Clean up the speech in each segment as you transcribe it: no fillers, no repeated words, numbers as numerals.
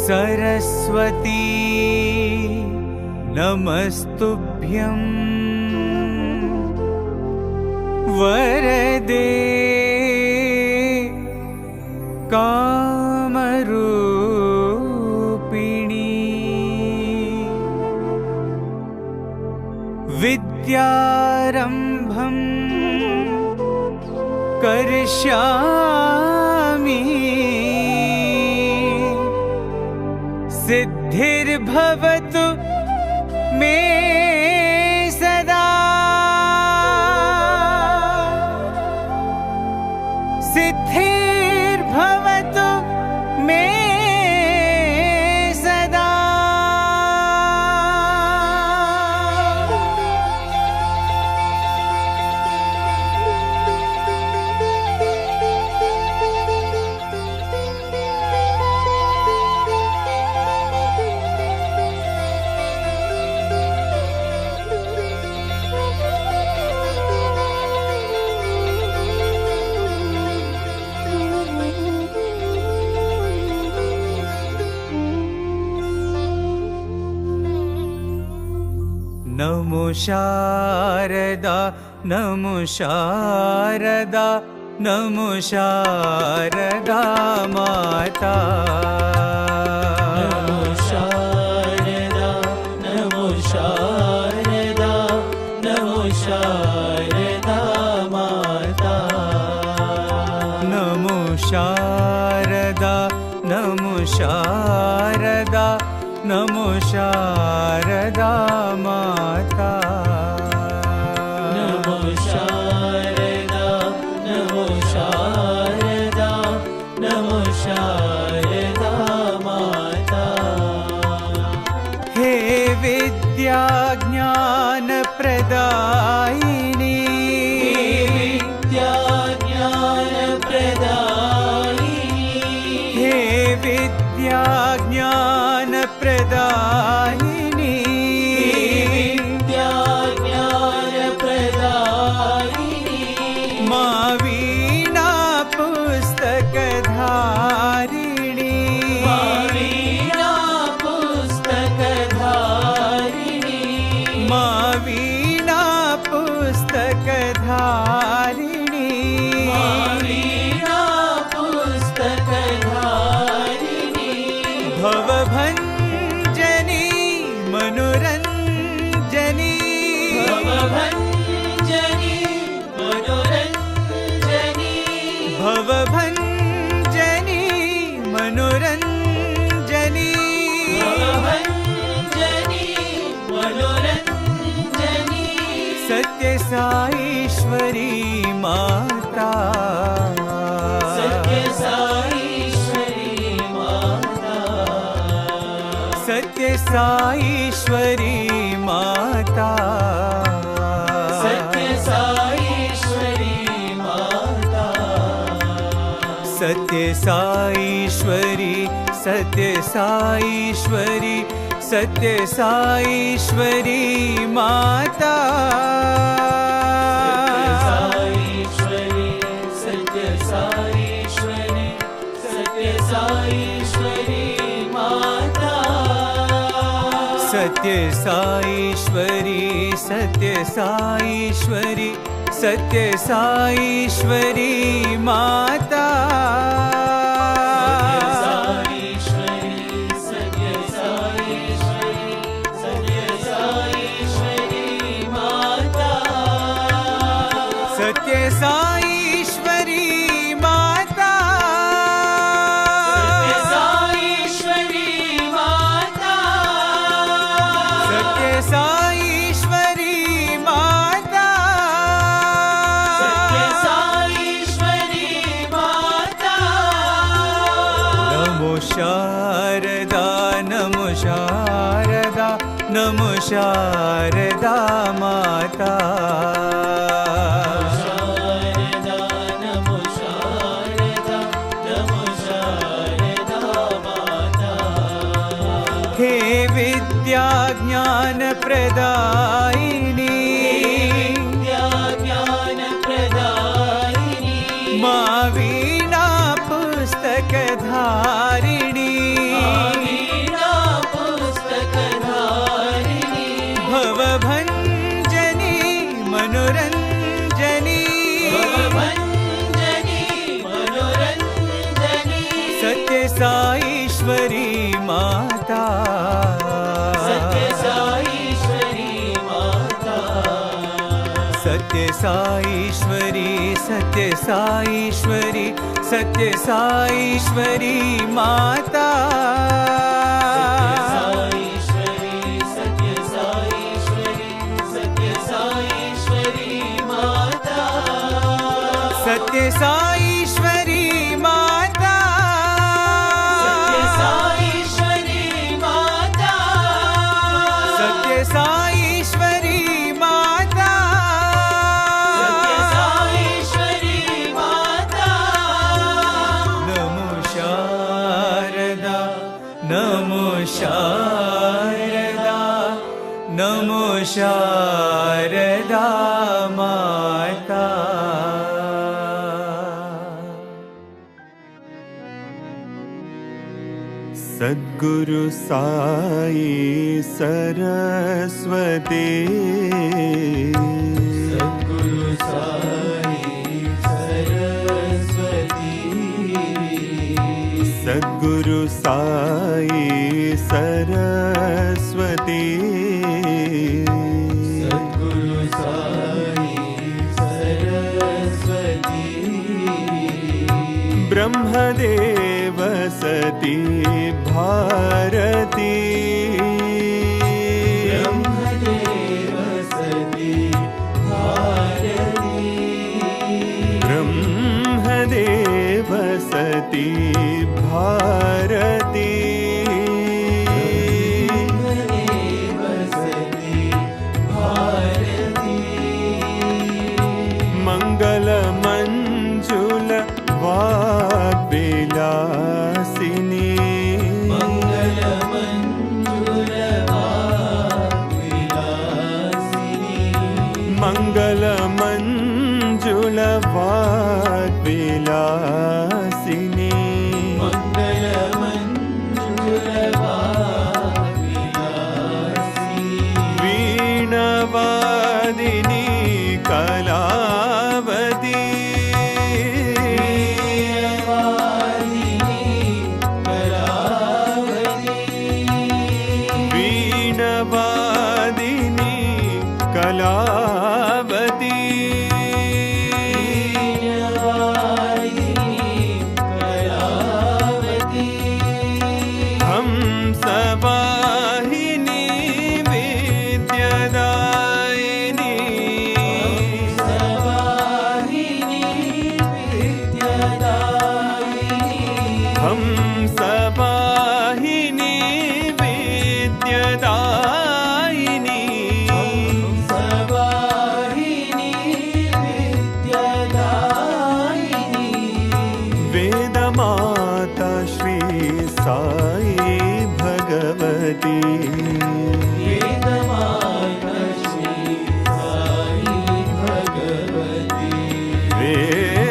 सरस्वती नमस्तुभ्यं वरदे कामरूपिणी विद्यारम्भं करिष्यामि सिद्धिर्भवतु मे सदा सिद्धिर्भवतु मे सदा नमो शारदा नमो शारदा नमो शारदा माता नमो शारदा नमो शारदा नमो शारदा माता नमो शारदा नमो शारदा नमो शारदा माता नमो शारदा नमो शारदा नमो शारदा माता हे विद्या ज्ञान प्रदायिनी विद्या ज्ञान प्रदायिनी हे विद्या ज्ञान प्रदायिनी विद्या ज्ञान प्रदायिनी मा वीणा पुस्तकधारिणी मा वीणा पुस्तकधारिणी मा वीणा पुस्तकधारिणी मा वीणा पुस्तकधारिणी भवभञ्जनी मनोरञ्जनी भवभञ्जनी मनोरञ्जनी भवभञ्जनी मनोरञ्जनी भवभञ्जनी मनोरञ्जनी सत्यसाईश्वरी माता सत्यसाईश्वरी माता सत्यसाईश्वरी माता सत्यसाईश्वरी माता सत्यसाईश्वरी सत्यसाईश्वरी सत्यसाईश्वरी माता सत्यसाईश्वरी सत्यसाईश्वरी सत्यसाईश्वरी माता सत्यसाईश्वरी सत्यसाईश्वरी सत्यसाईश्वरी माता सत्यसाईश्वरी माता सत्यसाईश्वरी माता सत्यसाईश्वरी माता सत्यसाईश्वरी माता नमो शारदा नमो शारदा नमो शारदा माता हे विद्या ज्ञान प्रदायिनी विद्या ज्ञान प्रदायिनी मा वीणा पुस्तक पुस्तकधारिणी वीणा पुस्तकधारिणी भवभञ्जनी मनोरञ्जनी भवभञ्जनी मनोरञ्जनी सत्य साईश्वरी माता सत्य साईश्वरी माता सत्य साईश्वरी सत्य साईश्वरी सत्य साईश्वरी माता साईश्वरी सत्य साईश्वरी सत्य साईश्वरी माता सत्य साईश्वरी माता सत्य साईश्वरी माता सत्य साईश्वरी माता सत्य साईश्वरी माता नमो शारदा नमो शारदा नमो शारदा माता सद्गुरु साई सरस्वती सद्गुरु साई सरस्वती सद्गुरु साई सरस्वती सद्गुरु साई सरस्वती ब्रह्मदेव सती भारती ब्रह्मदेव सती भारती ब्रह्मदेव सती भारती ब्रह्मदेव सती भारती मंगल मंजुल वाग्विलासिनी मंगल मंजुल वाग्विलासिनी मंगल मंजुल वाग्विलासिनी मंगल मंजुल वाग्विलासिनी वीणवादिनी कलावती वीणवादिनी कलावती हंसवाहिनी विद्यादायिनी हंसवाहिनी विद्यादायिनी वेदमाता श्री साई भगवती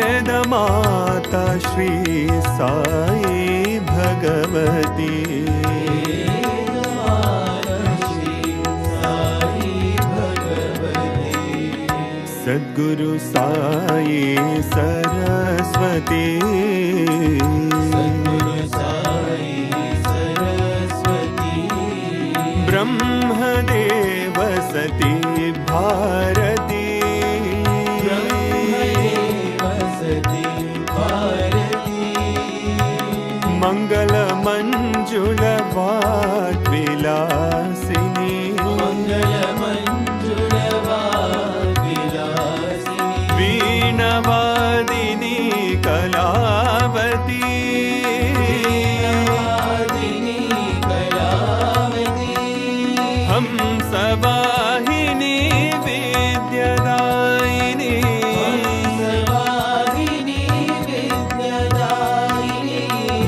वेदमाता श्री साई भगवती सद्गुरु साई सरस्वती ब्रह्मदेव सती भारती मंगल मंजुल वाग्विलासिनी वीणवादिनी कलावती हंसवाहिनी विद्यादायिनी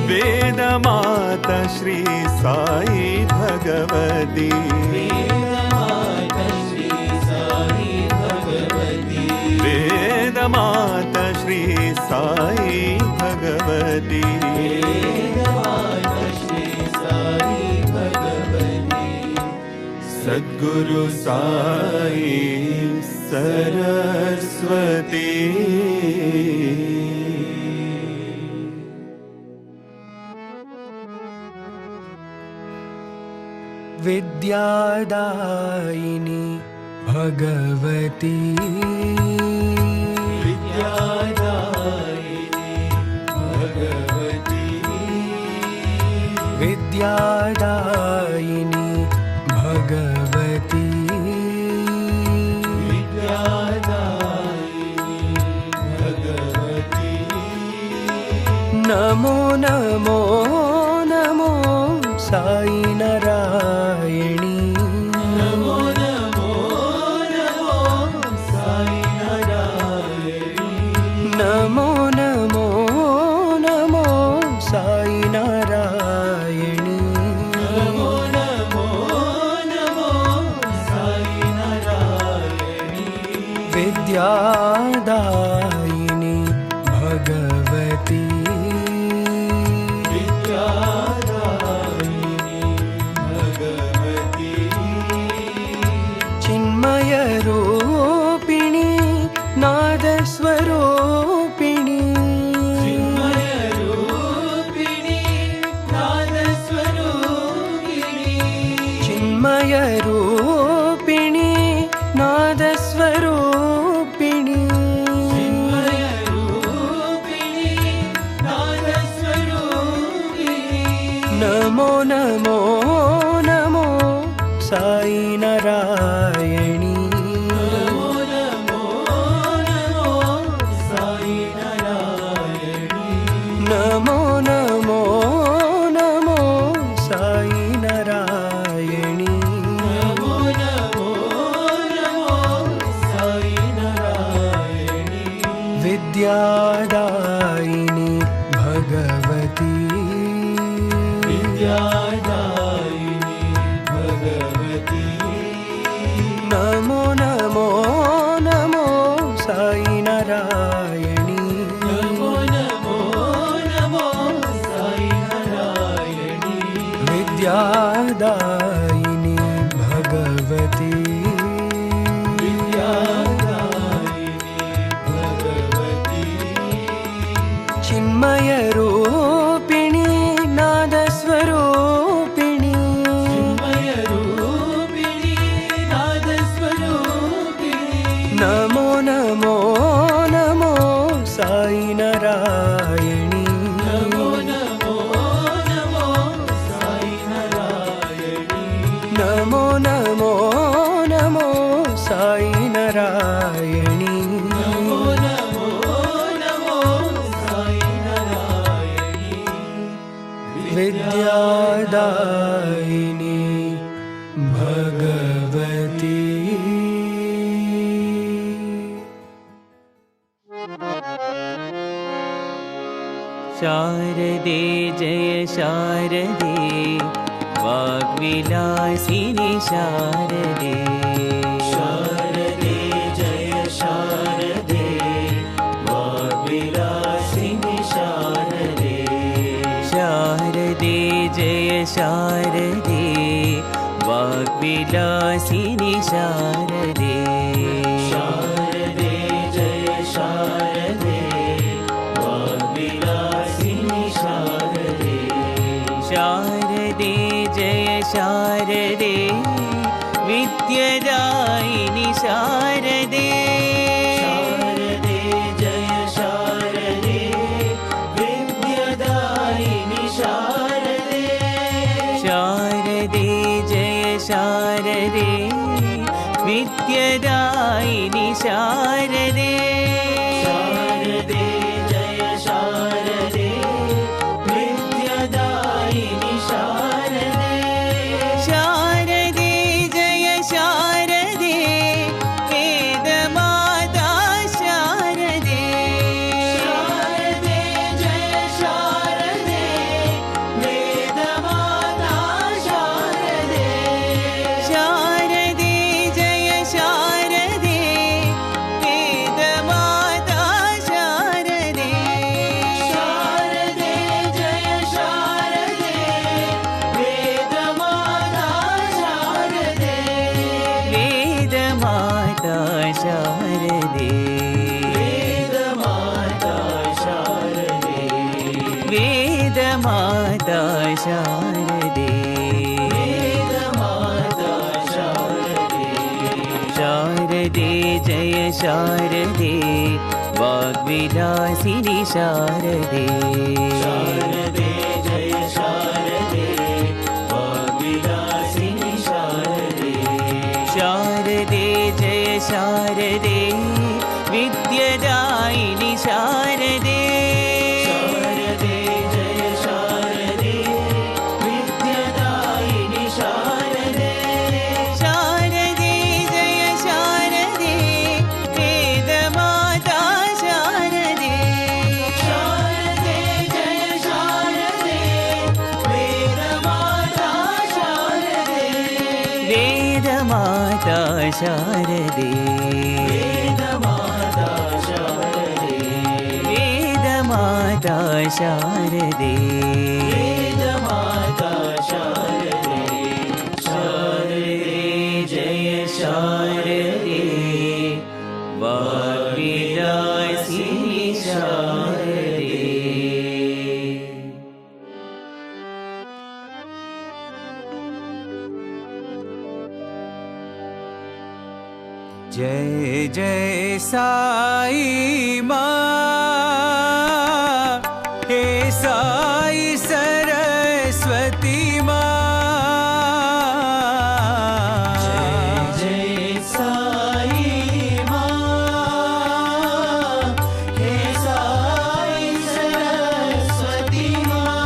वेदमाता श्री साई भगवती वेदमाता श्री साई भगवती भगवती वेदमाता श्री साई भगवती सद्गुरु साई सरस्वती विद्यादायिनी भगवती विद्यादायिनी भगवती विद्यादायिनी भगवती विद्यादायिनी भगवती नमो नमो नमो साई नारायणी नमो नमो नमो साई नारायणी नमो नमो नमो साई नारायणी नमो नमो नमो साई नारायणी विद्यादायिनी भगवती विद्यादायिनी भगवती चिन्मय रूपिणी नादस्वरूपिणी चिन्मय रूपिणी नादस्वरूपिणी चिन्मय रूपिणी नादस्वरूपिणी चिन्मय रूपिणी नादस्वरूपिणी नमो नमो नमो साई नारायणी नमो नमो नमो साई नारायणी नमो नमो नमो साई नारायणी नमो नमो नमो साई नारायणी विद्यादायिनी भगवती विद्यादायिनी भगवती नमो नमो नमो साई नारायणी नमो नमो नमो साई नारायणी विद्यादायिनी भगवती विद्यादायिनी भगवती चिन्मय रूपिणी नादस्वरूपिणी चिन्मय रूपिणी नादस्वरूपिणी नमो नमो नमो साई नारायणी नमो नमो नमो साई नारायणी नमो नमो नमो साई नारायणी नमो नमो नमो साई नारायणी विद्यादायिनी भगवती शारदे जय शारदे वाग्विलासिनि शारदे शारदे जय शारदे वाग्विलासिनि शारदे शारदे जय शारदे वाग्विलासिनि शारदे शारदे जय शारदे वाग्विलासिनि शारदे शारदे जय शारदे विद्यादायिनि शारदे शारदे जय शारदे विद्यादायिनि शारदे शारदे जय शारदे विद्यादायिनि शारदे शारदे जय शारदे विद्यादायिनि शारदे शारदे जय शारदे वेदमाता शारदे शारदे जय शारदे वेदमाता शारदे शारदे जय शारदे वेदमाता वेदमाता शारदे वेदमाता शारदे शारदे जय शारदे वाग्विलासिनि शारदे शारदे जय शारदे वाग्विलासिनि शारदे शारदे जय शारदे विद्यादायिनि शारदे शारदे जय शारदे विद्यादायिनि शारदे शारदे जय शारदे वेदमाता शारदे शारदे जय शारदे वेदमाता शारदे वेदमाता शारदे वेदमाता शारदे वेदमाता शारदे वेदमाता शारदे शारदे जय शारदे वाग्विलासिनि शारदे जय जय साई माँ, हे साई सरस्वती माँ। जय साई माँ, हे साई सरस्वती माँ।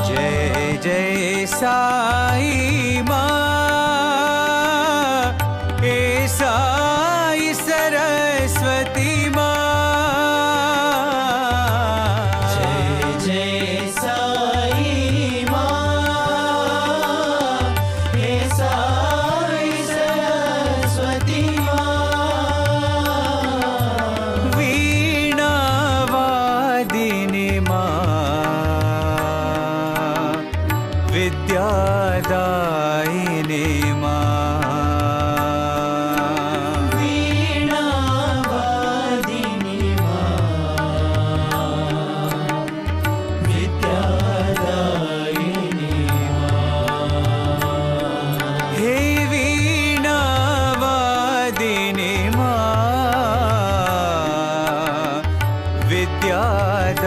जय जय साई माँ, हे साई सरस्वती माँ। जय जय साई माँ, हे साई सरस्वती माँ। वीणा वादिनी माँ, विद्यादायिनी माँ। वीणा वादिनी माँ, विद्यादायिनी माँ। हे वीणा वादिनी माँ,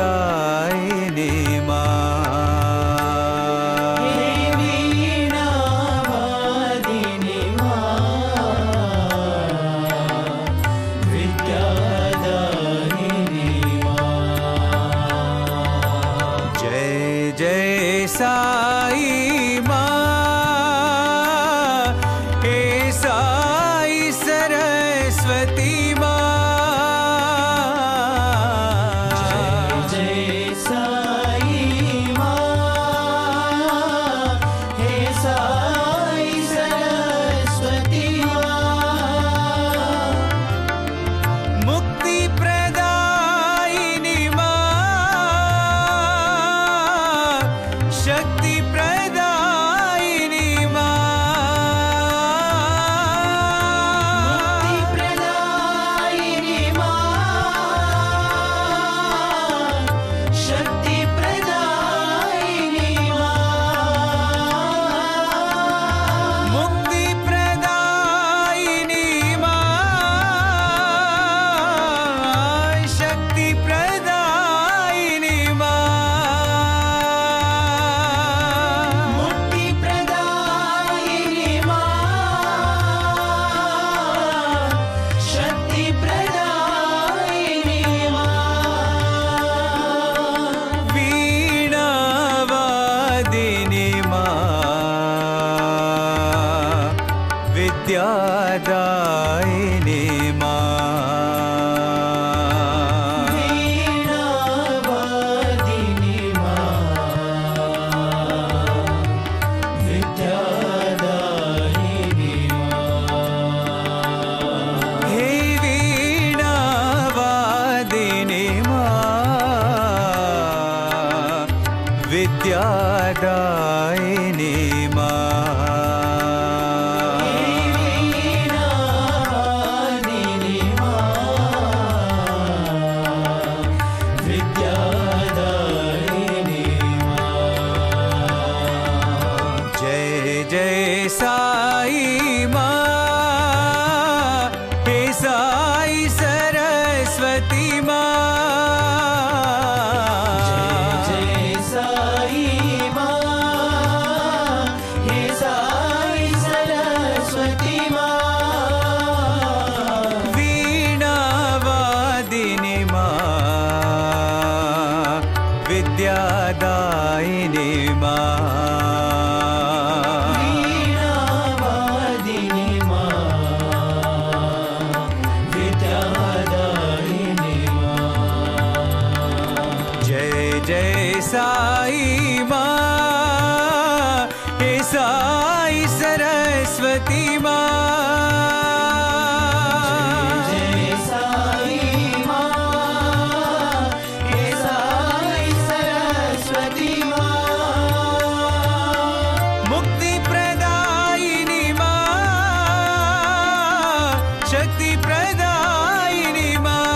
विद्यादायिनी माँ। हे वीणा वादिनी माँ, विद्यादायिनी माँ। जय जय साई माँ, हे साई सरस्वती माँ। जय साई माँ, हे साई सरस्वती माँ। मुक्ति प्रदायिनी माँ, शक्ति प्रदायिनी माँ। प्रदायिनी माँ, शक्ति प्रदायिनी माँ। मुक्ति प्रदायिनी माँ, शक्ति प्रदायिनी माँ। मुक्ति प्रदायिनी माँ, शक्ति प्रदायिनी माँ। वीणा वादिनी माँ, विद्यादायिनी माँ। वीणा वादिनी माँ, विद्यादायिनी माँ। हे वीणा वादिनी माँ, विद्यादायिनी माँ। वीणा वादिनी माँ, विद्यादायिनी मा जय साई माँ, हे साई सरस्वती माँ। वीणा वादिनी मा विद्यादायिनी मा वीणा वादिनी माँ, विद्यादायिनी माँ। जय जय साई माँ हे साई सरस्वती माँ जय साई माँ, हे साई सरस्वती माँ। मुक्ति प्रदायिनी माँ शक्ति प्रदायिनी माँ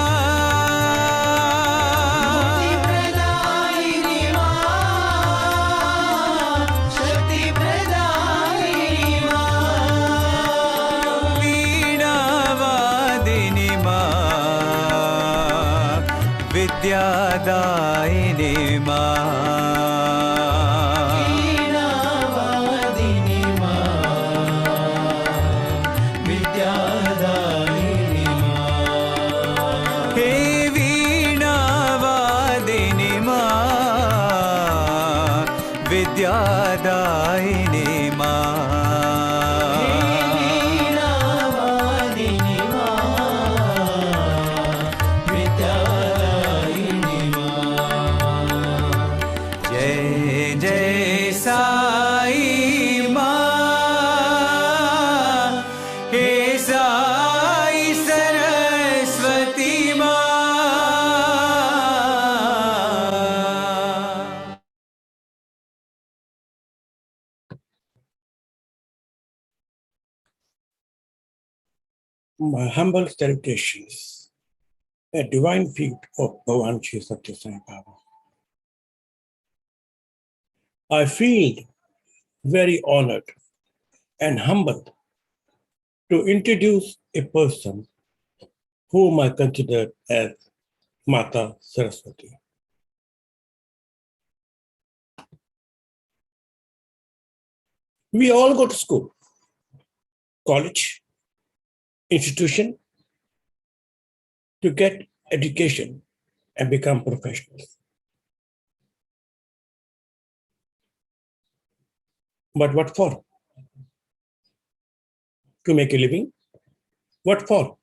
मुक्ति प्रदायिनी माँ, शक्ति प्रदायिनी माँ। वीणा वादिनी माँ विद्यादायिनी माँ वीणा वादिनी माँ, विद्यादायिनी माँ। हे वीणा वादिनी माँ विद्यादायिनी माँ वीणा वादिनी माँ, विद्यादायिनी माँ। जय जय साई माँ हे साई सरस्वती माँ My humble salutations, a divine feet of Bhagawan Shri Sathya Sai Baba. I feel very honored and humbled to introduce a person whom I consider as Mata Saraswati. We all go to school, college, institution to get education and become professionals. But what for? To make a living? What for?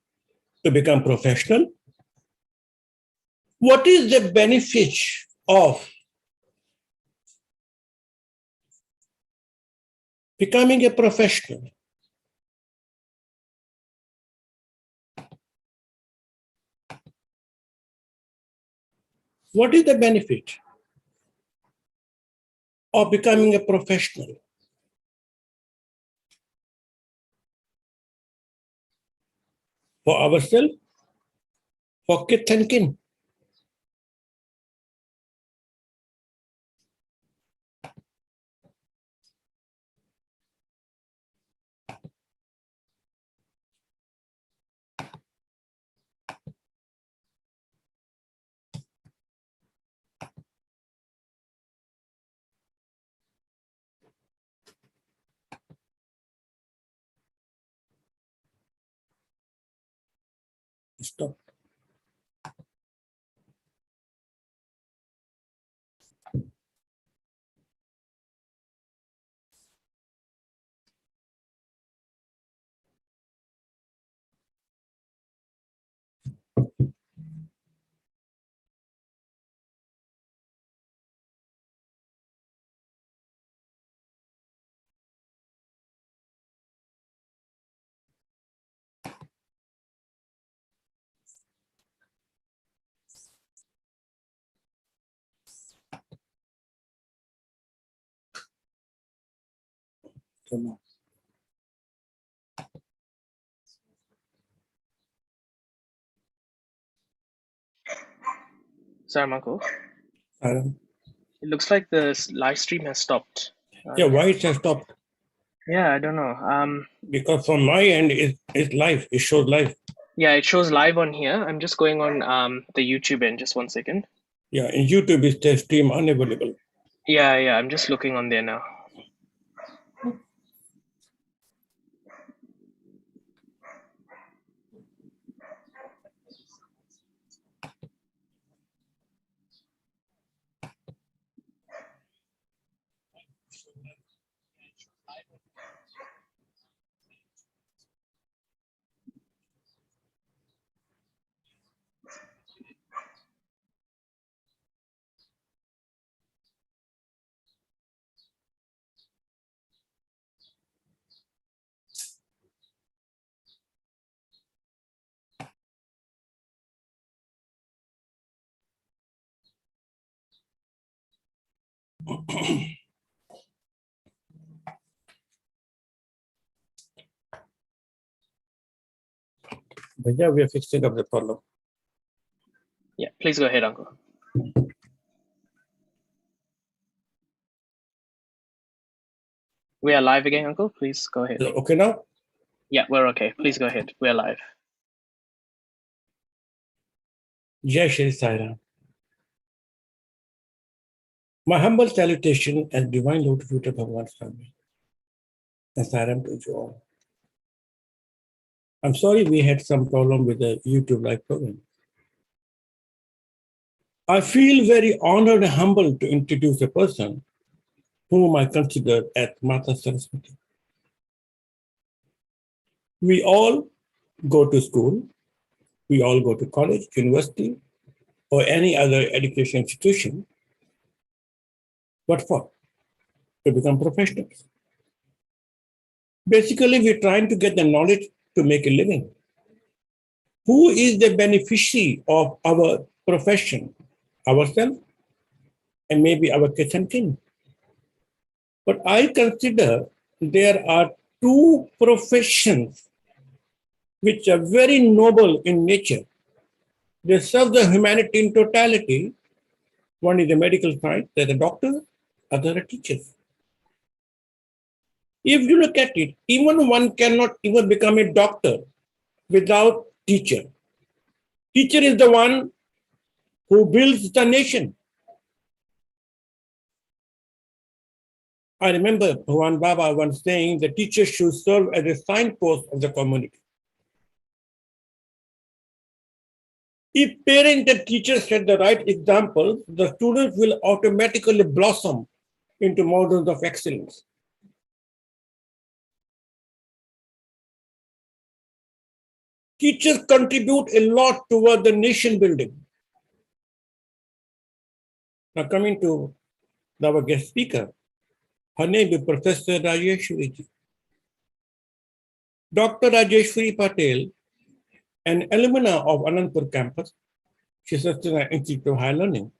To become professional? What is the benefit of becoming a professional? What is the benefit of becoming a professional? For ourselves, for kith and kin. Stop. Come on. Sorry, Marco. Aaron. It looks like the live stream has stopped. Yeah, why it has stopped? Yeah, I don't know. Because from my end, it's live. It shows live. Yeah, it shows live on here. I'm just going on the YouTube end. Just 1 second. Yeah, in YouTube is the stream unavailable. Yeah, I'm just looking on there now. But yeah, we are fixing up the problem. Yeah, please go ahead, Uncle. We are live again, Uncle. Please go ahead. Okay now? Yeah, we're okay. Please go ahead. We're live. Jai Shri Sai Ram. My humble salutation and divine Lord Future Bhagwan Swami. And Sai Ram to you all. I'm sorry we had some problem with the YouTube live program. I feel very honored and humbled to introduce a person whom I consider as Mata Saraswati. We all go to school, we all go to college, university, or any other education institution. What for? To become professionals. Basically, we're trying to get the knowledge to make a living. Who is the beneficiary of our profession? Ourselves and maybe our kids and kin. But I consider there are two professions which are very noble in nature. They serve the humanity in totality. One is the medical science, they're the doctor, other are teachers. If you look at it, even one cannot even become a doctor without teacher. Teacher is the one who builds the nation. I remember Bhagwan Baba once saying the teacher should serve as a signpost of the community. If parents and teachers set the right example, the students will automatically blossom into models of excellence. Teachers contribute a lot toward the nation building. Now coming to our guest speaker, her name is Professor Rajeshwari. Dr. Rajeshwari Patel, an alumna of Anantapur Campus, she is at an Institute of Higher Learning.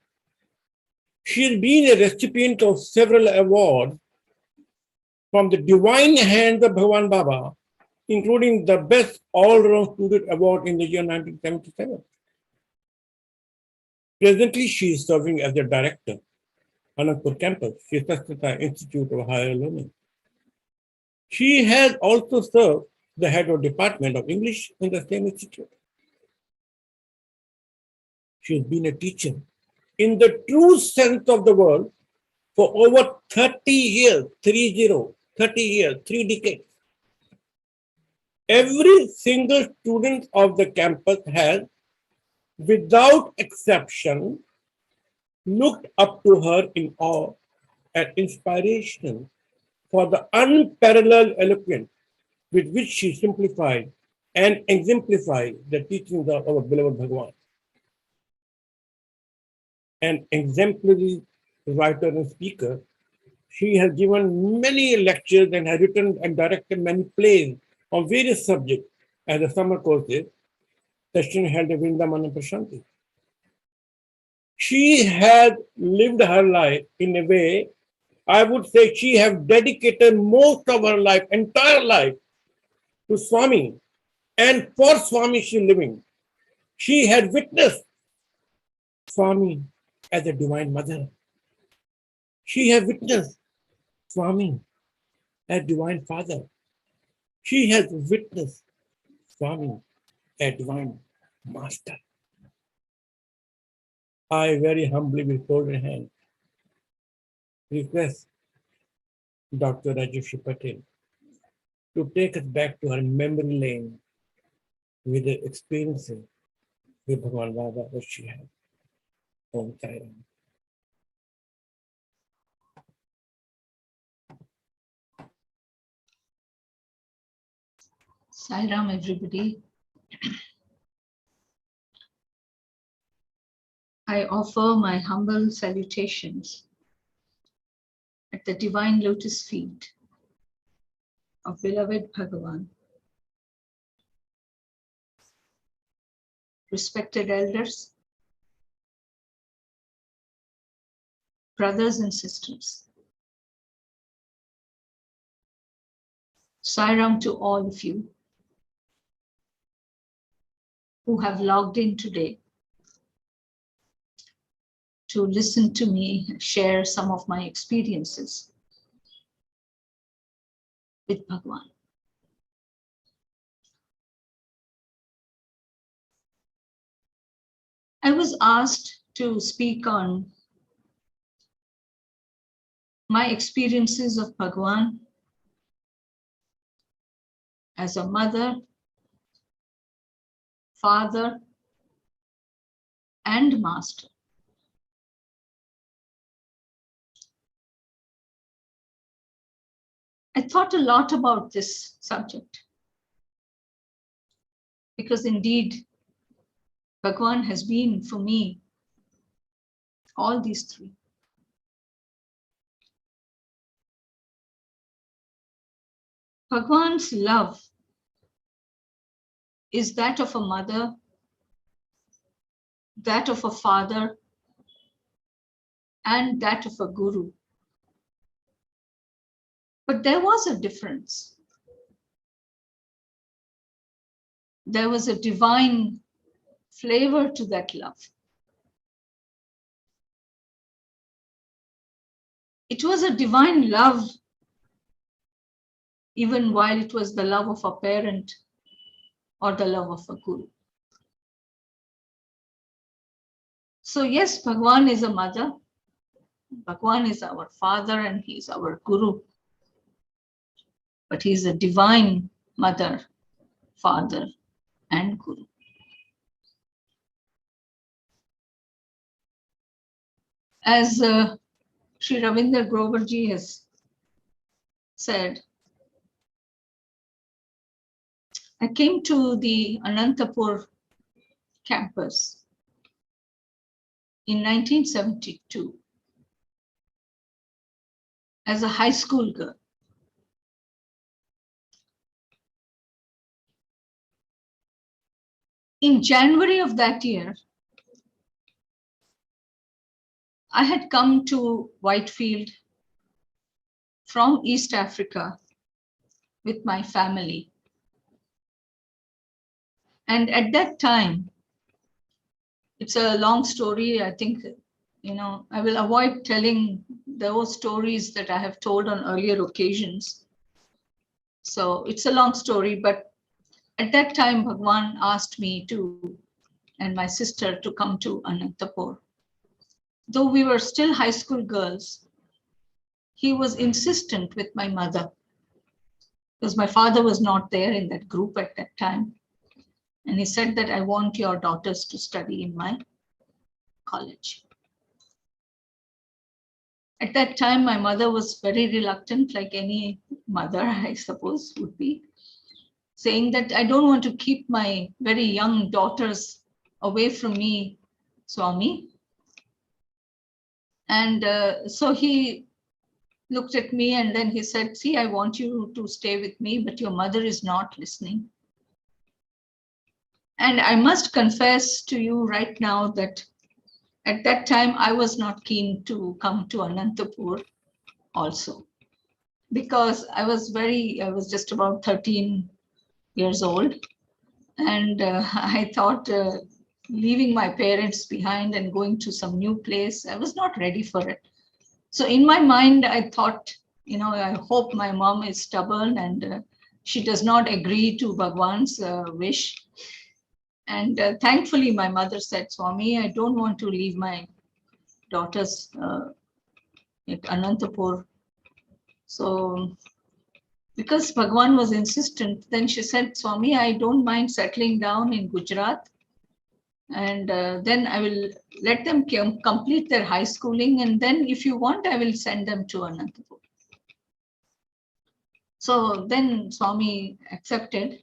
She has been a recipient of several awards from the divine hands of Bhagwan Baba, including the Best All-Round Student Award in the year 1977. Presently, she is serving as the director, Anantapur Campus. She is at the Institute of Higher Learning. She has also served the head of Department of English in the same institute. She has been a teacher in the true sense of the word for over 30 years, 30 years, 3 decades. Every single student of the campus has, without exception, looked up to her in awe and inspiration for the unparalleled eloquence with which she simplified and exemplified the teachings of our beloved Bhagwan. An exemplary writer and speaker, she has given many lectures and has written and directed many plays on various subjects as a summer courses, session held in Vrindavan and Prashanti. She has lived her life in a way, I would say she has dedicated most of her life, entire life, to Swami, and for Swami she is living. She had witnessed Swami as a divine mother. She has witnessed Swami as divine father. She has witnessed Swami a divine master. I very humbly before your hand request Dr. Rajeshwari Patel to take us back to her memory lane with the experiences with Bhagwan Baba that she had on Thailand. Sairam, everybody. I offer my humble salutations at the divine lotus feet of beloved Bhagawan. Respected elders, brothers and sisters, Sairam to all of you who have logged in today to listen to me share some of my experiences with Bhagwan. I was asked to speak on my experiences of Bhagwan as a mother, father, and master. I thought a lot about this subject because indeed Bhagwan has been for me all these three. Bhagwan's love is that of a mother, that of a father, and that of a guru. But there was a difference. There was a divine flavor to that love. It was a divine love, even while it was the love of a parent or the love of a guru. So yes, Bhagwan is a mother. Bhagwan is our father and he's our guru. But he's a divine mother, father, and guru. As Sri Ravinder Groverji has said, I came to the Anantapur campus in 1972 as a high school girl. In January of that year, I had come to Whitefield from East Africa with my family. And at that time, it's a long story. I think, I will avoid telling those stories that I have told on earlier occasions. So it's a long story, but at that time, Bhagwan asked me and my sister to come to Anantapur. Though we were still high school girls, he was insistent with my mother because my father was not there in that group at that time. And he said that I want your daughters to study in my college. At that time, my mother was very reluctant, like any mother, I suppose, would be, saying that I don't want to keep my very young daughters away from me, Swami. And so he looked at me and then he said, see, I want you to stay with me, but your mother is not listening. And I must confess to you right now that at that time, I was not keen to come to Anantapur also, because I was just about 13 years old. And I thought leaving my parents behind and going to some new place, I was not ready for it. So in my mind, I thought, I hope my mom is stubborn and she does not agree to Bhagwan's wish. And thankfully, my mother said, Swami, I don't want to leave my daughters at Anantapur. So, because Bhagwan was insistent, then she said, Swami, I don't mind settling down in Gujarat. And then I will let them complete their high schooling. And then if you want, I will send them to Anantapur. So then Swami accepted.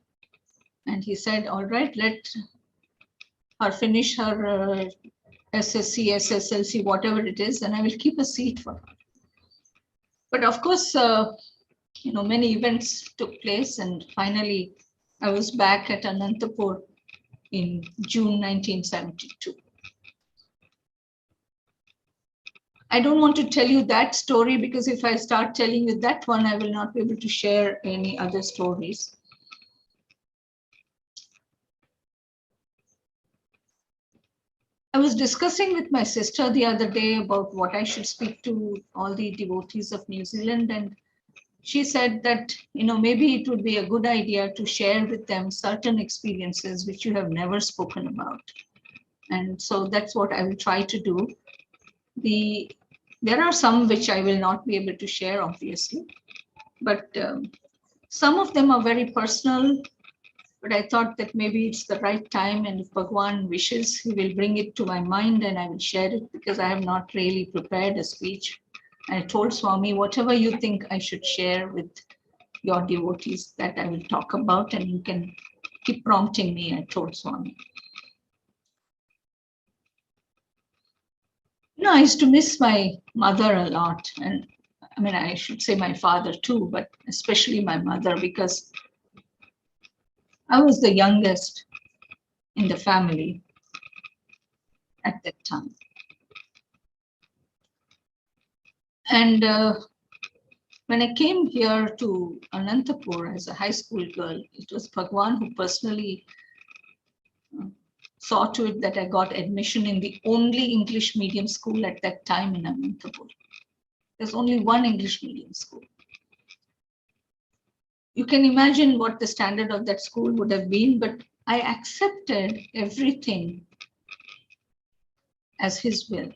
And he said, all right, let her finish her SSC, SSLC, whatever it is, and I will keep a seat for her. But of course, many events took place, and finally I was back at Anantapur in June 1972. I don't want to tell you that story because if I start telling you that one, I will not be able to share any other stories. I was discussing with my sister the other day about what I should speak to all the devotees of New Zealand, and she said that, maybe it would be a good idea to share with them certain experiences which you have never spoken about. And so that's what I will try to do. There are some which I will not be able to share, obviously, but some of them are very personal. But I thought that maybe it's the right time, and if Bhagwan wishes, he will bring it to my mind and I will share it, because I have not really prepared a speech. I told Swami, whatever you think I should share with your devotees, that I will talk about, and you can keep prompting me, I told Swami. I used to miss my mother a lot. And I should say my father too, but especially my mother, because I was the youngest in the family at that time. And when I came here to Anantapur as a high school girl, it was Bhagwan who personally saw to it that I got admission in the only English medium school at that time in Anantapur. There's only one English medium school. You can imagine what the standard of that school would have been, but I accepted everything as his will.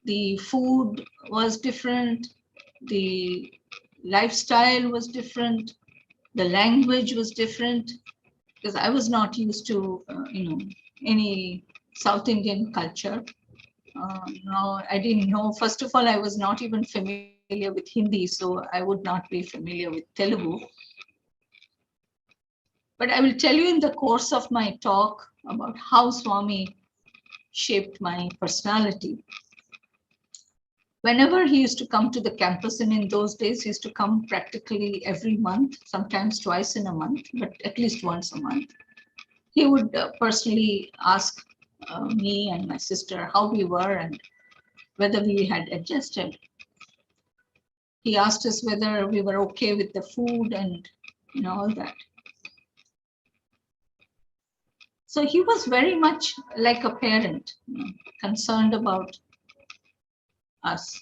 The food was different, the lifestyle was different, the language was different, because I was not used to, any South Indian culture. No, I didn't know. First of all, I was not even familiar with Hindi, so I would not be familiar with Telugu. But I will tell you in the course of my talk about how Swami shaped my personality. Whenever he used to come to the campus, and in those days he used to come practically every month, sometimes twice in a month, but at least once a month, he would personally ask me and my sister how we were and whether we had adjusted. He asked us whether we were okay with the food and all that. So he was very much like a parent, concerned about us.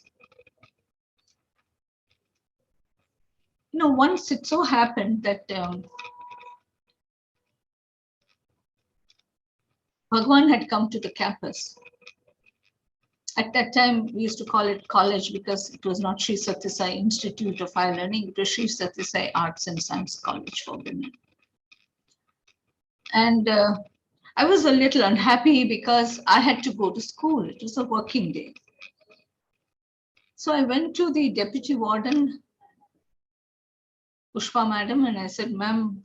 Once it so happened that Bhagwan had come to the campus. At that time, we used to call it college because it was not Sri Sathya Sai Institute of Higher Learning, it was Sri Sathya Sai Arts and Science College for Women. And I was a little unhappy because I had to go to school. It was a working day. So I went to the deputy warden, Pushpa madam, and I said, ma'am,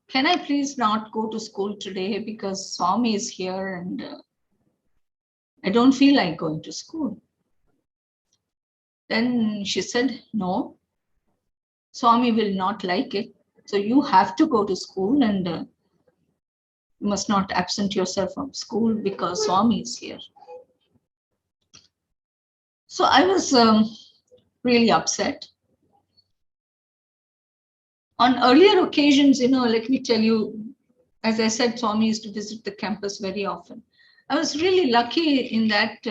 can I please not go to school today because Swami is here and I don't feel like going to school. Then she said, no, Swami will not like it. So you have to go to school and you must not absent yourself from school because Swami is here. So I was really upset. On earlier occasions, let me tell you, as I said, Swami used to visit the campus very often. I was really lucky in that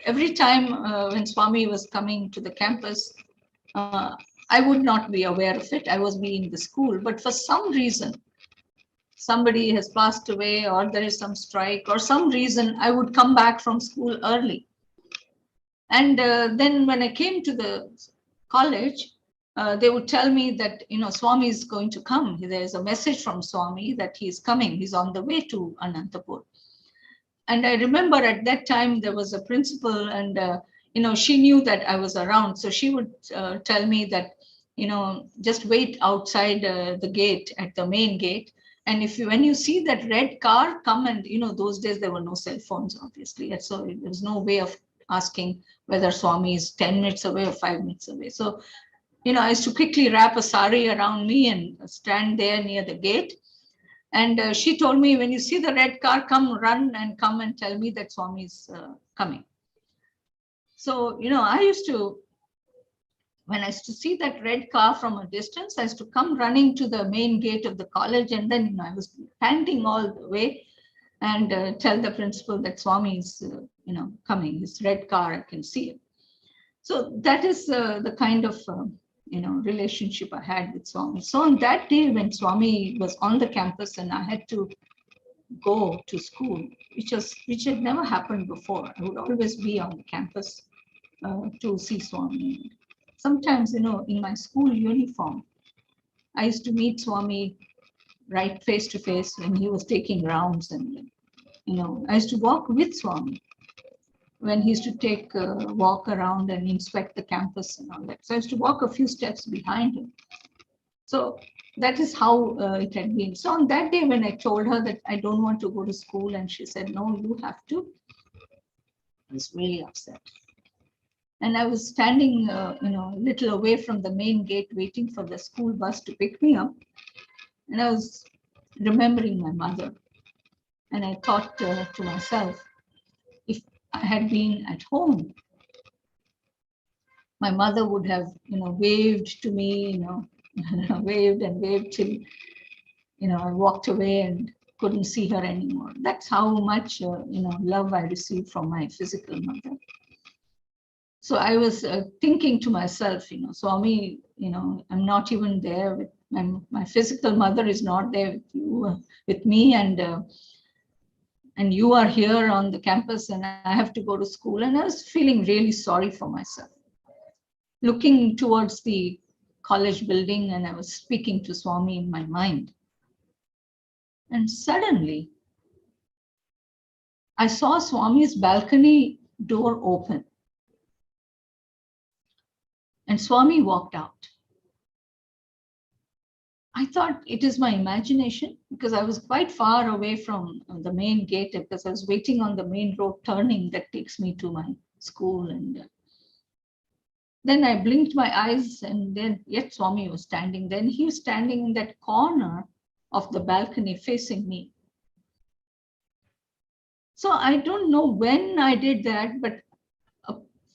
every time when Swami was coming to the campus, I would not be aware of it. I was being in the school, but for some reason, somebody has passed away or there is some strike or some reason, I would come back from school early. And then when I came to the college, they would tell me that, Swami is going to come. There's a message from Swami that he's coming. He's on the way to Anantapur. And I remember at that time there was a principal, and she knew that I was around. So she would tell me that, just wait outside the gate, at the main gate. And when you see that red car come, and those days there were no cell phones, obviously. And so there was no way of asking whether Swami is 10 minutes away or 5 minutes away. So, I used to quickly wrap a sari around me and stand there near the gate. And she told me, when you see the red car come, run and come and tell me that Swami is coming. So, I used to, when I used to see that red car from a distance, I used to come running to the main gate of the college. And then, I was panting all the way and tell the principal that Swami is, coming, his red car, I can see it. So that is the kind of, relationship I had with Swami. So on that day when Swami was on the campus and I had to go to school, which had never happened before. I would always be on the campus to see Swami. Sometimes, in my school uniform, I used to meet Swami right face to face when he was taking rounds, and I used to walk with Swami when he used to take a walk around and inspect the campus and all that. So I used to walk a few steps behind him. So that is how it had been. So on that day when I told her that I don't want to go to school, and she said, no, you have to, I was really upset. And I was standing, a little away from the main gate waiting for the school bus to pick me up. And I was remembering my mother. And I thought to myself, if I had been at home, my mother would have, waved to me, waved and waved till, I walked away and couldn't see her anymore. That's how much, love I received from my physical mother. So I was thinking to myself, Swami, I'm not even there with my physical mother is not there with you, with me, and you are here on the campus and I have to go to school. And I was feeling really sorry for myself. Looking towards the college building, and I was speaking to Swami in my mind. And suddenly, I saw Swami's balcony door open. And Swami walked out. I thought it is my imagination, because I was quite far away from the main gate, because I was waiting on the main road turning that takes me to my school. And then I blinked my eyes, and then yet Swami was standing. Then he was standing in that corner of the balcony facing me. So I don't know when I did that, but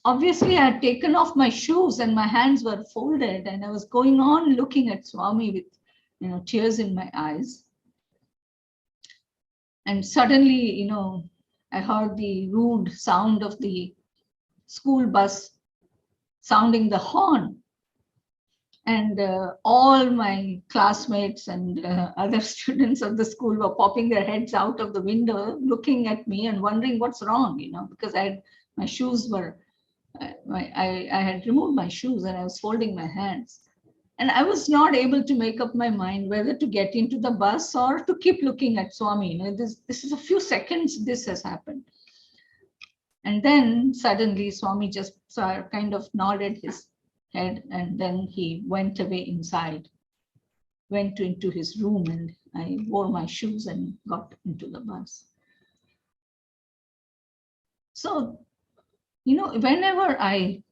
obviously I had taken off my shoes and my hands were folded, and I was going on looking at Swami with, tears in my eyes. And suddenly, I heard the rude sound of the school bus sounding the horn. And all my classmates and other students of the school were popping their heads out of the window, looking at me and wondering what's wrong, because my shoes were, I had removed my shoes and I was folding my hands. And I was not able to make up my mind whether to get into the bus or to keep looking at Swami. This is a few seconds this has happened. And then suddenly Swami just kind of nodded his head, and then he went away inside, went into his room, and I wore my shoes and got into the bus. So, whenever I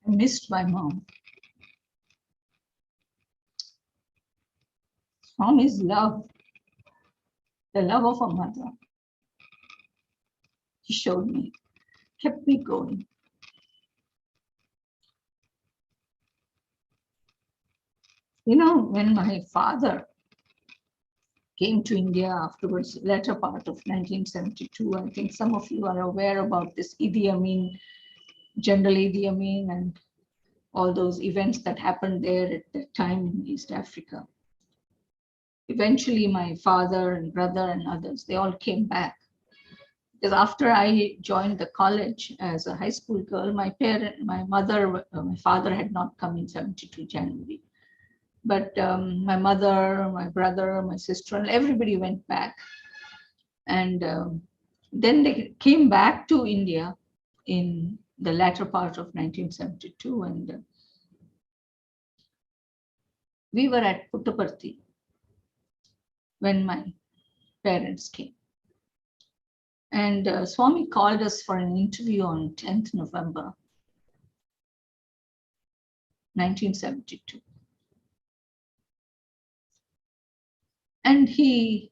missed my mom, Swami's love, the love of a mother, he showed me, kept me going. When my father came to India afterwards, latter part of 1972, I think some of you are aware about this Idi Amin, General Idi Amin, and all those events that happened there at that time in East Africa. eventually my father and brother and others, they all came back. Because after I joined the college as a high school girl, my father had not come in 72 January. But my mother, my brother, my sister, and everybody went back. And then they came back to India in the latter part of 1972. And we were at Puttaparthi when my parents came. And Swami called us for an interview on 10th November, 1972. And he,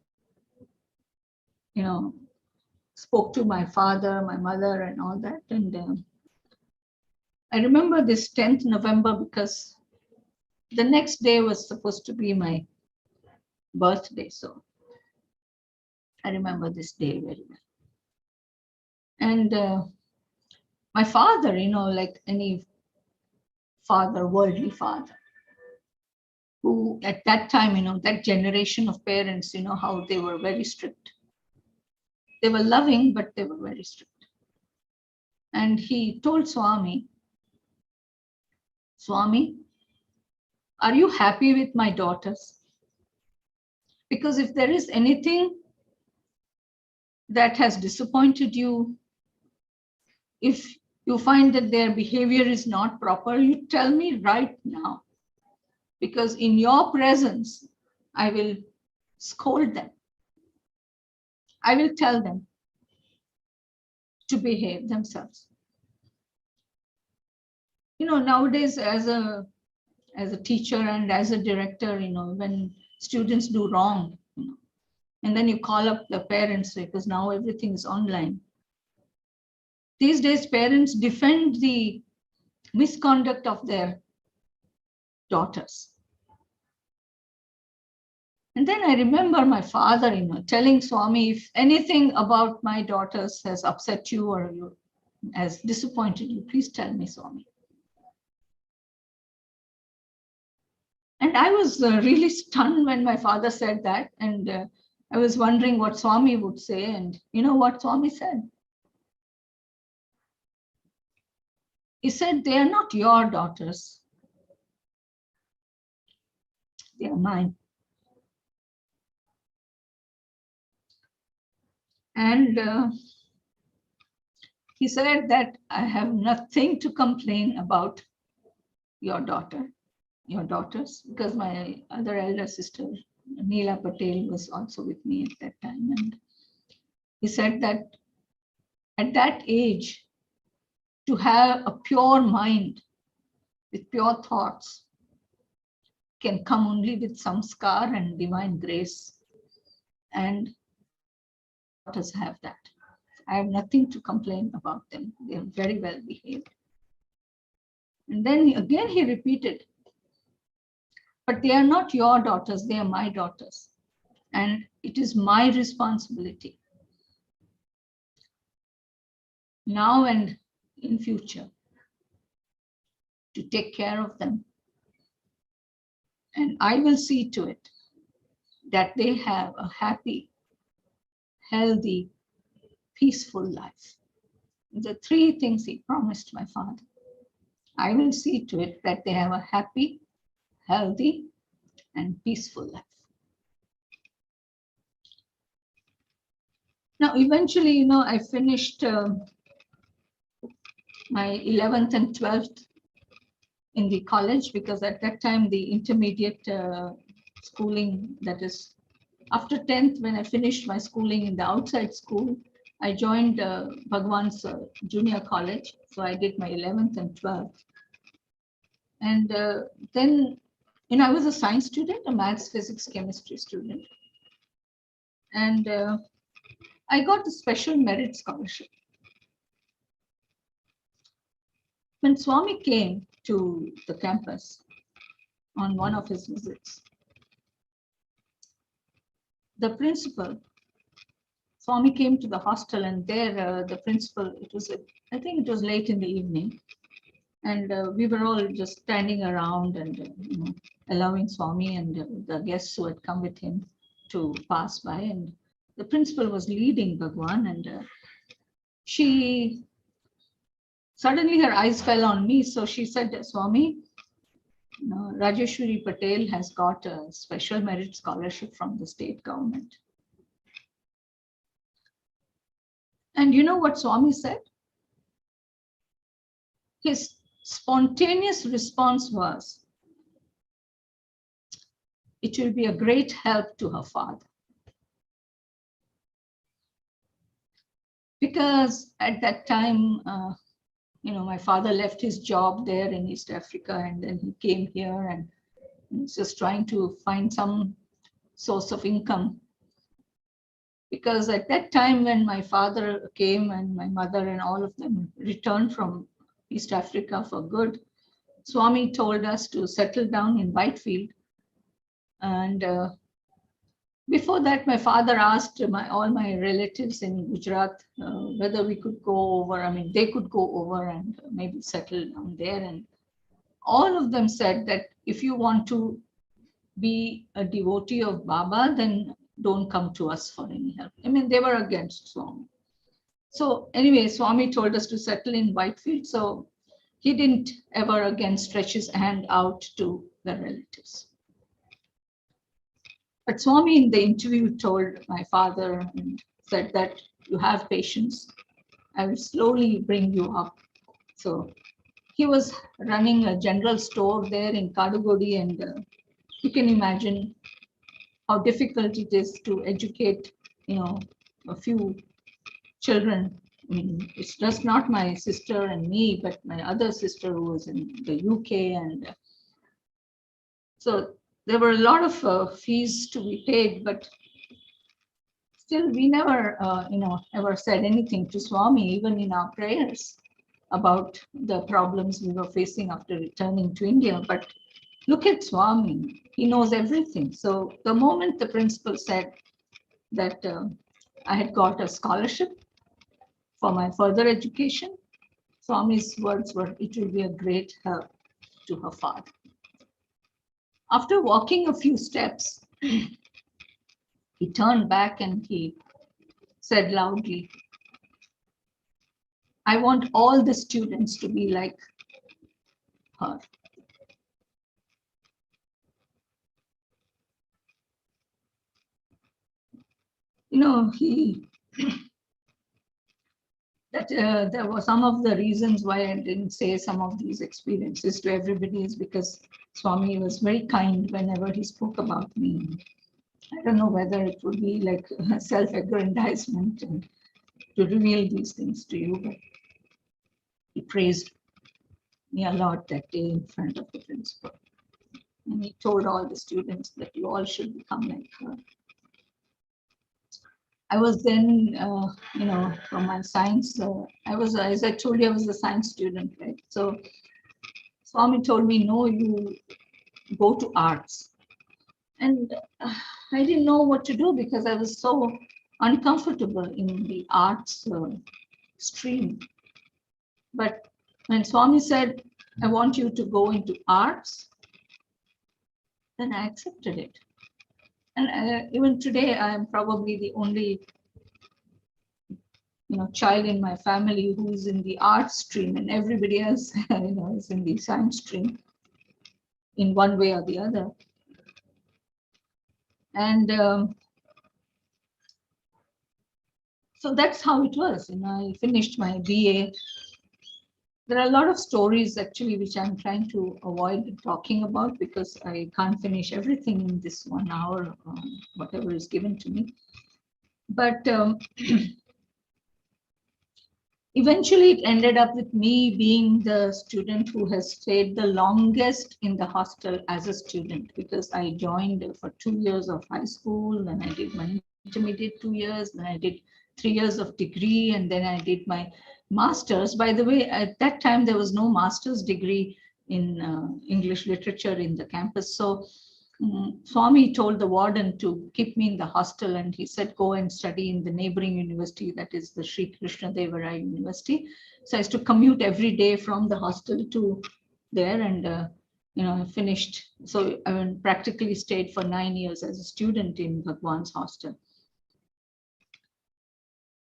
spoke to my father, my mother, and all that. And I remember this 10th November because the next day was supposed to be my birthday. So I remember this day very well. And my father, like any father, worldly father, who at that time, that generation of parents, how they were very strict. They were loving, but they were very strict. And he told Swami, Swami, are you happy with my daughters? Because if there is anything that has disappointed you, if you find that their behavior is not proper, you tell me right now. Because in your presence, I will scold them. I will tell them to behave themselves. Nowadays, as a teacher and as a director, when students do wrong, and then you call up the parents because now everything is online. These days, parents defend the misconduct of their daughters. And then I remember my father, telling Swami, if anything about my daughters has upset you or has disappointed you, please tell me, Swami. And I was really stunned when my father said that. And I was wondering what Swami would say. And you know what Swami said? He said, they are not your daughters. They are mine. And he said that I have nothing to complain about your daughters, because my other elder sister, Neela Patel, was also with me at that time. And he said that at that age, to have a pure mind with pure thoughts can come only with samskar and divine grace. And daughters have that. I have nothing to complain about them. They are very well behaved. And then again he repeated, but they are not your daughters, they are my daughters. And it is my responsibility now and in future to take care of them. And I will see to it that they have a happy, healthy, peaceful life. The three things he promised my father. I will see to it that they have a happy, healthy, and peaceful life. Now, eventually, I finished my 11th and 12th in the college, because at that time, the intermediate schooling, that is, after 10th, when I finished my schooling in the outside school, I joined Bhagwan's junior college. So I did my 11th and 12th. And then, I was a science student, a maths, physics, chemistry student. And I got a special merit scholarship. When Swami came to the campus on one of his visits, the principal, Swami came to the hostel, and there the principal, I think it was late in the evening, And we were all just standing around and allowing Swami and the guests who had come with him to pass by. And the principal was leading Bhagwan, and she suddenly her eyes fell on me. So she said, Swami, Rajeshwari Patel has got a special merit scholarship from the state government. And you know what Swami said? His spontaneous response was, it will be a great help to her father. Because at that time, my father left his job there in East Africa, and then he came here and he's just trying to find some source of income. Because at that time when my father came and my mother and all of them returned from East Africa for good, Swami told us to settle down in Whitefield. And before that, my father asked all my relatives in Gujarat whether we could go over. I mean, they could go over and maybe settle down there. And all of them said that if you want to be a devotee of Baba, then don't come to us for any help. I mean, they were against Swami. So anyway, Swami told us to settle in Whitefield. So he didn't ever again stretch his hand out to the relatives. But Swami in the interview told my father and said that you have patience. I will slowly bring you up. So he was running a general store there in Kadugodi, and you can imagine how difficult it is to educate, a few children. I mean, it's just not my sister and me, but my other sister who was in the UK. And so there were a lot of fees to be paid, but still we never, ever said anything to Swami, even in our prayers, about the problems we were facing after returning to India. But look at Swami, he knows everything. So the moment the principal said that I had got a scholarship for my further education, Swami's words were, it will be a great help to her father. After walking a few steps, he turned back and he said loudly, I want all the students to be like her. There were some of the reasons why I didn't say some of these experiences to everybody is because Swami was very kind whenever he spoke about me. I don't know whether it would be like self-aggrandizement and to reveal these things to you, but he praised me a lot that day in front of the principal. And he told all the students that you all should become like her. I was then, from my science, as I told you, I was a science student, right? So Swami told me, no, you go to arts. And I didn't know what to do because I was so uncomfortable in the arts stream. But when Swami said, I want you to go into arts, then I accepted it. And even today, I am probably the only, child in my family who is in the art stream, and everybody else, is in the science stream, in one way or the other. And so that's how it was. I finished my BA. There are a lot of stories actually which I'm trying to avoid talking about because I can't finish everything in this 1 hour, whatever is given to me. But eventually it ended up with me being the student who has stayed the longest in the hostel as a student, because I joined for 2 years of high school, then I did my intermediate 2 years, then I did 3 years of degree, and then I did my master's. By the way, at that time, there was no master's degree in English literature in the campus. So Swami told the warden to keep me in the hostel, and he said, go and study in the neighboring university, that is the Sri Krishna Deva Raya University. So I used to commute every day from the hostel to there, and I finished. So I practically stayed for 9 years as a student in Bhagwan's hostel.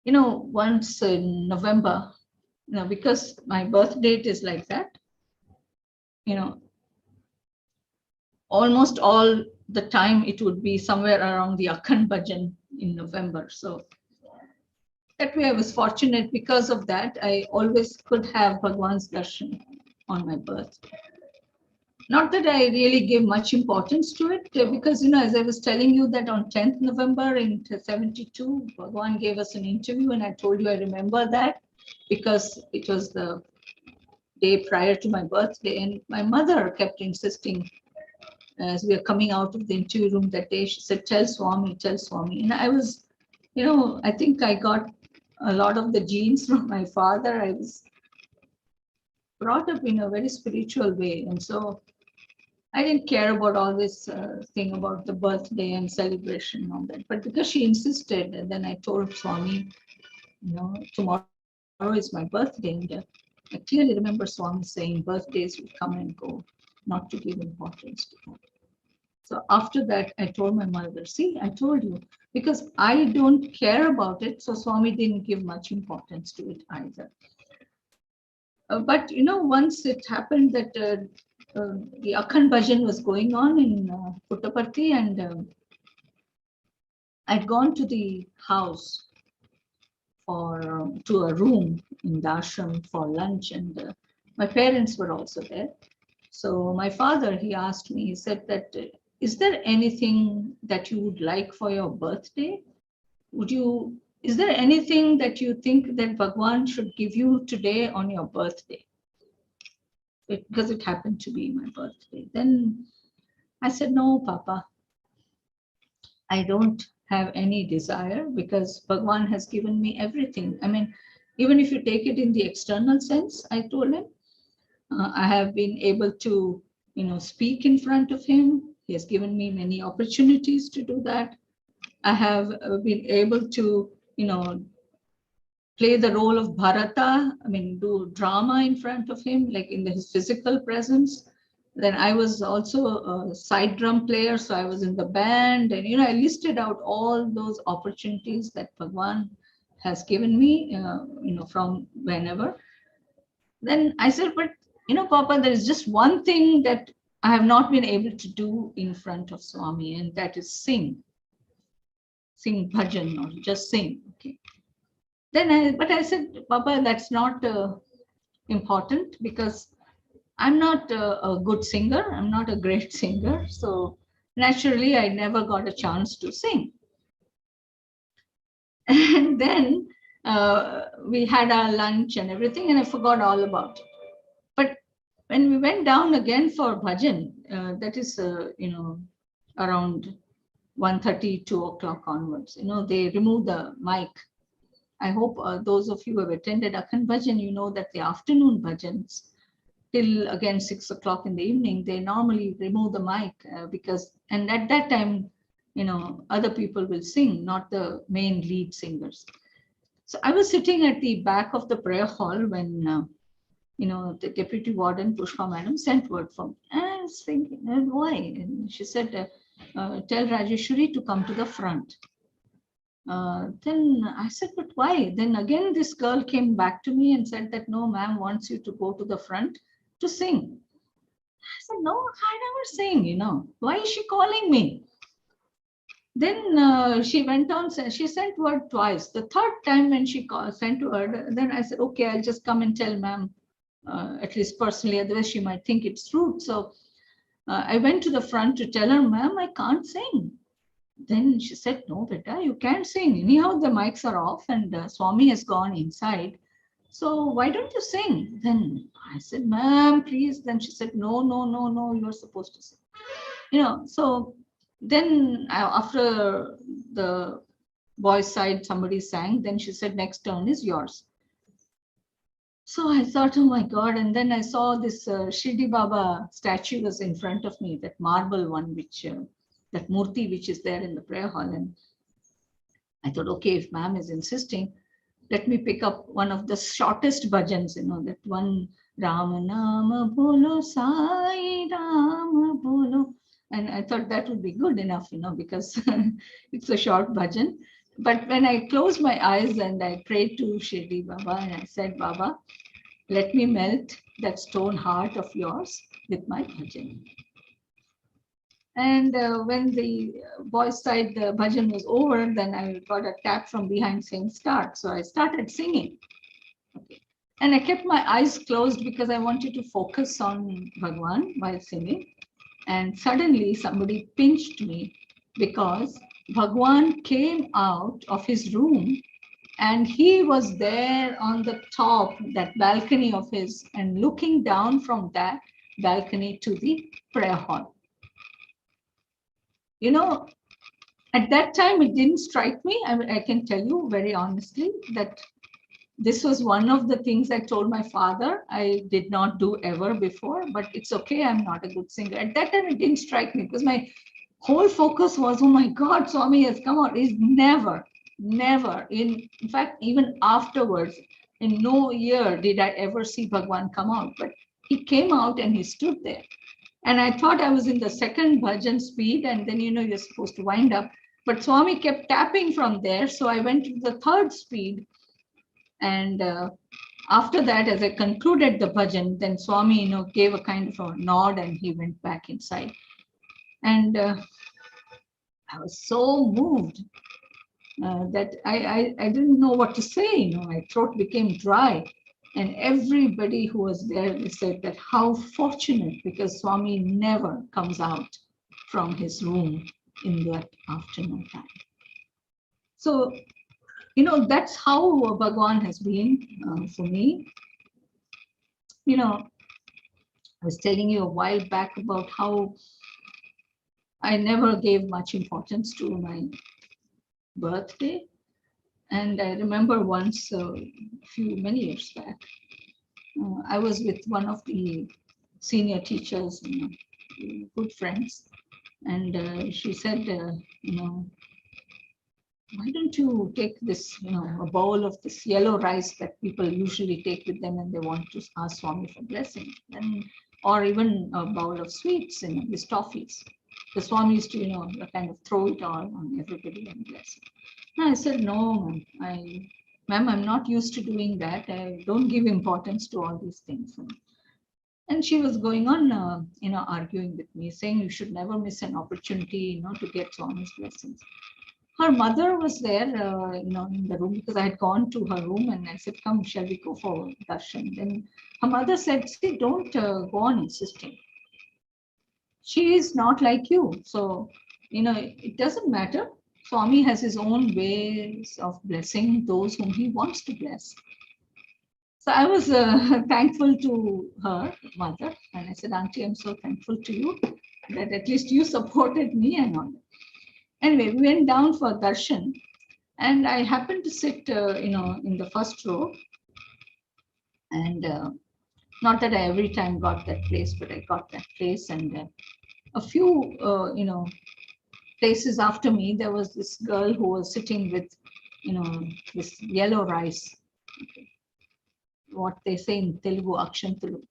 Once in November, because my birth date is like that, almost all the time it would be somewhere around the Akhand Bhajan in November. So that way I was fortunate. Because of that, I always could have Bhagwan's darshan on my birth. Not that I really give much importance to it, because, as I was telling you that on 10th November in 72, Bhagwan gave us an interview, and I told you I remember that because it was the day prior to my birthday, and my mother kept insisting as we were coming out of the interview room that day, she said, tell Swami, tell Swami. And I was, I think I got a lot of the genes from my father. I was brought up in a very spiritual way. And so I didn't care about all this thing about the birthday and celebration and all that. But because she insisted, and then I told Swami, tomorrow is my birthday. And I clearly remember Swami saying birthdays will come and go, not to give importance to that. So after that, I told my mother, see, I told you, because I don't care about it. So Swami didn't give much importance to it either. But, once it happened that the Akhand Bhajan was going on in Puttaparthi, and I'd gone to the house to a room in the ashram for lunch, and my parents were also there. So my father, he asked me, he said that, is there anything that you would like for your birthday? Is there anything that you think that Bhagwan should give you today on your birthday? Because it happened to be my birthday. Then I said, no, Papa, I don't have any desire, because Bhagwan has given me everything. I mean, even if you take it in the external sense, I told him, I have been able to, speak in front of him. He has given me many opportunities to do that. I have been able to, play the role of Bharata, do drama in front of him, like in his physical presence. Then I was also a side drum player, so I was in the band, and, I listed out all those opportunities that Bhagwan has given me, from whenever. Then I said, but, Papa, there is just one thing that I have not been able to do in front of Swami, and that is sing bhajan, or just sing. Okay. Then I said, Papa, that's not important, because I'm not a good singer. I'm not a great singer. So naturally, I never got a chance to sing. And then we had our lunch and everything, and I forgot all about it. But when we went down again for bhajan, that is, around 1:30, 2 o'clock onwards, they removed the mic. I hope those of you who have attended Akhand Bhajan, you know that the afternoon bhajans till again 6 o'clock in the evening, they normally remove the mic and at that time, other people will sing, not the main lead singers. So I was sitting at the back of the prayer hall when, the deputy warden, Pushpa madam, sent word for me. And I was thinking, why? And she said, tell Rajeshwari to come to the front. Then I said, but why? Then again, this girl came back to me and said that, no, ma'am wants you to go to the front to sing. I said, no, I never sing, Why is she calling me? Then she went on, she sent word twice. The third time when she sent word, then I said, okay, I'll just come and tell ma'am, at least personally, otherwise she might think it's rude. So I went to the front to tell her, ma'am, I can't sing. Then she said, no, beta, you can't sing. Anyhow, the mics are off and Swami has gone inside. So why don't you sing? Then I said, ma'am, please. Then she said, no, you're supposed to sing. So then after the boys' side, somebody sang. Then she said, next turn is yours. So I thought, oh my God. And then I saw this Shirdi Baba statue was in front of me, that marble one, which that murti which is there in the prayer hall. And I thought, okay, if ma'am is insisting, let me pick up one of the shortest bhajans, that one, Rama Nama Bolo Sai Rama Bolo. And I thought that would be good enough, because it's a short bhajan. But when I closed my eyes and I prayed to Shirdi Baba and I said, Baba, let me melt that stone heart of yours with my bhajan. And when the boys' side the bhajan was over, then I got a tap from behind saying start. So I started singing. Okay. And I kept my eyes closed because I wanted to focus on Bhagwan while singing. And suddenly somebody pinched me because Bhagwan came out of his room and he was there on the top, that balcony of his, and looking down from that balcony to the prayer hall. At that time, it didn't strike me. I can tell you very honestly that this was one of the things I told my father I did not do ever before, but it's okay, I'm not a good singer. At that time, it didn't strike me because my whole focus was, oh my God, Swami has come out. He's never, in fact, even afterwards, in no year did I ever see Bhagwan come out, but he came out and he stood there. And I thought I was in the second bhajan speed, and then, you're supposed to wind up. But Swami kept tapping from there. So I went to the third speed. And after that, as I concluded the bhajan, then Swami, gave a kind of a nod and he went back inside. And I was so moved that I didn't know what to say. My throat became dry. And everybody who was there, they said that how fortunate, because Swami never comes out from his room in that afternoon time. So, that's how Bhagwan has been for me. I was telling you a while back about how I never gave much importance to my birthday. And I remember once, many years back, I was with one of the senior teachers, good friends, and she said, why don't you take this, a bowl of this yellow rice that people usually take with them and they want to ask Swami for blessing, or even a bowl of sweets, these toffees. The Swami used to, kind of throw it all on everybody and bless it. I said, no, ma'am, I'm not used to doing that. I don't give importance to all these things. And she was going on, arguing with me, saying you should never miss an opportunity, to get Swami's blessings. Her mother was there, in the room, because I had gone to her room and I said, come, shall we go for darshan? Then her mother said, see, don't go on insisting. She is not like you. So, it doesn't matter. Swami has his own ways of blessing those whom he wants to bless. So I was thankful to her mother. And I said, Auntie, I'm so thankful to you that at least you supported me and all that. Anyway, we went down for darshan. And I happened to sit, in the first row. And not that I every time got that place, but I got that place. And a few, places after me, there was this girl who was sitting with, this yellow rice. Okay. What they say in Telugu, Akshantulu.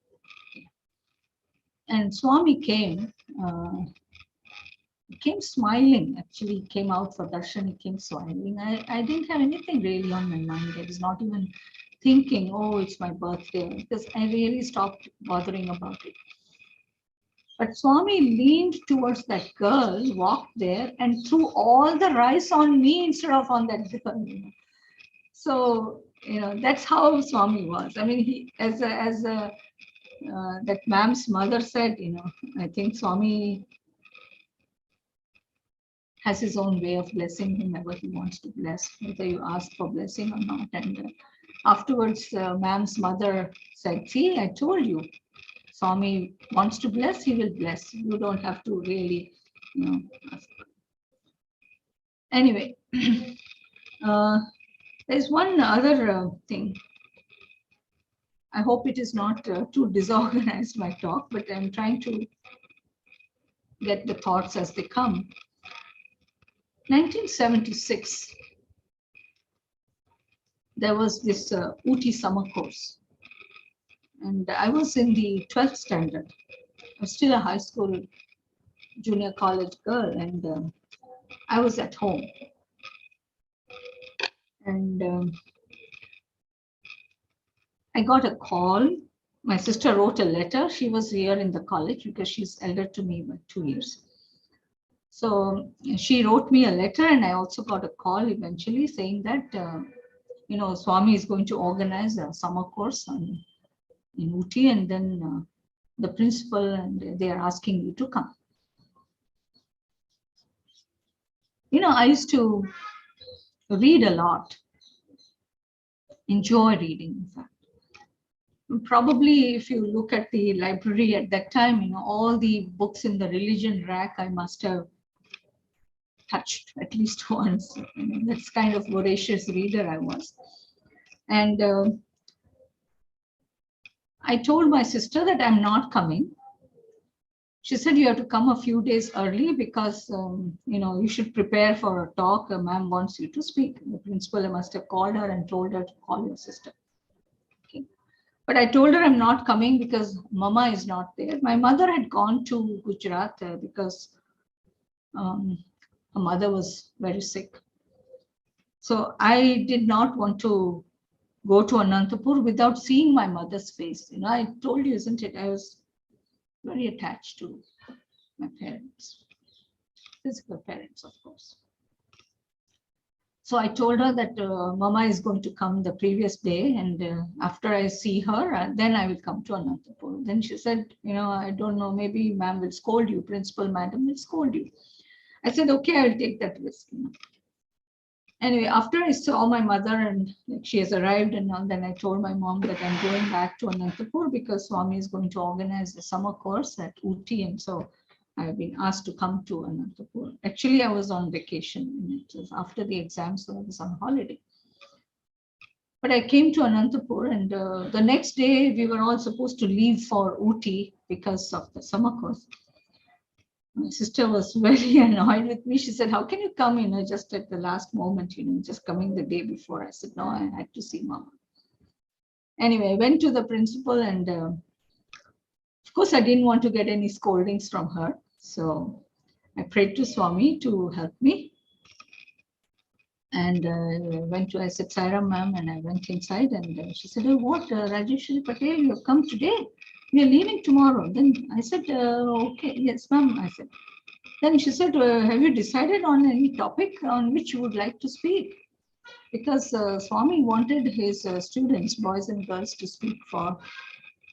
And Swami came smiling. Actually, he came out for darshan, he came smiling. I didn't have anything really on my mind. I was not even thinking, oh, it's my birthday, because I really stopped bothering about it. But Swami leaned towards that girl, walked there, and threw all the rice on me instead of on that girl. So, that's how Swami was. I mean, he, as that ma'am's mother said, I think Swami has his own way of blessing whomever he wants to bless, whether you ask for blessing or not. And afterwards, ma'am's mother said, see, I told you, Swami wants to bless, he will bless. You don't have to really, ask. Anyway, there's one other thing. I hope it is not too disorganized, my talk, but I'm trying to get the thoughts as they come. 1976, there was this Ooty summer course. And I was in the 12th standard. I was still a high school junior college girl, and I was at home. And I got a call. My sister wrote a letter. She was here in the college because she's elder to me by 2 years. So she wrote me a letter, and I also got a call eventually saying that, Swami is going to organize a summer course in Ooty, and then the principal and they are asking me to come. I used to read a lot, enjoy reading, in fact. Probably if you look at the library at that time, all the books in the religion rack, I must have touched at least once. That's kind of voracious reader I was. And I told my sister that I'm not coming. She said, you have to come a few days early because, you should prepare for a talk. A ma'am wants you to speak. The principal must have called her and told her to call your sister. Okay. But I told her I'm not coming because Mama is not there. My mother had gone to Gujarat because her mother was very sick. So I did not want to go to Anantapur without seeing my mother's face. I told you, isn't it? I was very attached to my parents, physical parents, of course. So I told her that Mama is going to come the previous day, and after I see her, then I will come to Anantapur. Then she said, I don't know, maybe ma'am will scold you, principal madam will scold you. I said, okay, I will take that risk. Anyway, after I saw my mother and she has arrived and all, then I told my mom that I'm going back to Anantapur because Swami is going to organize a summer course at Ooty, and so I've been asked to come to Anantapur. Actually, I was on vacation, and it was after the exam, so I was on holiday. But I came to Anantapur, and the next day we were all supposed to leave for Ooty because of the summer course. My sister was very annoyed with me. She said, how can you come, just at the last moment, just coming the day before? I said, no, I had to see Mama. Anyway, I went to the principal, and of course, I didn't want to get any scoldings from her. So I prayed to Swami to help me. And I said, Sairam ma'am, and I went inside, and she said, oh, what, Rajeshwari Patel, you have come today? We are leaving tomorrow. Then I said, okay, yes, ma'am, I said. Then she said, have you decided on any topic on which you would like to speak? Because Swami wanted his students, boys and girls, to speak for,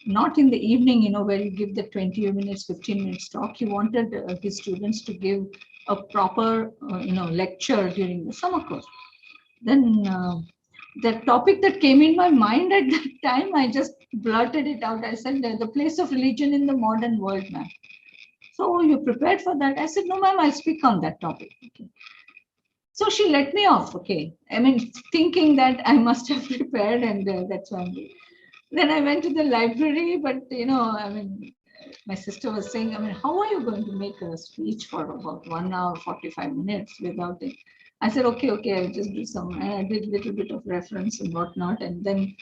not in the evening, where you give the 20 minutes, 15 minutes talk. He wanted his students to give a proper, lecture during the summer course. Then the topic that came in my mind at that time, I just blurted it out. I said, the place of religion in the modern world, ma'am. So you prepared for that? I said, no, ma'am, I'll speak on that topic. Okay. So she let me off. Okay. I mean, thinking that I must have prepared, and that's why I'm doing. Then I went to the library, but my sister was saying, how are you going to make a speech for about 1 hour, 45 minutes without it? I said, okay, I'll just do some. And I did a little bit of reference and whatnot. And then,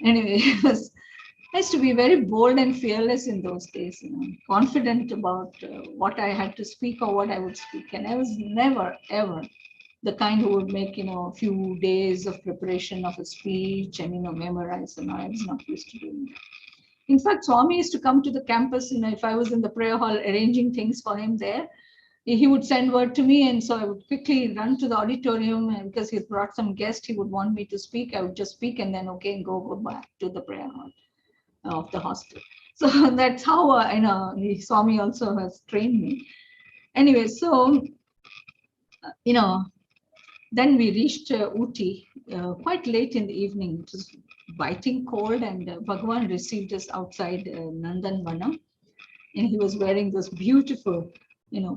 anyway, I used to be very bold and fearless in those days, confident about what I had to speak or what I would speak. And I was never, ever the kind who would make, a few days of preparation of a speech and, memorize. And I was not used to doing that. In fact, Swami used to come to the campus, if I was in the prayer hall arranging things for him there, he would send word to me, and so I would quickly run to the auditorium, and because he brought some guest, he would want me to speak. I would just speak and then go back to the prayer hall of the hostel. So that's how Swami also has trained me. Anyway, so then we reached Ooty quite late in the evening. It was biting cold, and Bhagwan received us outside Nandan Vanam, and he was wearing those beautiful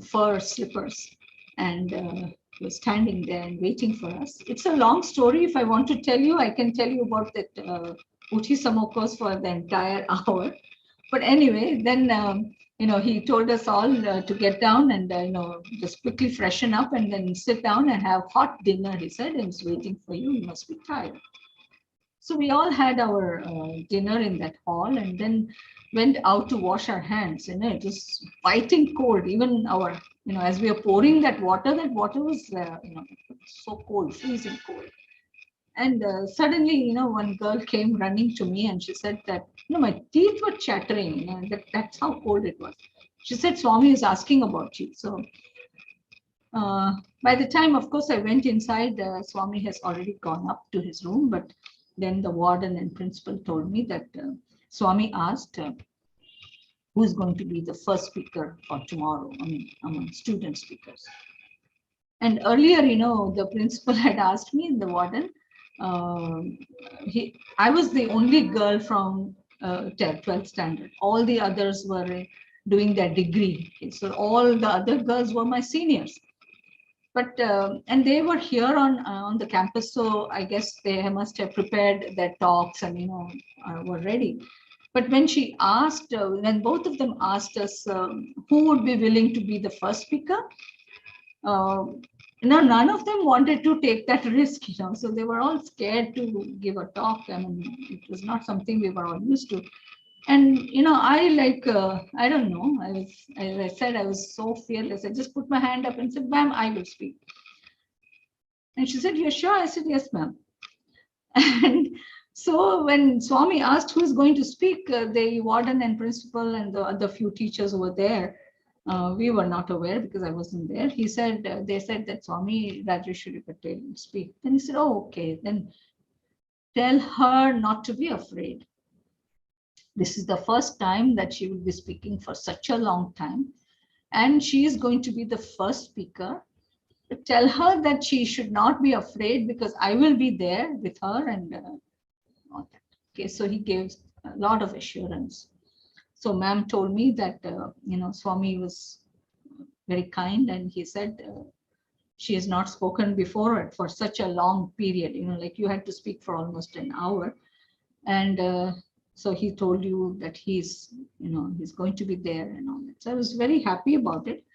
fur slippers, and he was standing there and waiting for us. It's a long story. If I want to tell you, I can tell you about that Uti Samokos for the entire hour. But anyway, then, he told us all to get down and, just quickly freshen up and then sit down and have hot dinner. He said, it's waiting for you. You must be tired. So we all had our dinner in that hall and then went out to wash our hands. It was biting cold. Even our, as we were pouring that water was, so cold, freezing cold. And suddenly, one girl came running to me and she said that, my teeth were chattering. That's how cold it was. She said, Swami is asking about you. So by the time, of course, I went inside, Swami has already gone up to his room. But then the warden and principal told me that Swami asked who is going to be the first speaker for tomorrow, among student speakers. And earlier, the principal had asked me, the warden, I was the only girl from 12th standard. All the others were doing their degree. Okay, so all the other girls were my seniors. But and they were here on the campus, so I guess they must have prepared their talks and were ready. But when she asked, when both of them asked us who would be willing to be the first speaker, none of them wanted to take that risk, so they were all scared to give a talk. It was not something we were all used to. And, I don't know, as I said, I was so fearless. I just put my hand up and said, ma'am, I will speak. And she said, you're sure? I said, yes, ma'am. And so when Swami asked who is going to speak, the warden and principal and the other few teachers who were there, we were not aware because I wasn't there. He said, they said that Swami Rajeshwari Patel will speak. Then he said, oh, okay, then tell her not to be afraid. This is the first time that she will be speaking for such a long time. And she is going to be the first speaker. Tell her that she should not be afraid because I will be there with her and all that. Okay, so he gave a lot of assurance. So ma'am told me that, Swami was very kind and he said, she has not spoken before for such a long period, like you had to speak for almost an hour. And so he told you that he's going to be there and all that. So I was very happy about it.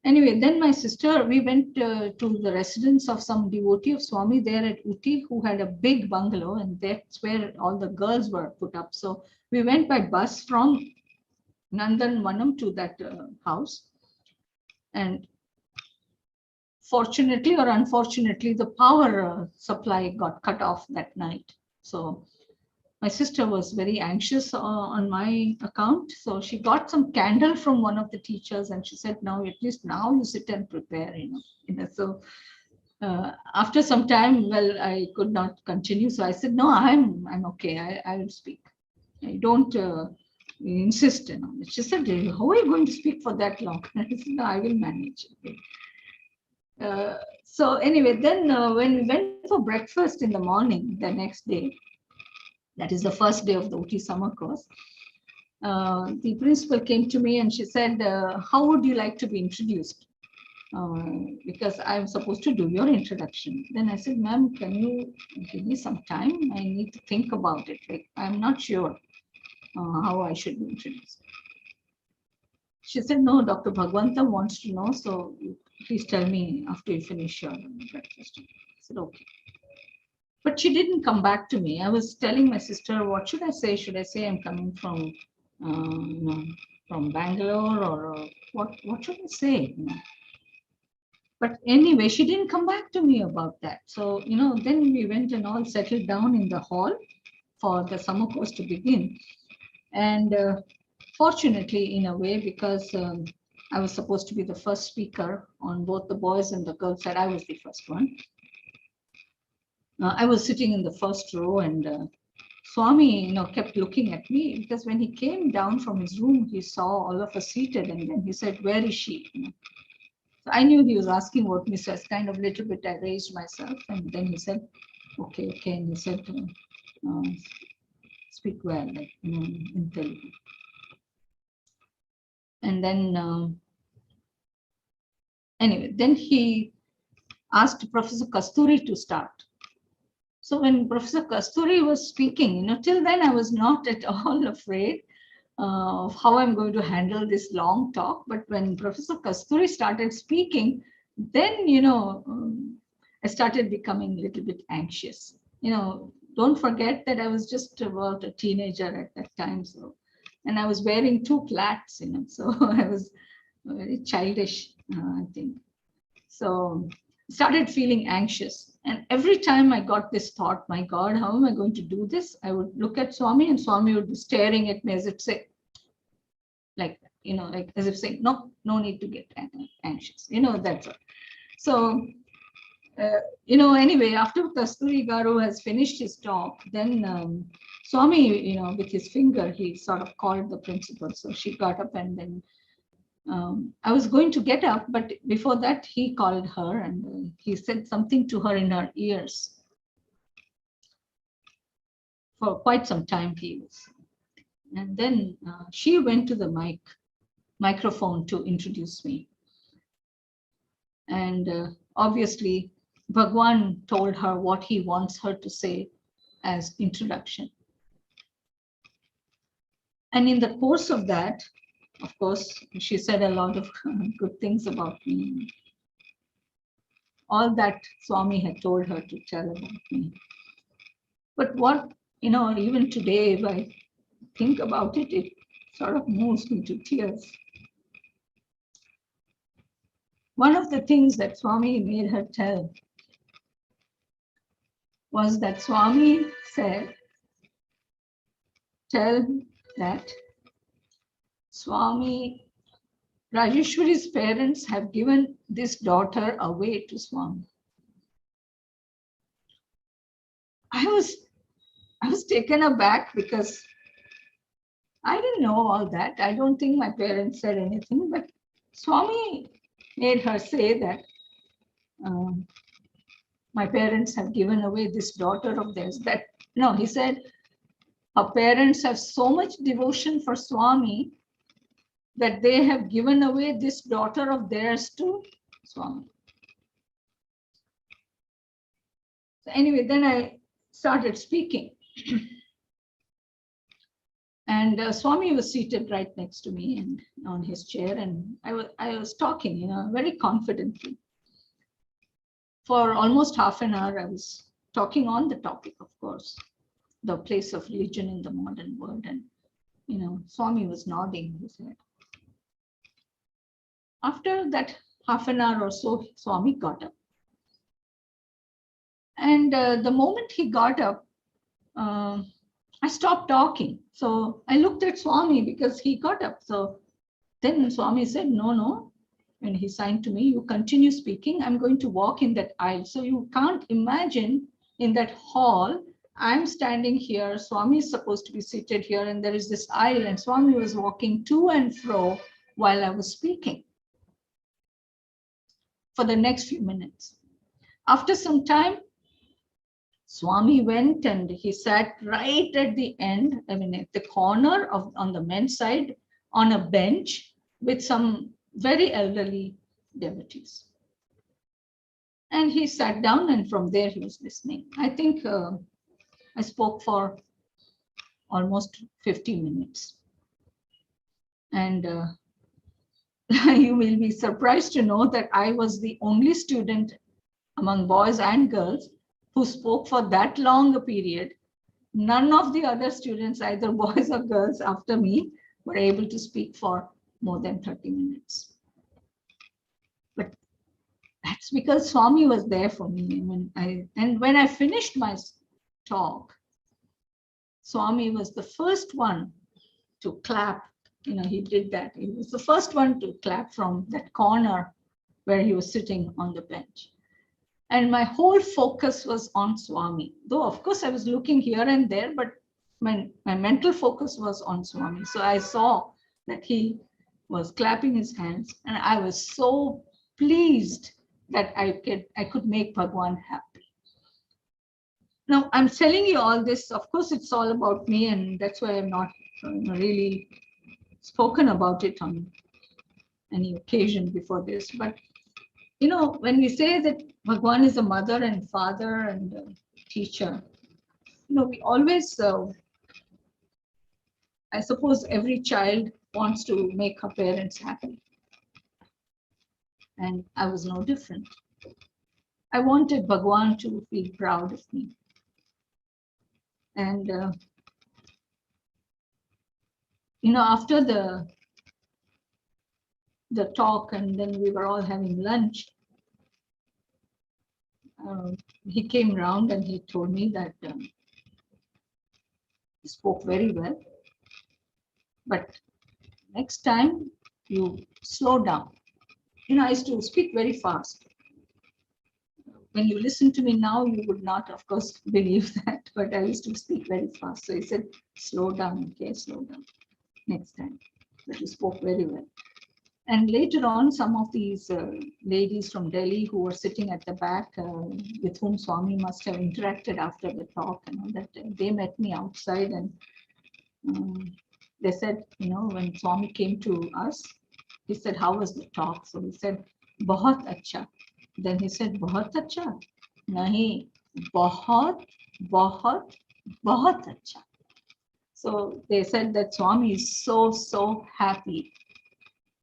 Anyway, then my sister, we went to the residence of some devotee of Swami there at Uti who had a big bungalow, and that's where all the girls were put up. So we went by bus from Nandanvanam to that house. And fortunately or unfortunately, the power supply got cut off that night. So my sister was very anxious on my account. So she got some candle from one of the teachers and she said, now, at least now you sit and prepare, So after some time, well, I could not continue. So I said, no, I'm okay. I will speak. I don't insist. She said, how are you going to speak for that long? I said, no, I will manage. Okay. So anyway, then when we went for breakfast in the morning, the next day, that is the first day of the Uti summer course, the principal came to me and she said, how would you like to be introduced? Because I'm supposed to do your introduction. Then I said, ma'am, can you give me some time? I need to think about it. Like, I'm not sure how I should be introduced. She said, no, Dr. Bhagwan wants to know, so please tell me after you finish your breakfast. I said, okay. But she didn't come back to me. I was telling my sister, what should I say? Should I say I'm coming from Bangalore, or what should I say? But anyway, she didn't come back to me about that. So, then we went and all settled down in the hall for the summer course to begin. And fortunately, in a way, because I was supposed to be the first speaker on both the boys and the girls side, I was the first one. I was sitting in the first row and Swami, kept looking at me because when he came down from his room, he saw all of us seated and then he said, where is she? So I knew he was asking about me, so I kind of little bit, I raised myself and then he said, okay. And he said, speak well, like, in Telugu. And then, anyway, then he asked Professor Kasturi to start. So when Professor Kasturi was speaking, till then I was not at all afraid of how I'm going to handle this long talk. But when Professor Kasturi started speaking, then, I started becoming a little bit anxious. Don't forget that I was just about a teenager at that time. So, and I was wearing 2 plaits, so I was very childish, I think. So started feeling anxious. And every time I got this thought, my God, how am I going to do this? I would look at Swami, and Swami would be staring at me as if say, like as if saying, no need to get anxious, that's all. So, anyway, after Kasturi Garu has finished his talk, then Swami, with his finger, he sort of called the principal. So she got up, and then I was going to get up, but before that, he called her, and he said something to her in her ears. For quite some time, he was. And then she went to the microphone to introduce me. And obviously, Bhagwan told her what he wants her to say as introduction. And in the course of that, of course, she said a lot of good things about me. All that Swami had told her to tell about me. But what, even today, if I think about it, it sort of moves me to tears. One of the things that Swami made her tell was that Swami said, tell that Swami, Rajeshwari's parents have given this daughter away to Swami. I was taken aback because I didn't know all that. I don't think my parents said anything, but Swami made her say that my parents have given away this daughter of theirs. He said, her parents have so much devotion for Swami that they have given away this daughter of theirs to Swami. So anyway, then I started speaking. And Swami was seated right next to me and on his chair, and I was talking, very confidently. For almost half an hour, I was talking on the topic, of course, the place of religion in the modern world. And, Swami was nodding his head. After that half an hour or so, Swami got up. And the moment he got up, I stopped talking. So I looked at Swami because he got up. So then Swami said, no. When he signed to me, you continue speaking. I'm going to walk in that aisle. So you can't imagine in that hall, I'm standing here. Swami is supposed to be seated here. And there is this aisle. And Swami was walking to and fro while I was speaking for the next few minutes. After some time, Swami went and he sat right at the end, at the corner on the men's side, on a bench with some very elderly devotees. And he sat down, and from there he was listening. I think I spoke for almost 50 minutes. And you will be surprised to know that I was the only student among boys and girls who spoke for that long a period. None of the other students, either boys or girls after me, were able to speak for more than 30 minutes. But that's because Swami was there for me. When I finished my talk, Swami was the first one to clap. He did that. He was the first one to clap from that corner where he was sitting on the bench. And my whole focus was on Swami. Though, of course, I was looking here and there, but my mental focus was on Swami. So I saw that he was clapping his hands, and I was so pleased that I could make Bhagwan happy. Now, I'm telling you all this. Of course, it's all about me, and that's why I'm not really spoken about it on any occasion before this. But when we say that Bhagwan is a mother and father, and teacher, we always, I suppose every child wants to make her parents happy. And I was no different. I wanted Bhagwan to feel proud of me. And, after the talk, and then we were all having lunch, he came round and he told me that he spoke very well, but next time you slow down. I used to speak very fast. When you listen to me now, you would not, of course, believe that, but I used to speak very fast. So he said, slow down, okay, slow down next time. But you spoke very well. And later on, some of these ladies from Delhi who were sitting at the back, with whom Swami must have interacted after the talk, and all that, they met me outside, and they said, when Swami came to us, he said, how was the talk? So we said, Bahut acha. Then he said, Bahut acha? Nahi, Bahut, Bahut, Bahut acha. So they said that Swami is so, so happy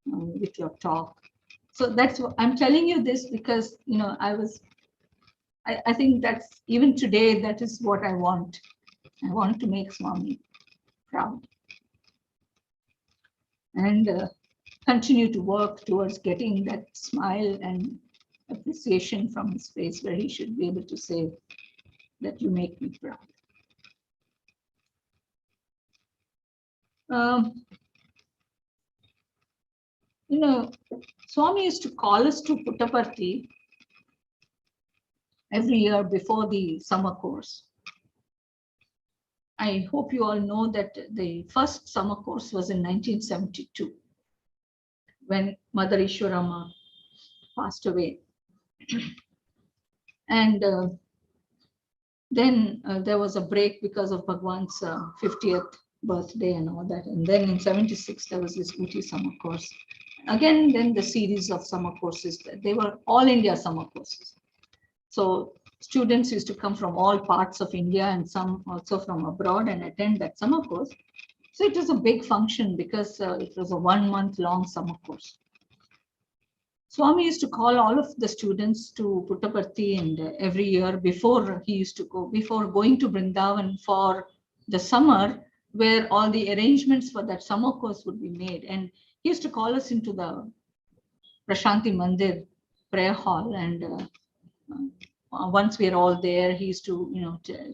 with your talk. So that's what I'm telling you this, because, I think that's, even today, that is what I want. I want to make Swami proud. And continue to work towards getting that smile and appreciation from his face, where he should be able to say that you make me proud. Swami used to call us to Puttaparthi every year before the summer course. I hope you all know that the first summer course was in 1972, when Mother Ishwarama passed away. And then there was a break because of Bhagwan's 50th birthday and all that. And then in 76, there was this Uti summer course. Again, then the series of summer courses, they were all India summer courses. So students used to come from all parts of India and some also from abroad and attend that summer course. So it was a big function because it was a 1 month long summer course. Swami used to call all of the students to Puttaparthi, and every year before he used to go, before going to Vrindavan for the summer, where all the arrangements for that summer course would be made. And he used to call us into the Prashanti Mandir prayer hall, and once we are all there, he used to,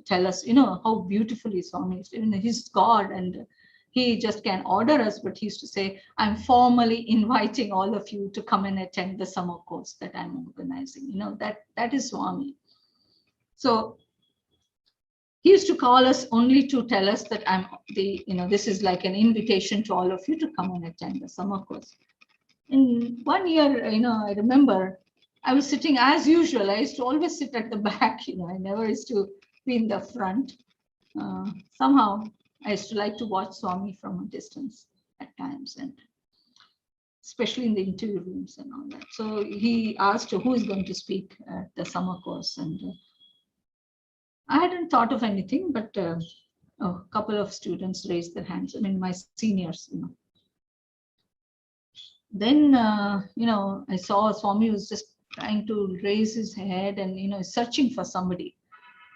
tell us, how beautifully Swami is. He's God, and he just can order us, but he used to say, I'm formally inviting all of you to come and attend the summer course that I'm organizing. That is Swami. So he used to call us only to tell us that this is like an invitation to all of you to come and attend the summer course. In 1 year, I remember I was sitting as usual. I used to always sit at the back, I never used to be in the front. Somehow I used to like to watch Swami from a distance at times, and especially in the interview rooms and all that. So he asked who is going to speak at the summer course, and I hadn't thought of anything, but a couple of students raised their hands. My seniors, Then, I saw Swami was just trying to raise his head and, searching for somebody.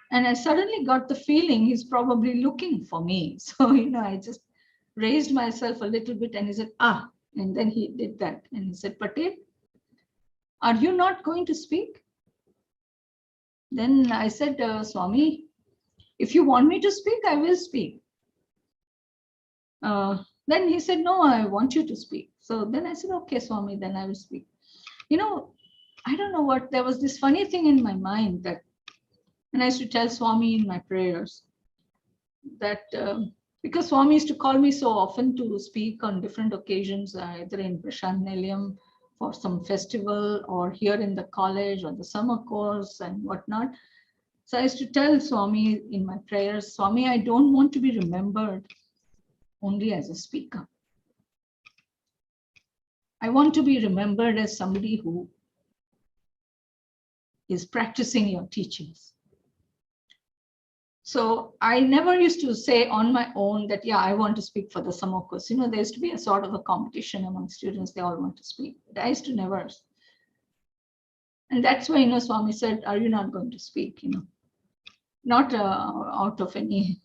And I suddenly got the feeling he's probably looking for me. So, I just raised myself a little bit, and he said, ah, and then he did that. And he said, Patel, are you not going to speak? Then I said, Swami, if you want me to speak, I will speak. Then he said, no, I want you to speak. So then I said, okay, Swami, then I will speak. I don't know what, there was this funny thing in my mind that, and I used to tell Swami in my prayers that because Swami used to call me so often to speak on different occasions, either in Prashant Nilayam for some festival, or here in the college or the summer course and whatnot. So I used to tell Swami in my prayers, Swami, I don't want to be remembered only as a speaker. I want to be remembered as somebody who is practicing your teachings. So I never used to say on my own that, yeah, I want to speak for the summer course. There used to be a sort of a competition among students. They all want to speak. But I used to never. And that's why, Swami said, are you not going to speak? Not out of any,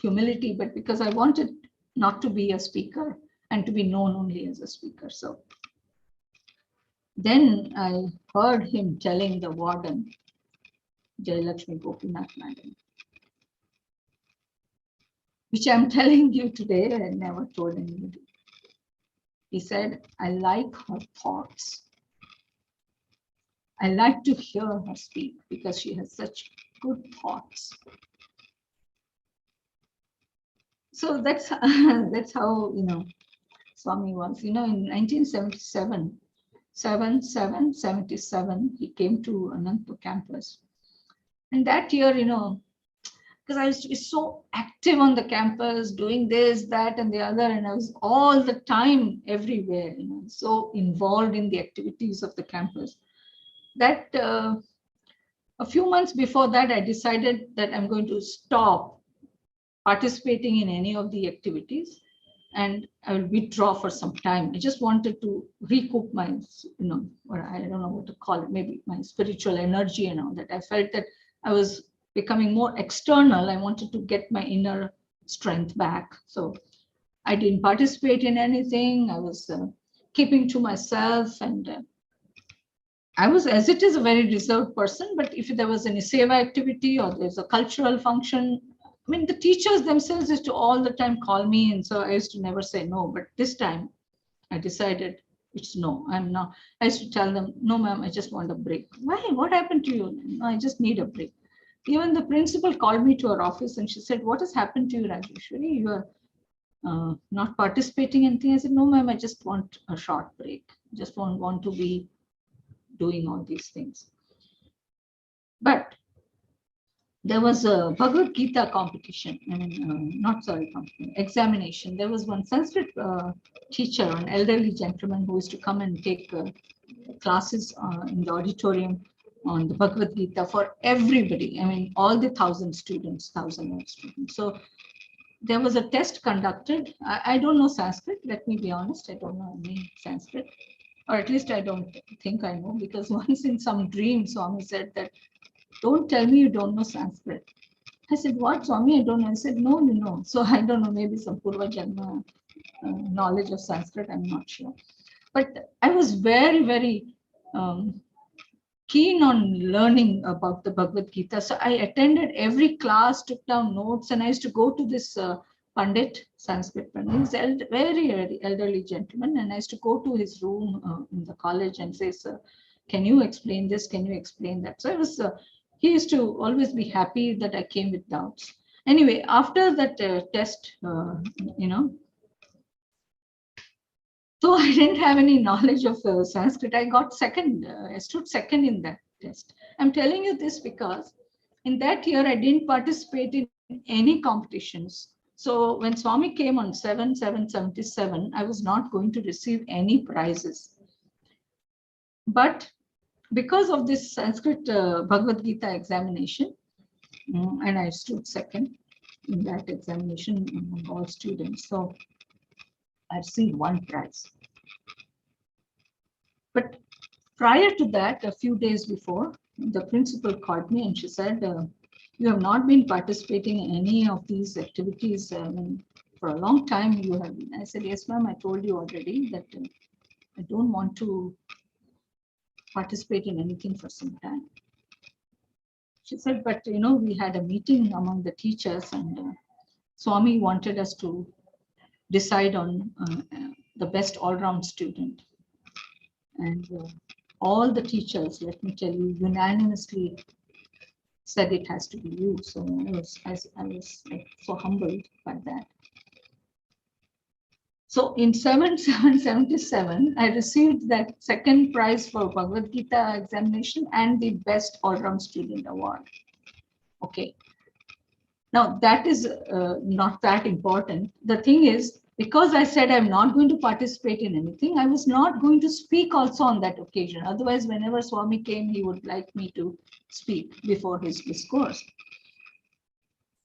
humility, but because I wanted not to be a speaker and to be known only as a speaker. So then I heard him telling the warden, Jayalakshmi Gopinath Madam, which I'm telling you today, I never told anybody. He said, I like her thoughts. I like to hear her speak because she has such good thoughts. So that's how, Swami was. In 1977, 77, he came to Anantapur Campus. And that year, because I used to be so active on the campus, doing this, that, and the other, and I was all the time everywhere, so involved in the activities of the campus, that a few months before that, I decided that I'm going to stop participating in any of the activities and I will withdraw for some time. I just wanted to recoup my, or I don't know what to call it, maybe my spiritual energy and all that. I felt that I was becoming more external. I wanted to get my inner strength back. So I didn't participate in anything. I was keeping to myself, and I was, as it is, a very reserved person, but if there was any seva activity or there's a cultural function, the teachers themselves used to all the time call me, and so I used to never say no. But this time I decided it's no, I'm not. I used to tell them, no, ma'am, I just want a break. Why? What happened to you? No, I just need a break. Even the principal called me to her office and she said, what has happened to you, Rajeshwari? You are not participating in anything. I said, no, ma'am, I just want a short break. Just want to be doing all these things. But there was a Bhagavad Gita competition, examination. There was one Sanskrit teacher, an elderly gentleman who used to come and take classes in the auditorium on the Bhagavad Gita for everybody. All the 1,000 students. So there was a test conducted. I don't know Sanskrit, let me be honest. I don't know any Sanskrit, or at least I don't think I know, because once in some dream, Swami said that, don't tell me you don't know Sanskrit. I said, what, Swami? I don't know. I said, no. So I don't know, maybe some Purva Janma knowledge of Sanskrit, I'm not sure. But I was very, very keen on learning about the Bhagavad Gita. So I attended every class, took down notes, and I used to go to this Pandit, Sanskrit Pandit. He's a very, very elderly gentleman, and I used to go to his room in the college and say, sir, can you explain this? Can you explain that? So I was, he used to always be happy that I came with doubts. Anyway, after that test, so I didn't have any knowledge of Sanskrit. I got second, I stood second in that test. I'm telling you this because in that year, I didn't participate in any competitions. So when Swami came on 7/7/77, I was not going to receive any prizes. But because of this Sanskrit Bhagavad Gita examination, and I stood second in that examination among all students. So I received one prize. But prior to that, a few days before, the principal called me and she said, you have not been participating in any of these activities for a long time. You have been. I said, yes, ma'am, I told you already that I don't want to participate in anything for some time. She said, but we had a meeting among the teachers, and Swami wanted us to decide on the best all-round student. And all the teachers, let me tell you, unanimously said it has to be you. So I was like so humbled by that. So in 7/7/77, I received that second prize for Bhagavad Gita examination and the best all-round student award. Okay. Now that is not that important. The thing is, because I said I'm not going to participate in anything, I was not going to speak also on that occasion. Otherwise, whenever Swami came, he would like me to speak before his discourse.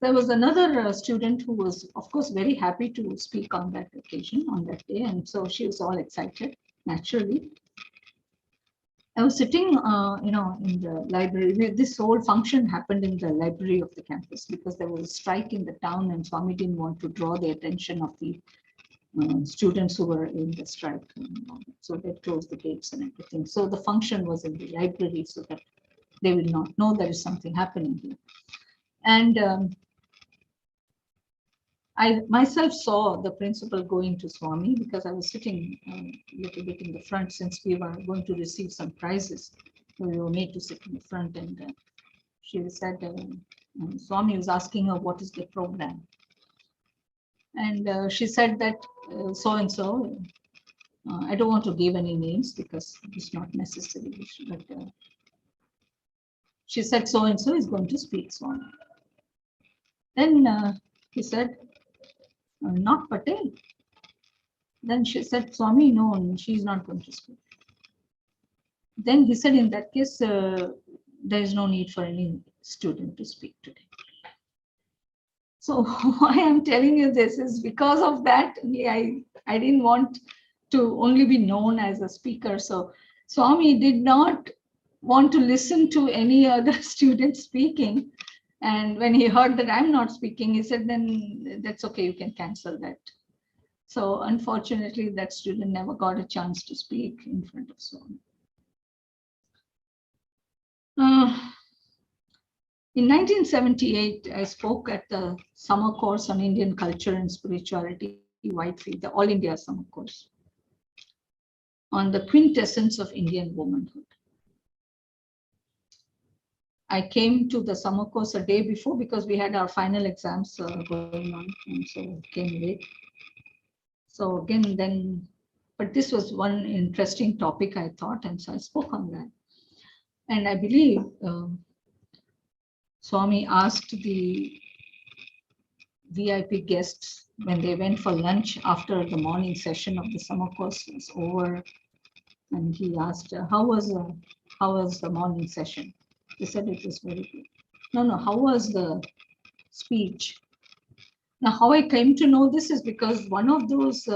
There was another student who was, of course, very happy to speak on that occasion, on that day. And so she was all excited, naturally. I was sitting, in the library. This whole function happened in the library of the campus because there was a strike in the town and Swami didn't want to draw the attention of the students who were in the strike. So they closed the gates and everything. So the function was in the library so that they will not know there is something happening here. And I myself saw the principal going to Swami because I was sitting a little bit in the front since we were going to receive some prizes. So we were made to sit in the front, and she said, Swami was asking her, what is the program? And she said that so-and-so, I don't want to give any names because it's not necessary, but she said so-and-so is going to speak, Swami. Then he said, not Patel. Then she said, Swami, no, she's not going to speak. Then he said, in that case, there is no need for any student to speak today. So why I'm telling you this is because of that, I didn't want to only be known as a speaker. So Swami did not want to listen to any other student speaking. And when he heard that I'm not speaking, he said, then that's okay, you can cancel that. So unfortunately, that student never got a chance to speak in front of Swami. In 1978, I spoke at the summer course on Indian culture and spirituality, Whitefield, the All India summer course, on the quintessence of Indian womanhood. I came to the summer course a day before because we had our final exams going on, and so came late. So again, then, but this was one interesting topic, I thought, and so I spoke on that. And I believe Swami asked the VIP guests when they went for lunch after the morning session of the summer course was over, and he asked, how was the morning session? They said it was very good. No, how was the speech? Now, how I came to know this is because one of those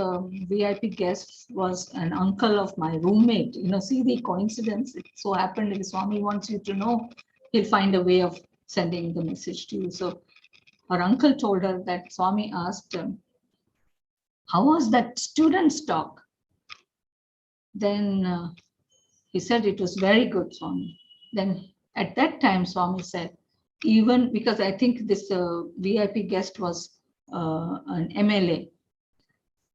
VIP guests was an uncle of my roommate. See the coincidence. It so happened if Swami wants you to know, he'll find a way of sending the message to you. So her uncle told her that Swami asked, how was that student's talk? Then he said it was very good, Swami. Then at that time, Swami said, even because I think this VIP guest was an MLA,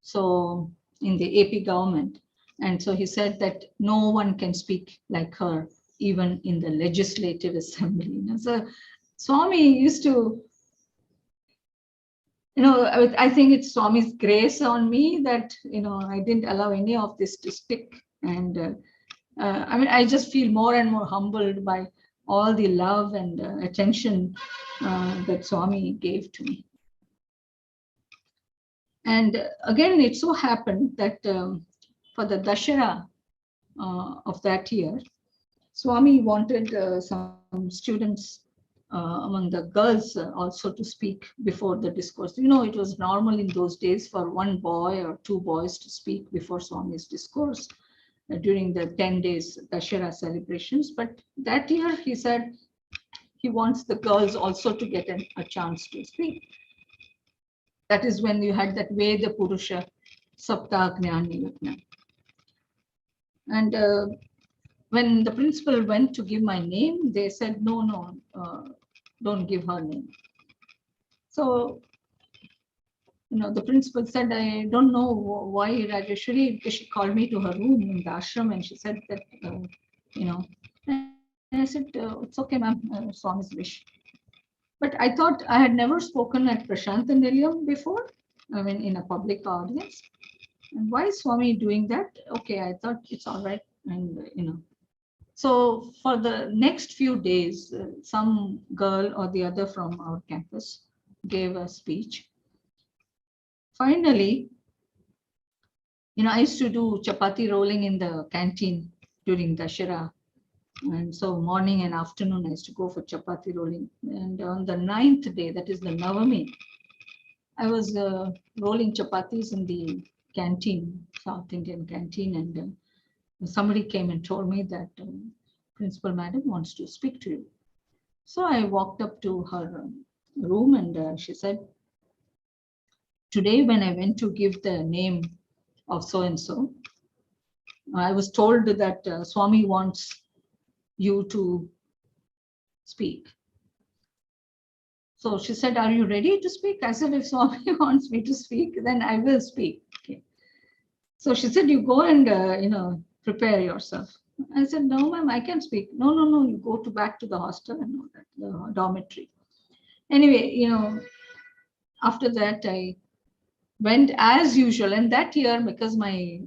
so in the AP government. And so he said that no one can speak like her, even in the legislative assembly. So Swami used to, I think it's Swami's grace on me that, I didn't allow any of this to stick. And I just feel more and more humbled by all the love and attention that Swami gave to me. And again, it so happened that for the Dashera of that year, Swami wanted some students among the girls also to speak before the discourse. It was normal in those days for one boy or two boys to speak before Swami's discourse during the 10 days Dashera celebrations. But that year he said he wants the girls also to get a chance to speak. That is when you had that Veda Purusha Saptah Gnani Yajna. And when the principal went to give my name, they said, no, don't give her name. So, the principal said, I don't know why Rajeshwari, because she called me to her room in the ashram and she said that, and I said, it's okay, ma'am, Swami's wish. But I thought I had never spoken at Prashanta Nilayam before, in a public audience. And why is Swami doing that? Okay, I thought it's all right. And, so for the next few days, some girl or the other from our campus gave a speech. Finally, I used to do chapati rolling in the canteen during Dashera And so morning and afternoon, I used to go for chapati rolling. And on the 9th day, that is the Navami, I was rolling chapatis in the canteen, South Indian canteen, and somebody came and told me that Principal Madam wants to speak to you. So I walked up to her room and she said, today when I went to give the name of so-and-so, I was told that Swami wants you to speak. So she said, are you ready to speak? I said, if Swami wants me to speak, then I will speak. Okay. So she said, you go and, prepare yourself. I said, no, ma'am, I can speak. No, you go back to the hostel and all that, the dormitory. Anyway, after that, I went as usual. And that year, because my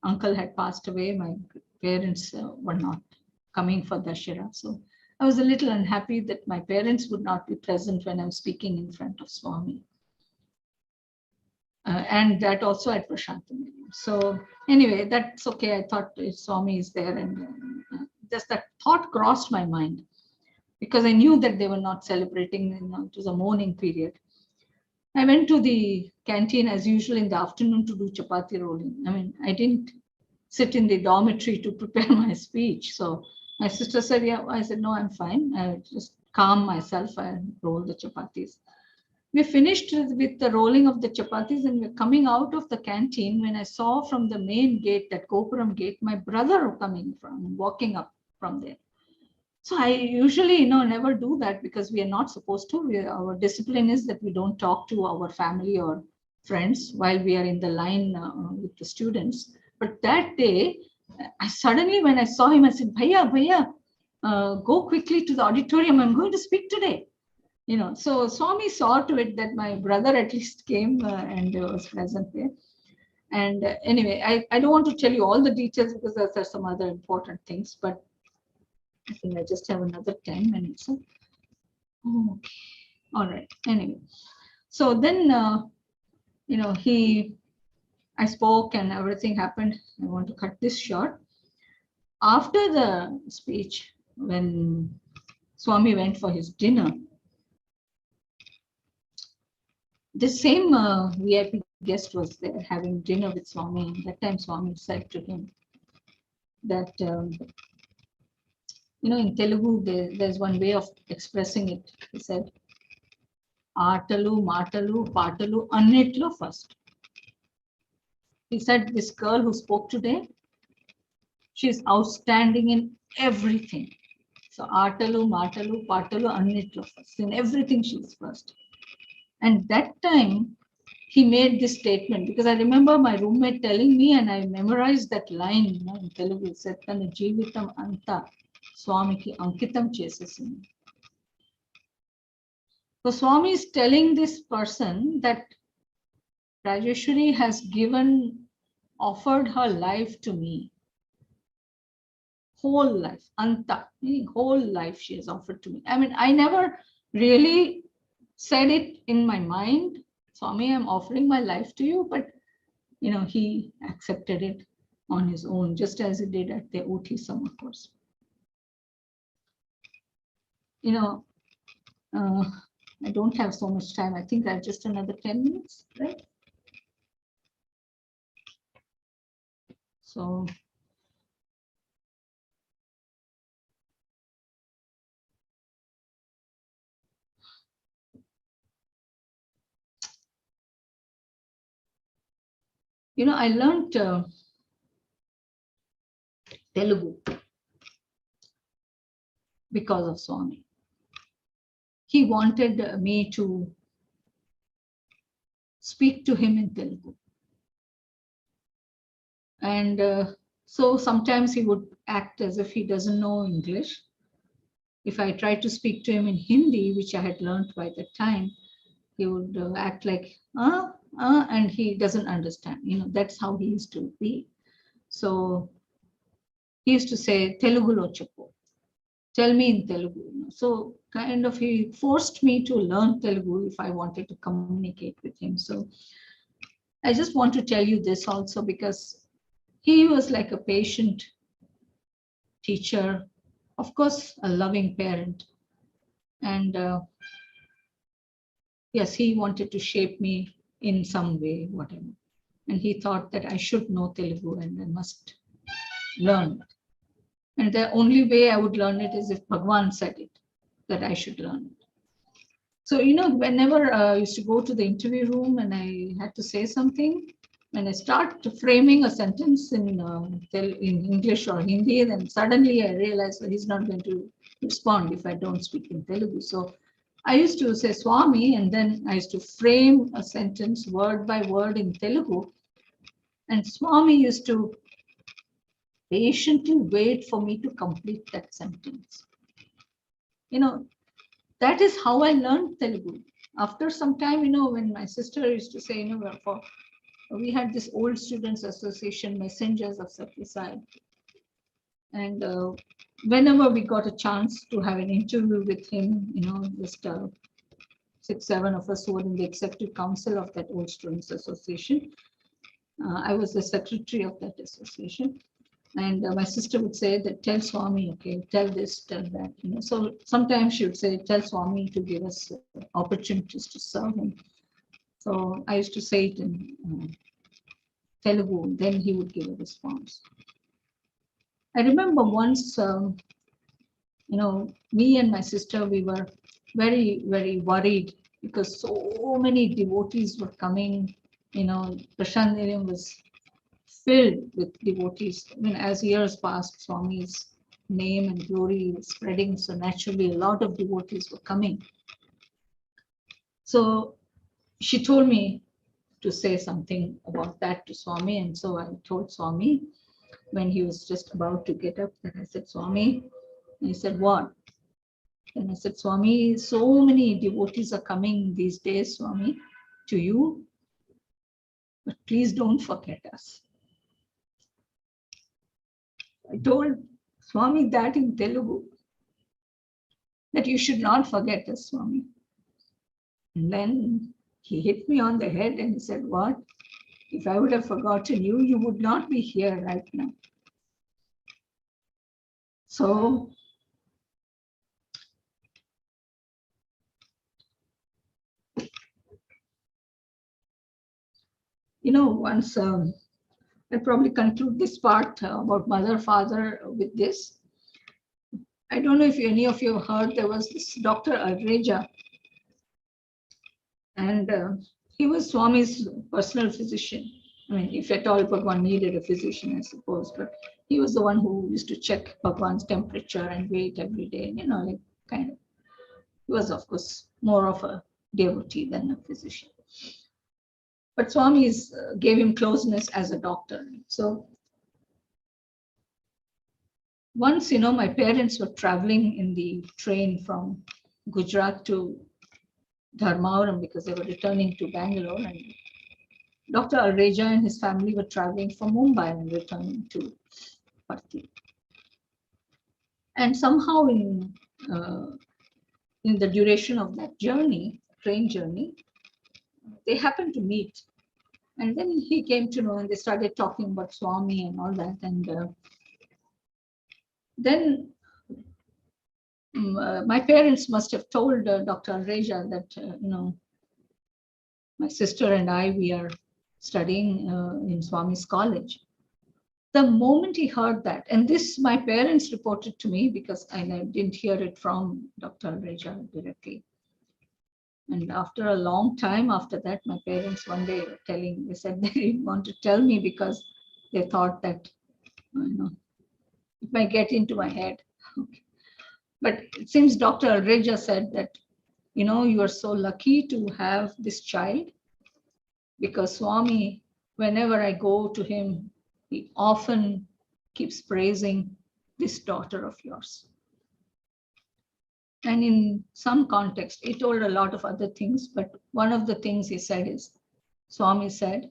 uncle had passed away, my parents were not coming for Dashera. So I was a little unhappy that my parents would not be present when I was speaking in front of Swami. And that also at Prashantam. So anyway, that's okay. I thought Swami is there, and just that thought crossed my mind because I knew that they were not celebrating, it was a mourning period. I went to the canteen as usual in the afternoon to do chapati rolling. I mean, I didn't sit in the dormitory to prepare my speech. So my sister said, yeah, I said, no, I'm fine. I just calm myself and roll the chapatis. We finished with the rolling of the chapatis and we're coming out of the canteen when I saw from the main gate, that Gopuram gate, my brother walking up from there. So I usually, never do that because we are not supposed to. Our discipline is that we don't talk to our family or friends while we are in the line with the students. But that day, suddenly when I saw him, I said, Bhaiya, go quickly to the auditorium. I'm going to speak today. So Swami saw to it that my brother at least came and was present there. And anyway, I don't want to tell you all the details because there are some other important things, but I think I just have another 10 minutes. Oh, okay. All right. Anyway, so then, I spoke and everything happened. I want to cut this short. After the speech, when Swami went for his dinner, the same VIP guest was there having dinner with Swami. And that time Swami said to him that, in Telugu, there's one way of expressing it. He said, Aatalu, Maatalu, Paatalu, Annitlo first. He said, this girl who spoke today, she's outstanding in everything. So Aatalu, Maatalu, Paatalu, Annitlo first. In everything she's first. And that time he made this statement because I remember my roommate telling me and I memorized that line in Telugu. It said, Tana Jeevitam Anta Swamiki Ankitam Chesasini. So Swami is telling this person that Rajeshwari has offered her life to me. Whole life, Anta, meaning whole life she has offered to me. I mean, I never really said it in my mind, Swami, I'm offering my life to you, but he accepted it on his own, just as he did at the OT summer course. I don't have so much time. I think I have just another 10 minutes, right? So I learned Telugu because of Swami. He wanted me to speak to him in Telugu. And so sometimes he would act as if he doesn't know English. If I tried to speak to him in Hindi, which I had learned by that time, he would act like, and he doesn't understand. That's how he used to be. So he used to say, Telugu lo cheppu. Tell me in Telugu. So kind of he forced me to learn Telugu if I wanted to communicate with him. So I just want to tell you this also because he was like a patient teacher, of course, a loving parent. And yes, he wanted to shape me in some way, whatever. And he thought that I should know Telugu and I must learn it. And the only way I would learn it is if Bhagwan said it, that I should learn it. So, whenever I used to go to the interview room and I had to say something, when I start framing a sentence in English or Hindi, then suddenly I realize that he's not going to respond if I don't speak in Telugu. So I used to say Swami, and then I used to frame a sentence word by word in Telugu. And Swami used to patiently wait for me to complete that sentence. That is how I learned Telugu. After some time, when my sister used to say, we had this old students association messengers of Sathya. And whenever we got a chance to have an interview with him, just 6, 7 of us who were in the executive council of that old students association. I was the secretary of that association. And my sister would say that, tell Swami, okay, tell this, tell that. So sometimes she would say, tell Swami to give us opportunities to serve him. So I used to say it in Telugu, then he would give a response. I remember once, me and my sister, we were very, very worried because so many devotees were coming. Prashant Nilayam was filled with devotees. As years passed, Swami's name and glory was spreading, so naturally a lot of devotees were coming. So she told me to say something about that to Swami, and so I told Swami when he was just about to get up, and I said, Swami, and he said, what? And I said, Swami, so many devotees are coming these days, Swami, to you, but please don't forget us. I told Swami that in Telugu, that you should not forget us, Swami. And then he hit me on the head and he said, what? If I would have forgotten you, you would not be here right now. So, once I'll probably conclude this part about mother, father with this. I don't know if any of you have heard, there was this Dr. Arreja, and he was Swami's personal physician. If at all Bhagwan needed a physician, I suppose, but he was the one who used to check Bhagwan's temperature and weight every day, he was, of course, more of a devotee than a physician. But Swami gave him closeness as a doctor. So once, my parents were traveling in the train from Gujarat to Dharmavaram because they were returning to Bangalore, and Dr. Arreja and his family were traveling from Mumbai and returning to Parthi. And somehow in the duration of that journey, train journey, they happened to meet. And then he came to know, and they started talking about Swami and all that. And then my parents must have told Dr. Arreja that, my sister and I, we are studying in Swami's college. The moment he heard that, and this my parents reported to me because I didn't hear it from Dr. Arreja directly. And after a long time after that, my parents one day were they said they didn't want to tell me because they thought that, it might get into my head. Okay. But it seems Dr. Arreja said that, you are so lucky to have this child, because Swami, whenever I go to him, he often keeps praising this daughter of yours. And in some context, he told a lot of other things, but one of the things he said is, Swami said,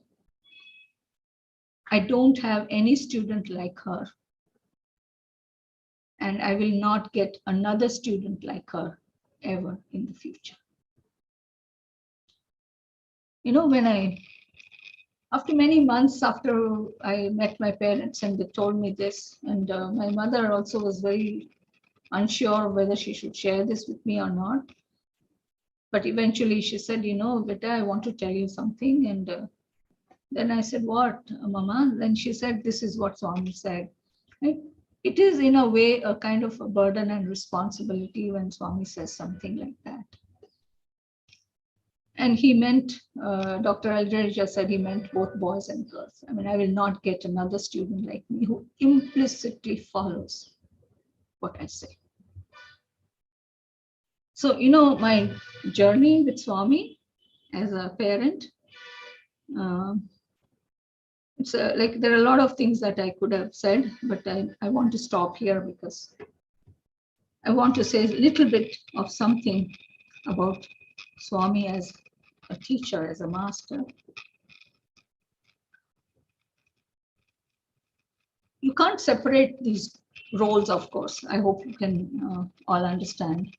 I don't have any student like her, and I will not get another student like her ever in the future. When After many months after I met my parents and they told me this, and my mother also was very unsure whether she should share this with me or not. But eventually she said, Beta, I want to tell you something. And then I said, what, Mama? Then she said, this is what Swami said. Right? It is in a way a kind of a burden and responsibility when Swami says something like that. And he meant, Dr. Aljareja said he meant both boys and girls. I mean, I will not get another student like me who implicitly follows what I say. So, my journey with Swami as a parent, it's like there are a lot of things that I could have said, but I want to stop here because I want to say a little bit of something about Swami as a teacher, as a master. You can't separate these roles, of course. I hope you can all understand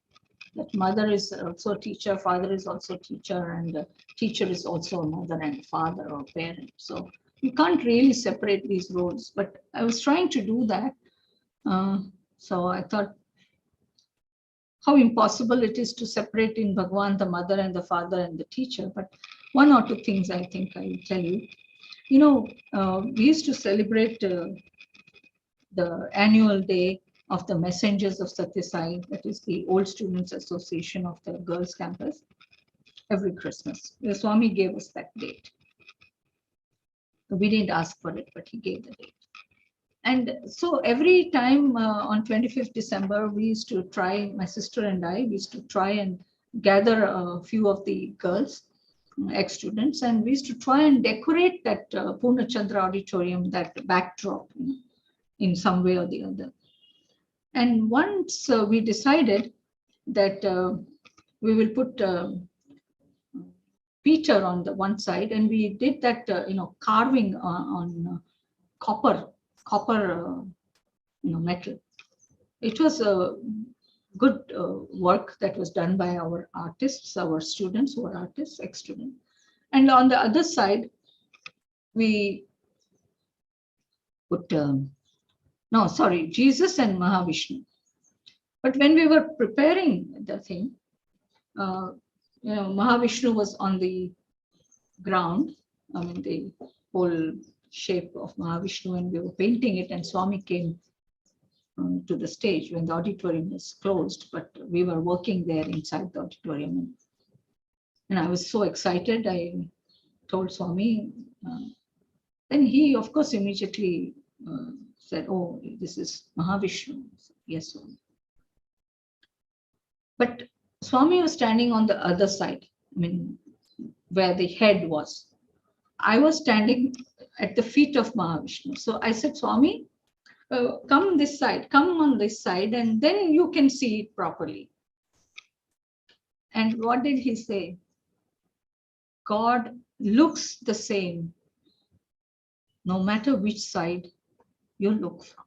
that mother is also a teacher, father is also a teacher, and a teacher is also a mother and father or parent. So you can't really separate these roles, but I was trying to do that. So I thought how impossible it is to separate in Bhagwan the mother and the father and the teacher. But one or two things I think I will tell you. We used to celebrate the annual day of the Messengers of Sathya, that is the Old Students Association of the Girls' Campus, every Christmas. The Swami gave us that date. We didn't ask for it, but he gave the date. And so every time on 25th December, we used to try, my sister and I, we used to try and gather a few of the girls, ex-students, and we used to try and decorate that Purna Chandra auditorium, that backdrop, in some way or the other. And once we decided that we will put Peter on the one side, and we did that, carving on copper, metal. It was a good work that was done by our artists, our students who are artists, ex-students. And on the other side, we put, Jesus and Mahavishnu. But when we were preparing the thing, Mahavishnu was on the ground, the whole shape of Mahavishnu, and we were painting it, and Swami came to the stage when the auditorium was closed, but we were working there inside the auditorium. And I was so excited, I told Swami. Then he, of course, immediately said, oh, this is Mahavishnu. Said, yes, Swami. But Swami was standing on the other side, where the head was. I was standing at the feet of Mahavishnu. So I said, Swami, come this side, come on this side, and then you can see it properly. And what did he say? God looks the same, no matter which side you look from.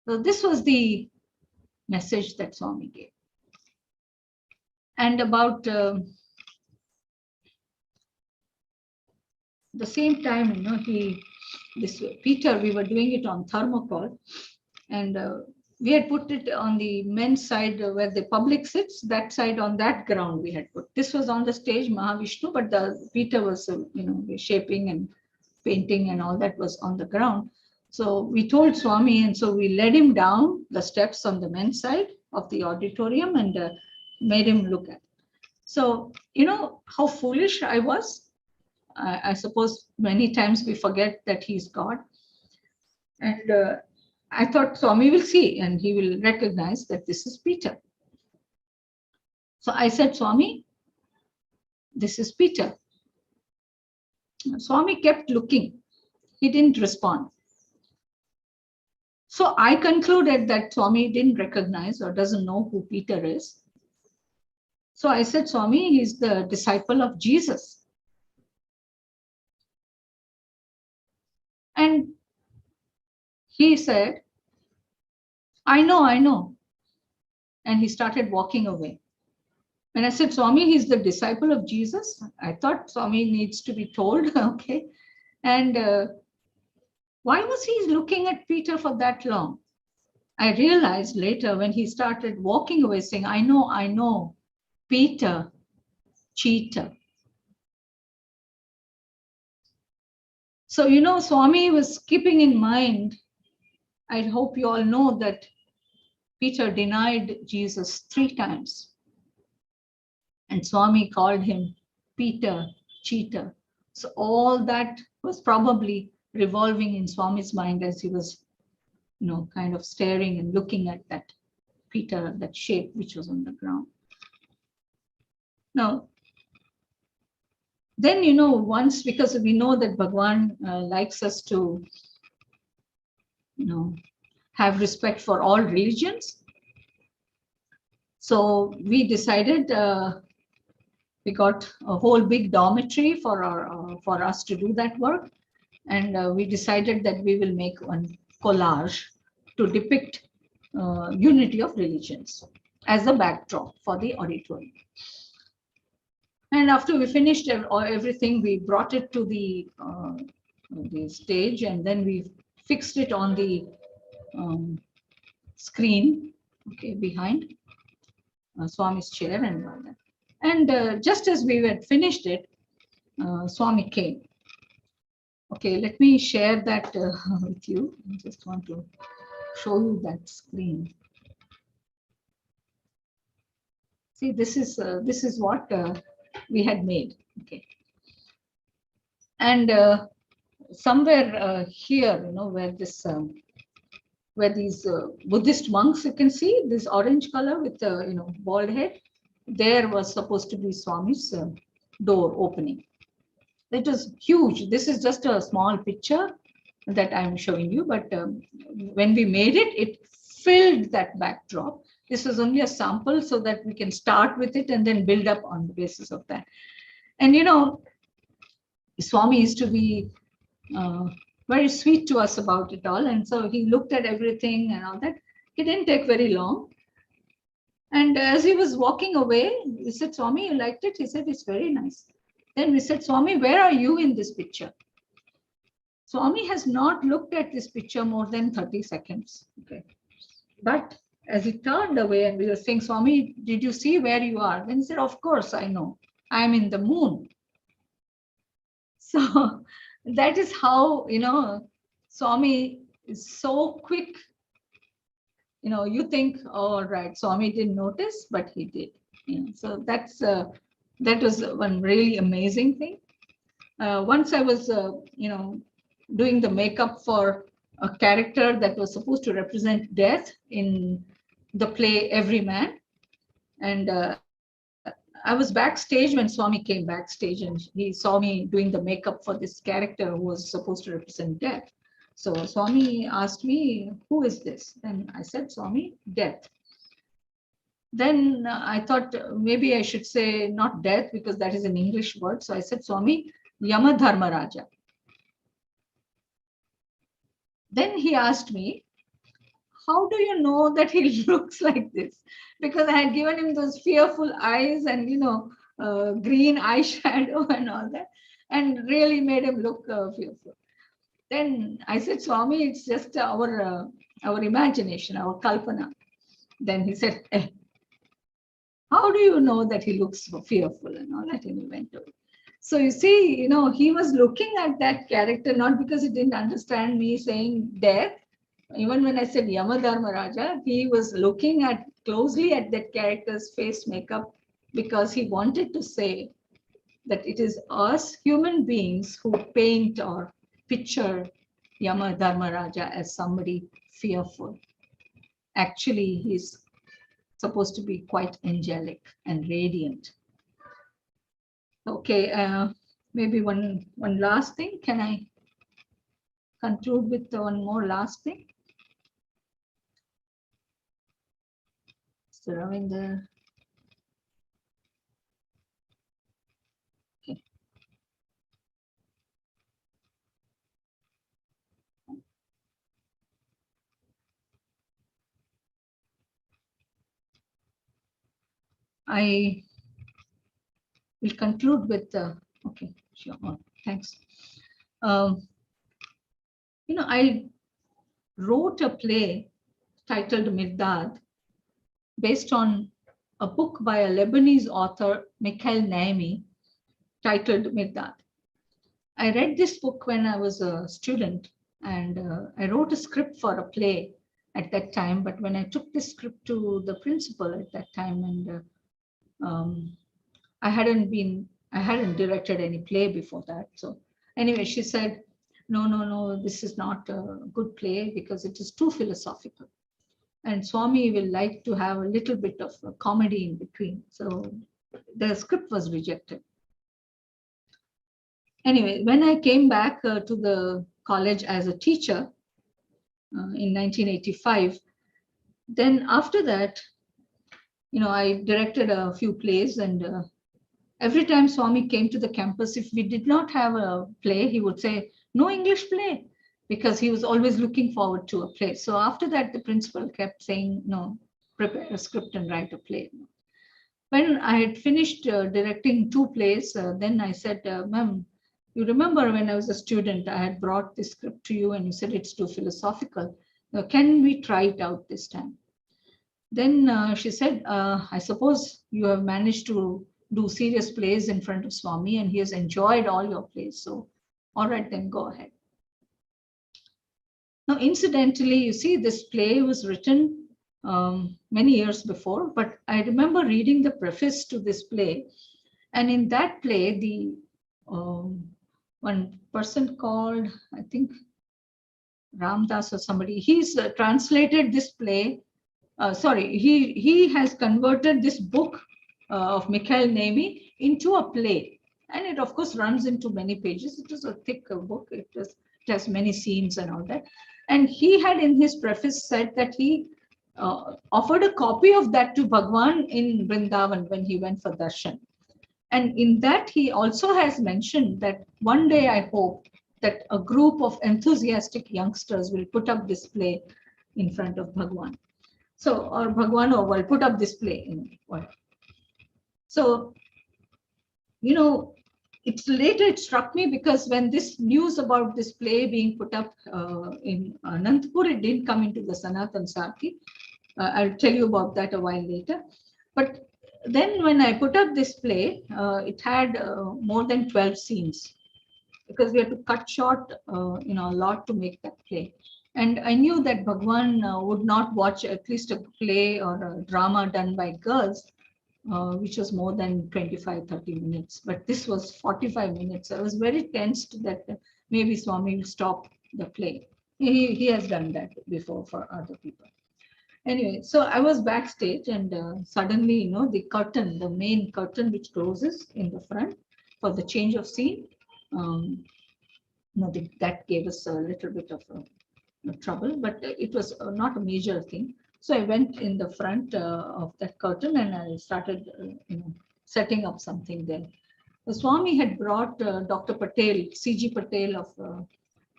So this was the message that Swami gave. And about the same time, Peter, we were doing it on thermocol, and we had put it on the men's side where the public sits, that side on that ground we had put. This was on the stage, Mahavishnu, but Peter was, shaping and painting and all that was on the ground. So we told Swami, and so we led him down the steps on the men's side of the auditorium and made him look at it. So, how foolish I was. I suppose many times we forget that he's God. And I thought Swami will see and he will recognize that this is Peter. So I said, Swami, this is Peter. Swami kept looking. He didn't respond. So I concluded that Swami didn't recognize or doesn't know who Peter is. So I said, Swami, he's the disciple of Jesus. And he said, I know. And he started walking away. And I said, Swami, he's the disciple of Jesus. I thought Swami needs to be told, okay. And why was he looking at Peter for that long? I realized later when he started walking away saying, I know, Peter, cheater. So, you know, Swami was keeping in mind, I hope you all know that Peter denied Jesus 3 times. And Swami called him Peter, cheater. So all that was probably revolving in Swami's mind as he was, you know, kind of staring and looking at that Peter, that shape which was on the ground. Now, then, you know, once, because we know that Bhagwan likes us to, you know, have respect for all religions. So we decided, we got a whole big dormitory for us to do that work. And we decided that we will make one collage to depict unity of religions as a backdrop for the auditorium. And after we finished everything, we brought it to the stage, and then we fixed it on the screen, okay, behind Swami's chair and all that. And just as we had finished it, Swami came. Okay, let me share that with you. I just want to show you that screen. See, this is what we had made. Okay, and somewhere here, you know, where this where these Buddhist monks, you can see this orange color with the, you know, bald head. There was supposed to be Swami's door opening. It was huge. This is just a small picture that I'm showing you, but when we made it, it filled that backdrop. This was only a sample so that we can start with it and then build up on the basis of that. And, you know, Swami used to be very sweet to us about it all. And so he looked at everything and all that. It didn't take very long. And as he was walking away, we said, Swami, you liked it? He said, it's very nice. Then we said, Swami, where are you in this picture? Swami has not looked at this picture more than 30 seconds. Okay. But as he turned away and we were saying, Swami, did you see where you are? Then he said, of course, I know. I'm in the moon. So that is how, you know, Swami is so quick. You know, you think, all right, Swami didn't notice, but he did. You know, so that's that was one really amazing thing. Once I was, you know, doing the makeup for a character that was supposed to represent death in the play Everyman, and I was backstage when Swami came backstage, and he saw me doing the makeup for this character who was supposed to represent death. So Swami asked me, who is this? Then I said, Swami, death. Then I thought maybe I should say not death because that is an English word. So I said, Swami, Yama Dharmaraja. Then he asked me, how do you know that he looks like this? Because I had given him those fearful eyes and, you know, green eyeshadow and all that, and really made him look fearful. Then I said, Swami, it's just our imagination, our kalpana. Then he said, how do you know that he looks fearful and all that? And he went away. So you see, you know, he was looking at that character, not because he didn't understand me saying death. Even when I said Yama Dharmaraja, he was looking at closely at that character's face makeup because he wanted to say that it is us human beings who paint or picture Yama Dharmaraja as somebody fearful. Actually, he's supposed to be quite angelic and radiant. Okay, maybe one last thing. Can I conclude with one more last thing? Mr. Ravinder. Okay. I we'll conclude with, okay, sure, thanks. I wrote a play titled Mirdad based on a book by a Lebanese author, Mikhail Naimi, titled Mirdad. I read this book when I was a student, and I wrote a script for a play at that time. But when I took this script to the principal at that time, and I hadn't directed any play before that. So anyway, she said, no, this is not a good play because it is too philosophical. And Swami will like to have a little bit of a comedy in between. So the script was rejected. Anyway, when I came back to the college as a teacher in 1985, then after that, I directed a few plays, and every time Swami came to the campus, if we did not have a play, he would say, no English play, because he was always looking forward to a play. So after that, the principal kept saying, no, prepare a script and write a play. When I had finished directing 2 plays, then I said, ma'am, you remember when I was a student, I had brought this script to you and you said it's too philosophical. Can we try it out this time? Then she said, I suppose you have managed to do serious plays in front of Swami and he has enjoyed all your plays. So, all right, then go ahead. Now, incidentally, you see, this play was written many years before, but I remember reading the preface to this play. And in that play, the one person called, I think, Ramdas or somebody, he's translated this play. He has converted this book of Mikhail Naimi into a play. And it, of course, runs into many pages. It is a thick book. It has many scenes and all that. And he had in his preface said that he offered a copy of that to Bhagwan in Vrindavan when he went for darshan. And in that, he also has mentioned that one day I hope that a group of enthusiastic youngsters will put up this play in front of Bhagwan. So, or Bhagwan will put up this play in what? So, it struck me because when this news about this play being put up in Anantapur, it didn't come into the Sanatan Sarthi. I'll tell you about that a while later. But then when I put up this play, it had more than 12 scenes because we had to cut short, a lot to make that play. And I knew that Bhagwan would not watch at least a play or a drama done by girls, which was more than 25-30 minutes. But this was 45 minutes. I was very tensed that maybe Swami will stop the play. He has done that before for other people. Anyway, so I was backstage and suddenly, the curtain, the main curtain which closes in the front for the change of scene, that gave us a little bit of trouble, but it was not a major thing. So I went in the front of that curtain and I started, setting up something there. The Swami had brought Dr. Patel, C.G. Patel of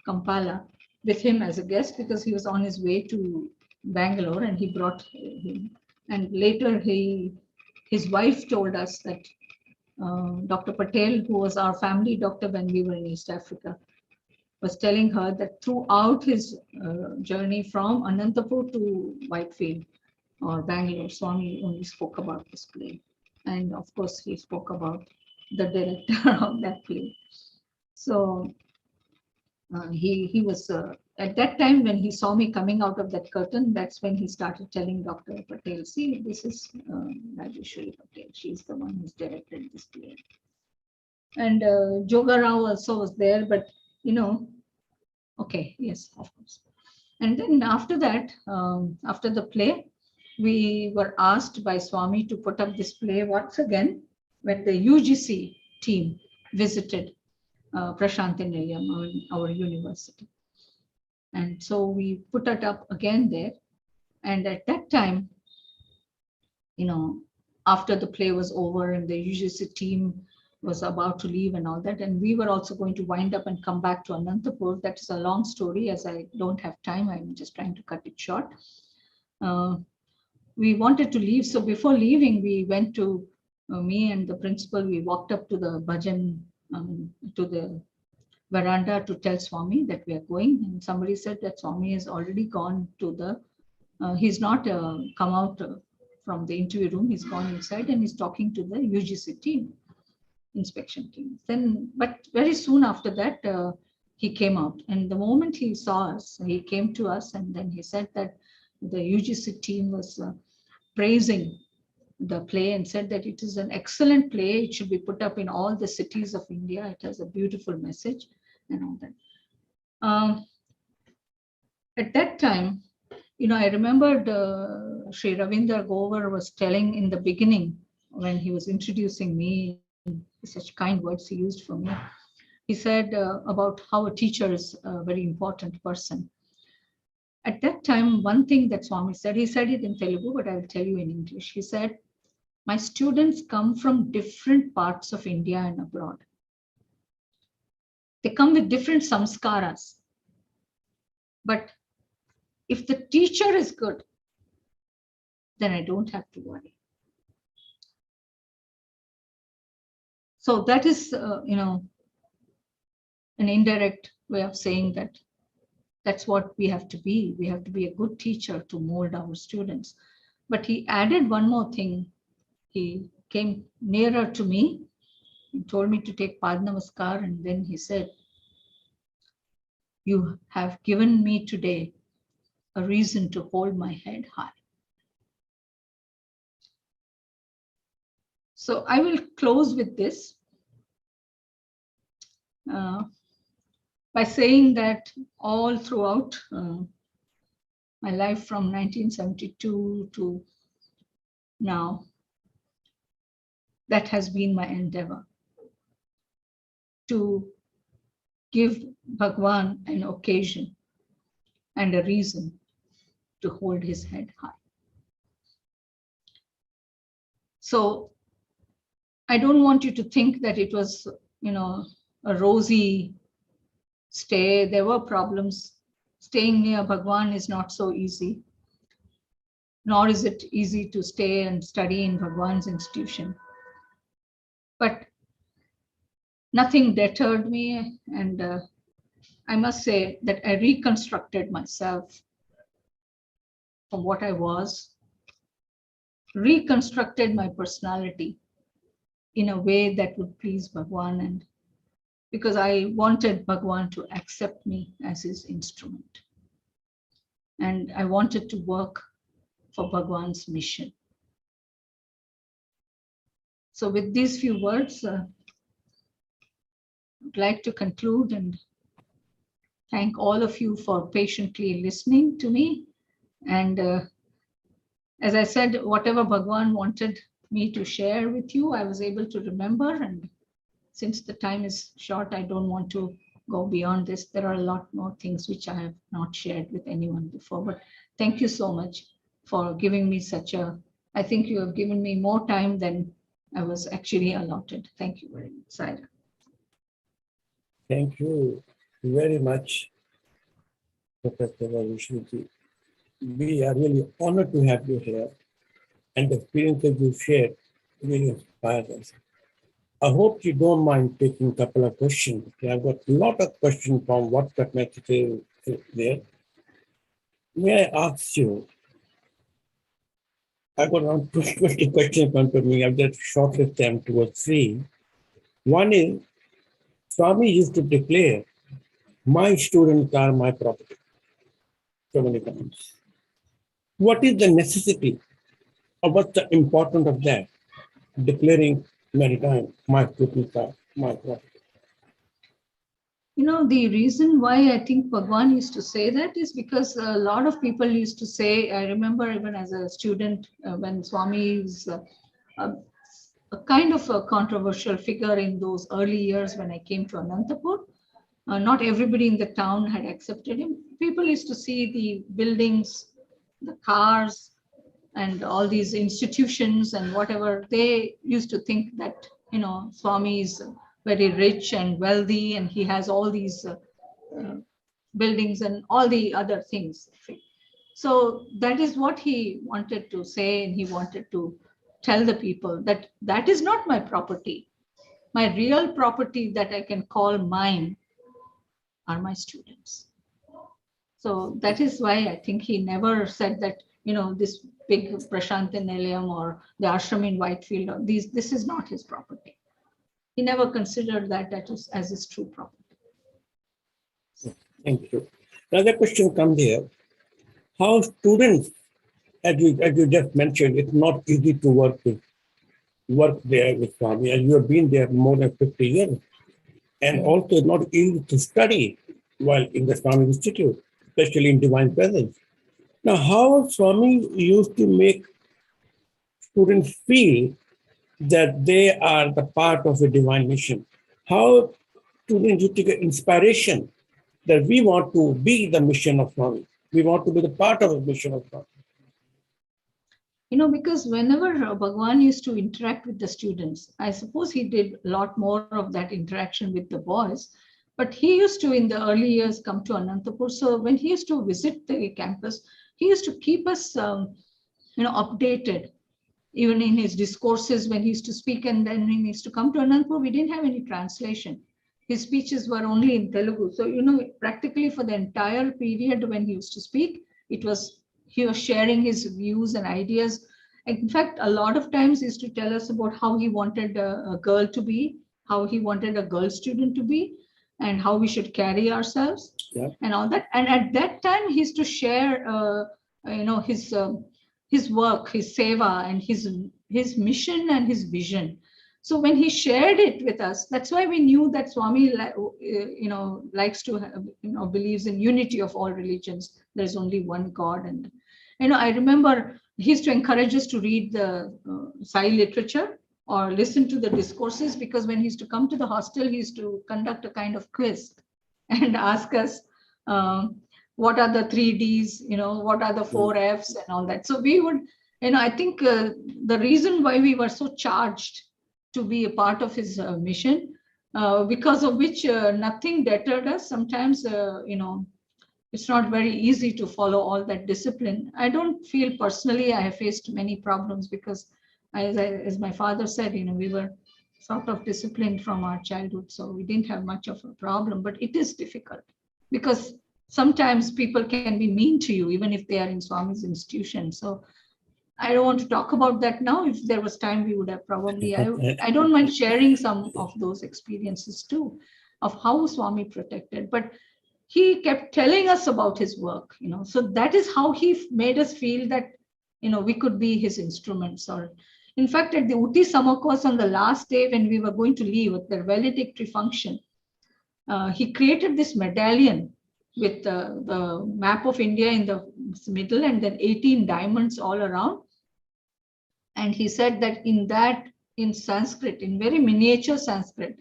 Kampala, with him as a guest because he was on his way to Bangalore and he brought him. And later his wife told us that Dr. Patel, who was our family doctor when we were in East Africa, was telling her that throughout his journey from Anantapur to Whitefield or Bangalore, Swami only spoke about this play. And of course, he spoke about the director of that play. So he was, at that time when he saw me coming out of that curtain, that's when he started telling Dr. Patel, see, this is Rajeshwari Patel. She's the one who's directed this play. And Joga Rao also was there, but okay, yes, of course. And then after that, after the play, we were asked by Swami to put up this play once again when the UGC team visited Prashanthi Nilayam, our university. And so we put it up again there. And at that time, after the play was over and the UGC team was about to leave and all that, and we were also going to wind up and come back to Anantapur. That is a long story, as I don't have time. I'm just trying to cut it short. We wanted to leave. So before leaving, we went to me and the principal, we walked up to the bhajan, to the veranda to tell Swami that we are going. And somebody said that Swami has already gone to the, he's not come out from the interview room, he's gone inside and he's talking to the UGC team, inspection team. Then, but very soon after that, he came out. And the moment he saw us, he came to us and then he said that the UGC team was praising the play and said that it is an excellent play. It should be put up in all the cities of India. It has a beautiful message and all that. At that time, I remembered Sri Ravindra Gover was telling in the beginning when he was introducing me, such kind words he used for me. He said about how a teacher is a very important person. At that time, one thing that Swami said, he said it in Telugu, but I will tell you in English. He said, my students come from different parts of India and abroad. They come with different samskaras. But if the teacher is good, then I don't have to worry. So that is, an indirect way of saying that that's what we have to be. We have to be a good teacher to mold our students. But he added one more thing. He came nearer to me. He told me to take Pad Namaskar, and then he said, you have given me today a reason to hold my head high. So I will close with this by saying that all throughout my life from 1972 to now, that has been my endeavor, to give Bhagwan an occasion and a reason to hold his head high. So I don't want you to think that it was, a rosy stay. There were problems. Staying near Bhagwan is not so easy, nor is it easy to stay and study in Bhagwan's institution. But nothing deterred me, and I must say that I reconstructed myself from what I was, reconstructed my personality in a way that would please Bhagwan, and because I wanted Bhagwan to accept me as his instrument. And I wanted to work for Bhagwan's mission. So with these few words, I'd like to conclude and thank all of you for patiently listening to me. And as I said, whatever Bhagwan wanted me to share with you, I was able to remember. And since the time is short, I don't want to go beyond this. There are a lot more things which I have not shared with anyone before. But thank you so much for giving me I think you have given me more time than I was actually allotted. Thank you very much, Saira. Thank you very much, Professor Rajeshwari. We are really honored to have you here, and the experiences you shared really inspires us. I hope you don't mind taking a couple of questions. I've got a lot of questions from WhatsApp messages there. May I ask you, I've got around 20 questions in front of me. I've just shortlisted them towards 3. One is, Swami used to declare, my students are my property, so many times. What is the necessity, or what's the importance of that, declaring many times, my students are my property? The reason why I think Bhagwan used to say that is because a lot of people used to say, I remember even as a student, when Swami is a kind of a controversial figure in those early years when I came to Anantapur. Not everybody in the town had accepted him. People used to see the buildings, the cars, and all these institutions and whatever. They used to think that, Swami is very rich and wealthy, and he has all these buildings and all the other things. So that is what he wanted to say, and he wanted to tell the people that that is not my property. My real property that I can call mine are my students. So that is why I think he never said that, this big Prashant in Nilayam or the ashram in Whitefield, or this is not his property. He never considered that as his true property. Thank you. Another question comes here. How students, as you just mentioned, it's not easy to work there with Swami, and you have been there more than 50 years. And also not easy to study while in the Swami Institute, especially in Divine Presence. Now, how Swami used to make students feel that they are the part of a divine mission? How students used to get inspiration that we want to be the mission of Swami. We want to be the part of the mission of Swami. Because whenever Bhagwan used to interact with the students, I suppose he did a lot more of that interaction with the boys, but he used to, in the early years, come to Anantapur. So when he used to visit the campus, he used to keep us, updated, even in his discourses when he used to speak. And then when he used to come to Anantapur, we didn't have any translation. His speeches were only in Telugu. So, practically for the entire period when he used to speak, he was sharing his views and ideas. In fact, a lot of times he used to tell us about how he wanted a girl to be, how he wanted a girl student to be, and how we should carry ourselves, and all that. And at that time, he used to share, his work, his seva, and his mission and his vision. So when he shared it with us, that's why we knew that Swami, likes to have, believes in unity of all religions. There's only one God. And, I remember he used to encourage us to read the Sai literature or listen to the discourses, because when he used to come to the hostel, he used to conduct a kind of quiz and ask us, what are the 3Ds, what are the 4Fs and all that. So we would, I think the reason why we were so charged to be a part of his mission, because of which nothing deterred us. Sometimes, it's not very easy to follow all that discipline. I don't feel personally I have faced many problems, because as my father said, we were sort of disciplined from our childhood. So we didn't have much of a problem, but it is difficult because sometimes people can be mean to you, even if they are in Swami's institution. So I don't want to talk about that now. If there was time, we would have probably, I don't mind sharing some of those experiences too, of how Swami protected. But he kept telling us about his work, so that is how he made us feel that, we could be his instruments. Or in fact, at the Uti Samakos on the last day when we were going to leave at the valedictory function, he created this medallion with the map of India in the middle and then 18 diamonds all around. And he said that in Sanskrit, in very miniature Sanskrit,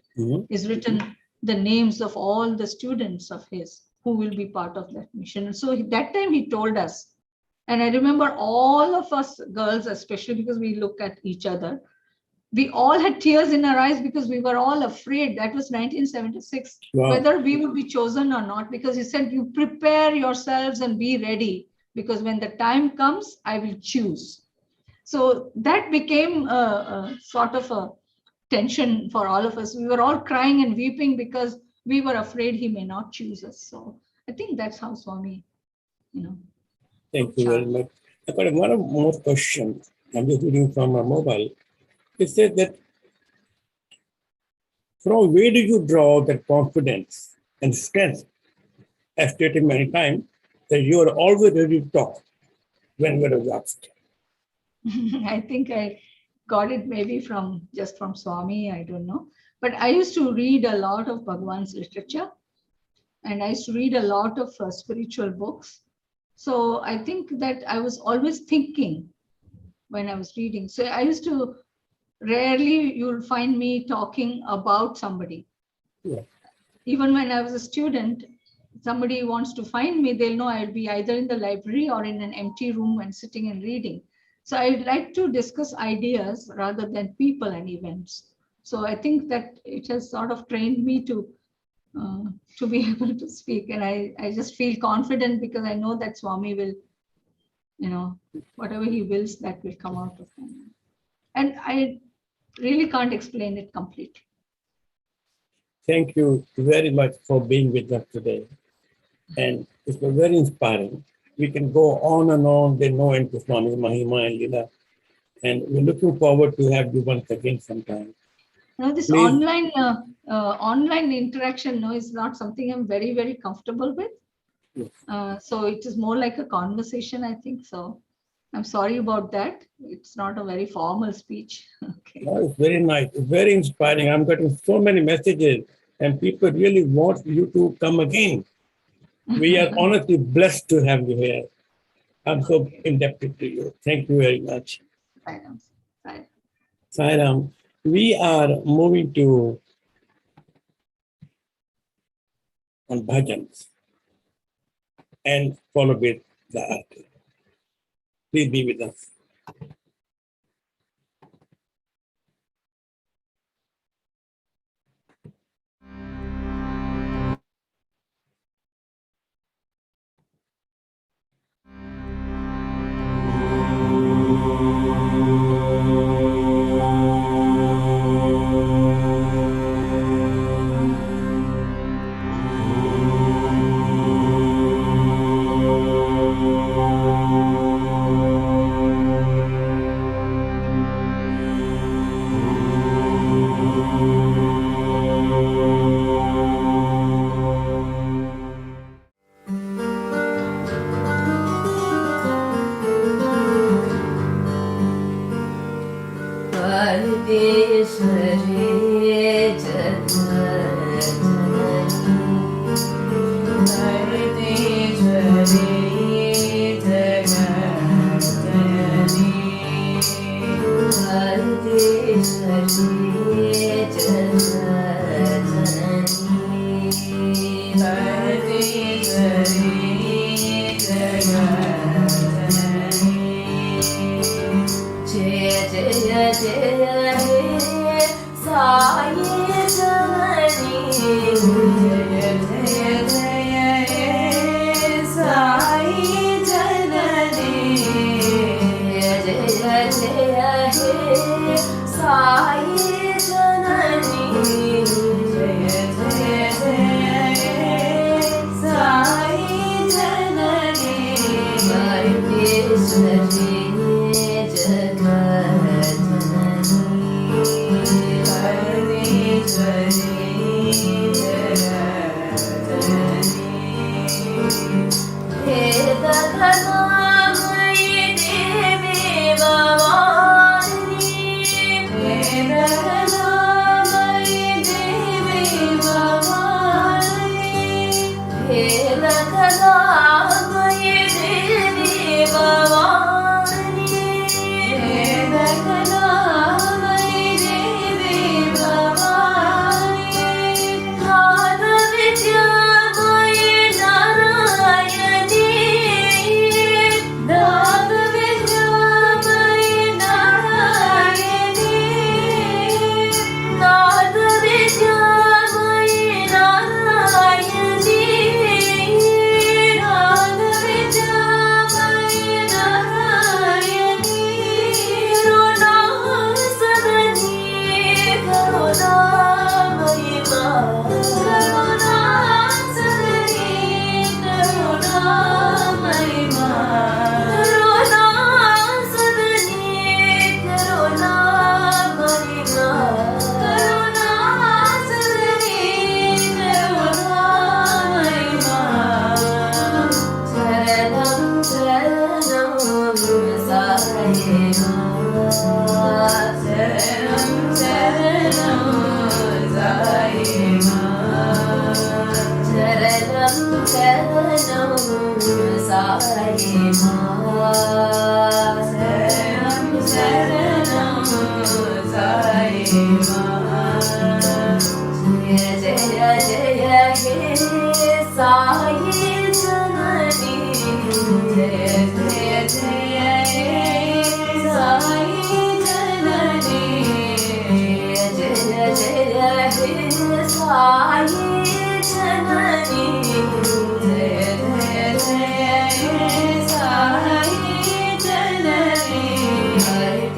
is written the names of all the students of his who will be part of that mission. And so that time he told us, and I remember all of us girls, especially because we look at each other, we all had tears in our eyes because we were all afraid. That was 1976, whether we would be chosen or not, because he said, you prepare yourselves and be ready, because when the time comes, I will choose. So that became a sort of a tension for all of us. We were all crying and weeping because we were afraid he may not choose us. So I think that's how Swami, Thank you very much. I've got one more question. I'm just reading from my mobile. It said that from where do you draw that confidence and strength, as stated many times, that you are always ready to talk when we're asked? I think I got it maybe just from Swami, I don't know. But I used to read a lot of Bhagwan's literature, and I used to read a lot of spiritual books. So I think that I was always thinking when I was reading. So I used to, rarely you'll find me talking about somebody. Yeah. Even when I was a student, somebody wants to find me, they'll know I'll be either in the library or in an empty room and sitting and reading. So I like to discuss ideas rather than people and events. So I think that it has sort of trained me to be able to speak. And I just feel confident because I know that Swami will, whatever he wills, that will come out of him. And I really can't explain it completely. Thank you very much for being with us today. And it was very inspiring. We can go on and on. There's no end to Swami Mahima and Lila. And we're looking forward to have you once again sometime. This Please. online interaction is not something I'm very, very comfortable with. Yes. So it is more like a conversation, I think. So I'm sorry about that. It's not a very formal speech. Okay. No, it's very nice. It's very inspiring. I'm getting so many messages and people really want you to come again. We are honestly blessed to have you here. I'm so indebted to you. Thank you very much. Sairam. We are moving to on bhajans and follow with the arti. Please be with us.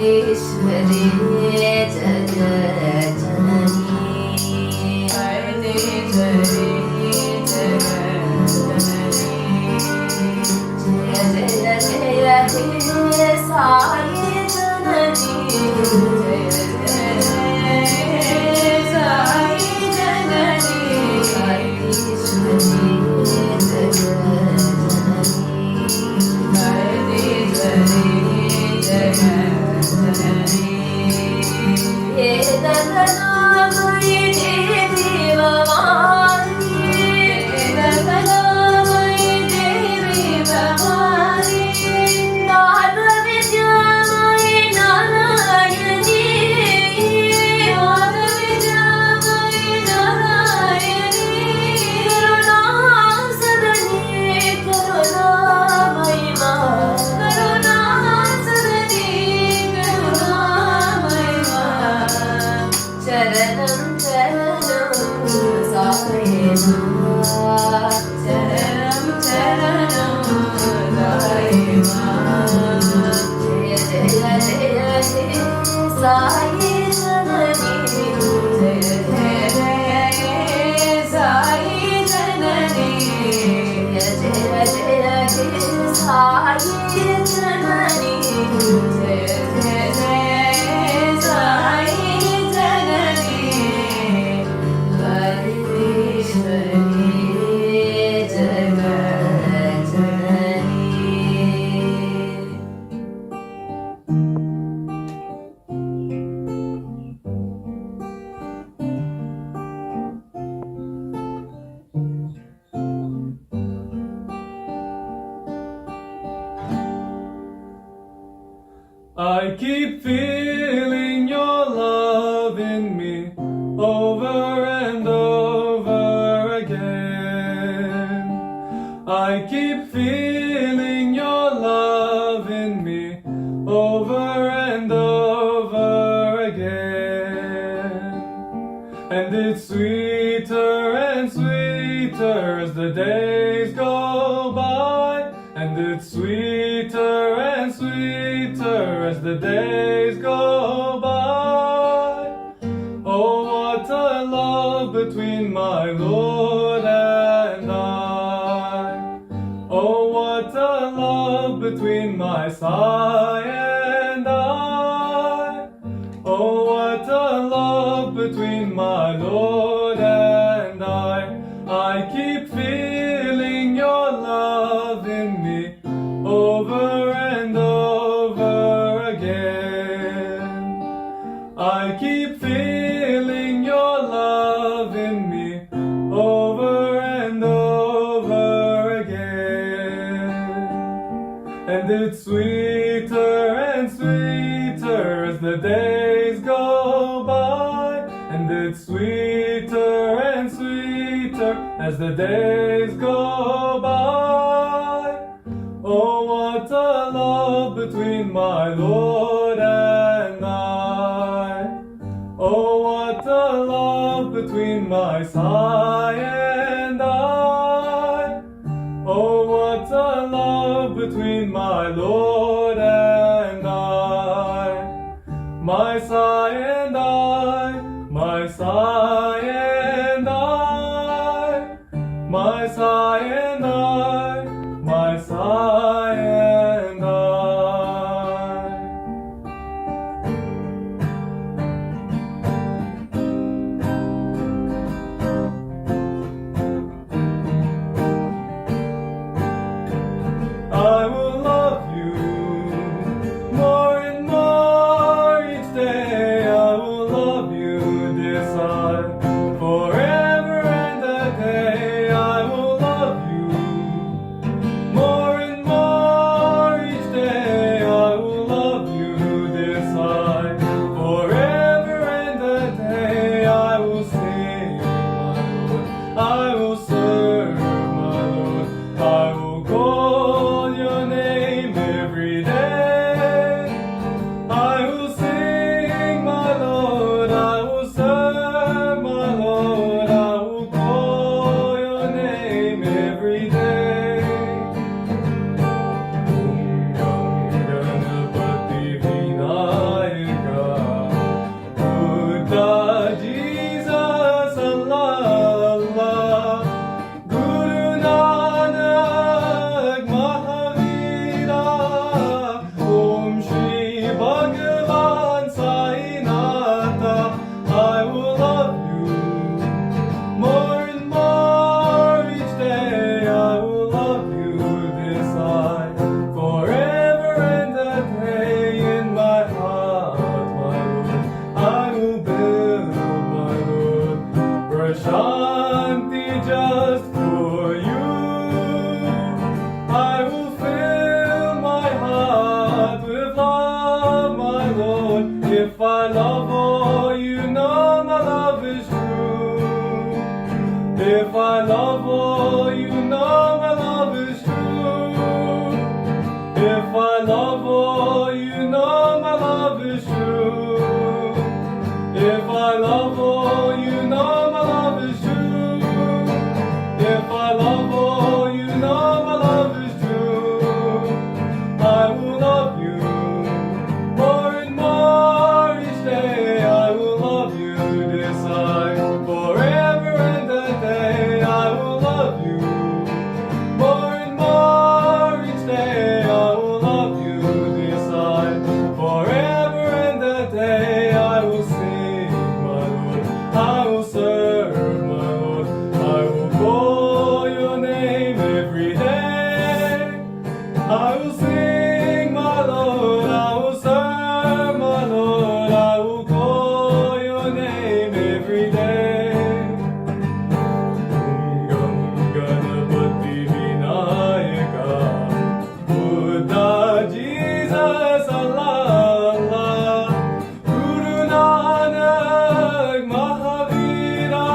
Rajeshwari I keep feeling your love in me over and over again. I keep feeling your love in me over and over again. And it's sweeter and sweeter as the days go by. And it's sweeter and sweeter as the days go by. Oh, what a love between my Lord and I. Oh, what a love between my sigh and I. Oh, what a love between my Lord and I. I keep feeling your love in me over and over again. I keep feeling your love in me over and over again. And it's sweeter and sweeter as the days go by. And it's sweeter and sweeter as the days go by. Oh, what a love between my Lord and I. Oh, what a love between my sigh and I. Oh, what a love between my Lord and I. My sigh and I, my sigh and I, my sigh and I, my sigh and I. Shanti just for you. I will fill my heart with love, my Lord. If I love all, you know my love is true. If I love all, you know my love is true. If I love all, you know my love is true. If I love all, you know my love is true. If I love all, you know my love is true. I will love you more and more each day. I will love you this time forever and a day. I will love you more and more each day. I will love you this time forever and a day. I will sing, my Lord. I will serve, my Lord. I will call your name every day. I will sing, my Lord. I will serve, my Lord. I will call your name every day. Gam Ganapati Vinayaka, Buddha, Jesus, Allah, Allah, Guru Nanak, Mahavira,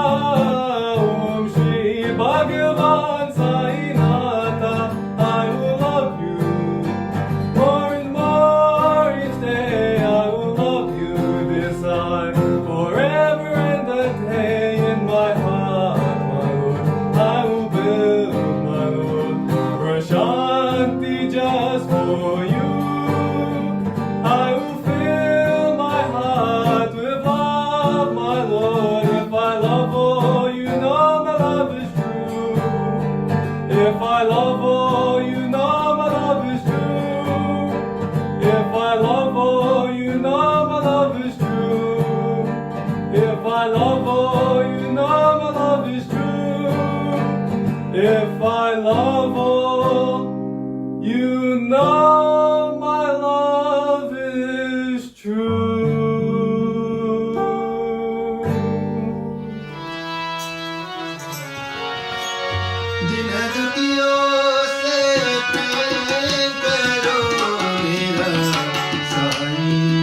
Om Shri Bhagawan Sainata. I will love you more and more each day. I will love you this time forever and a day. In my heart, my Lord, I will build, my Lord, Prashanti just for you. I will fill my heart with love, my Lord. If I love all, you know my love is true. If I love all, you know my love is true. If I love all, you know my love is true. If I love all, you know my love is true. If I love all, you know my love is true. जिन दुखियों से प्रेम करो मेरा साईं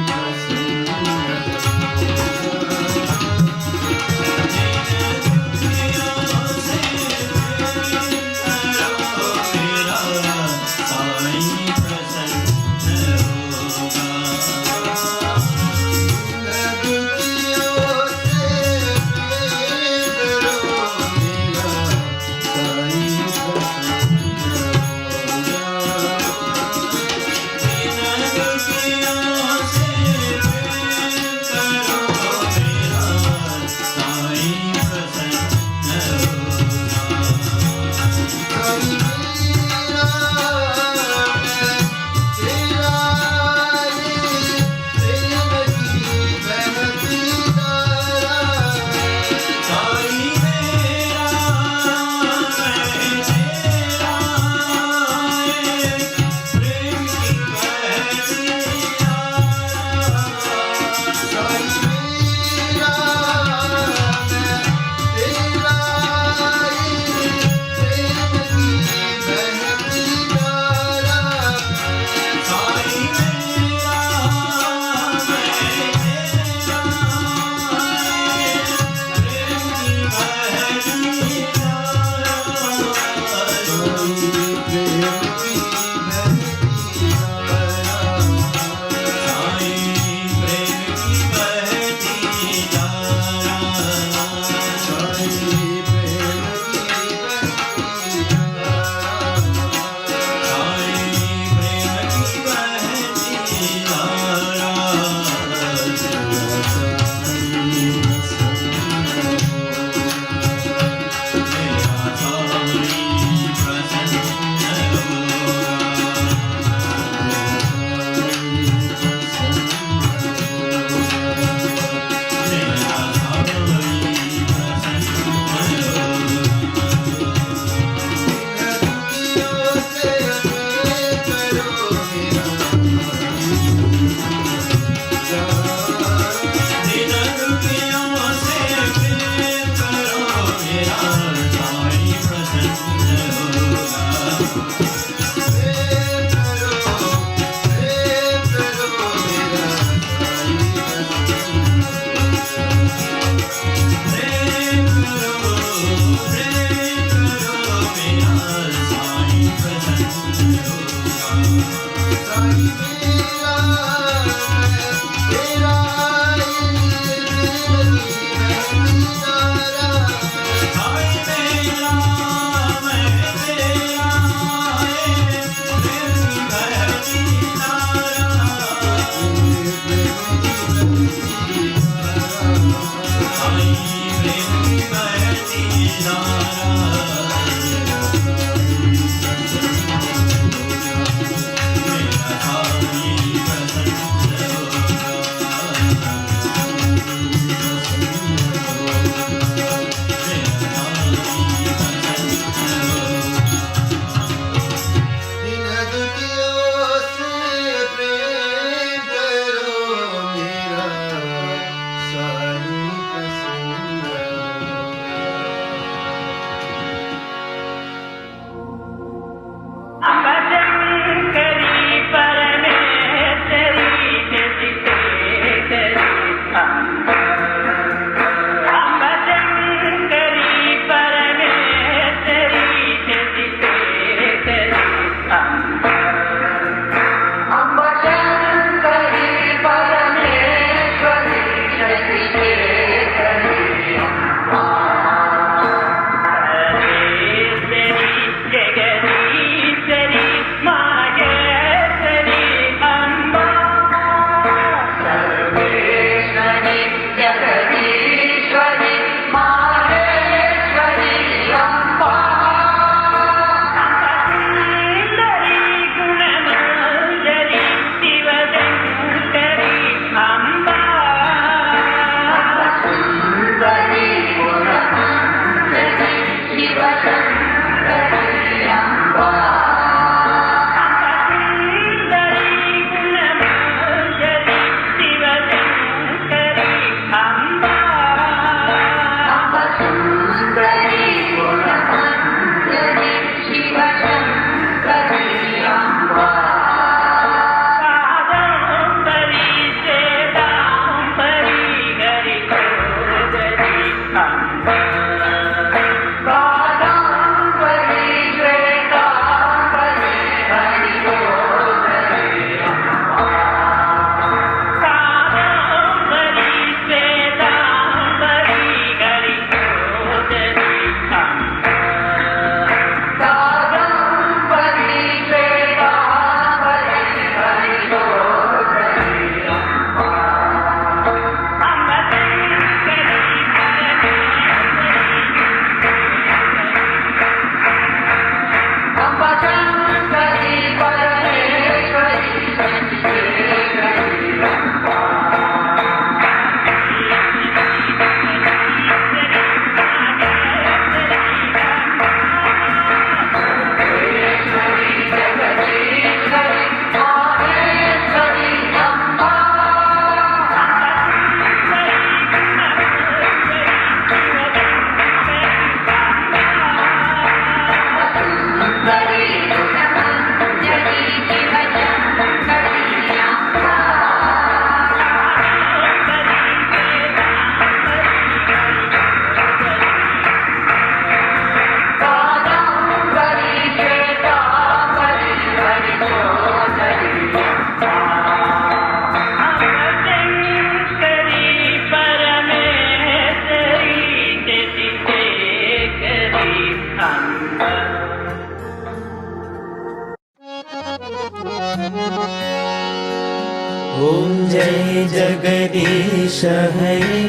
ॐ जय जगदीश हरे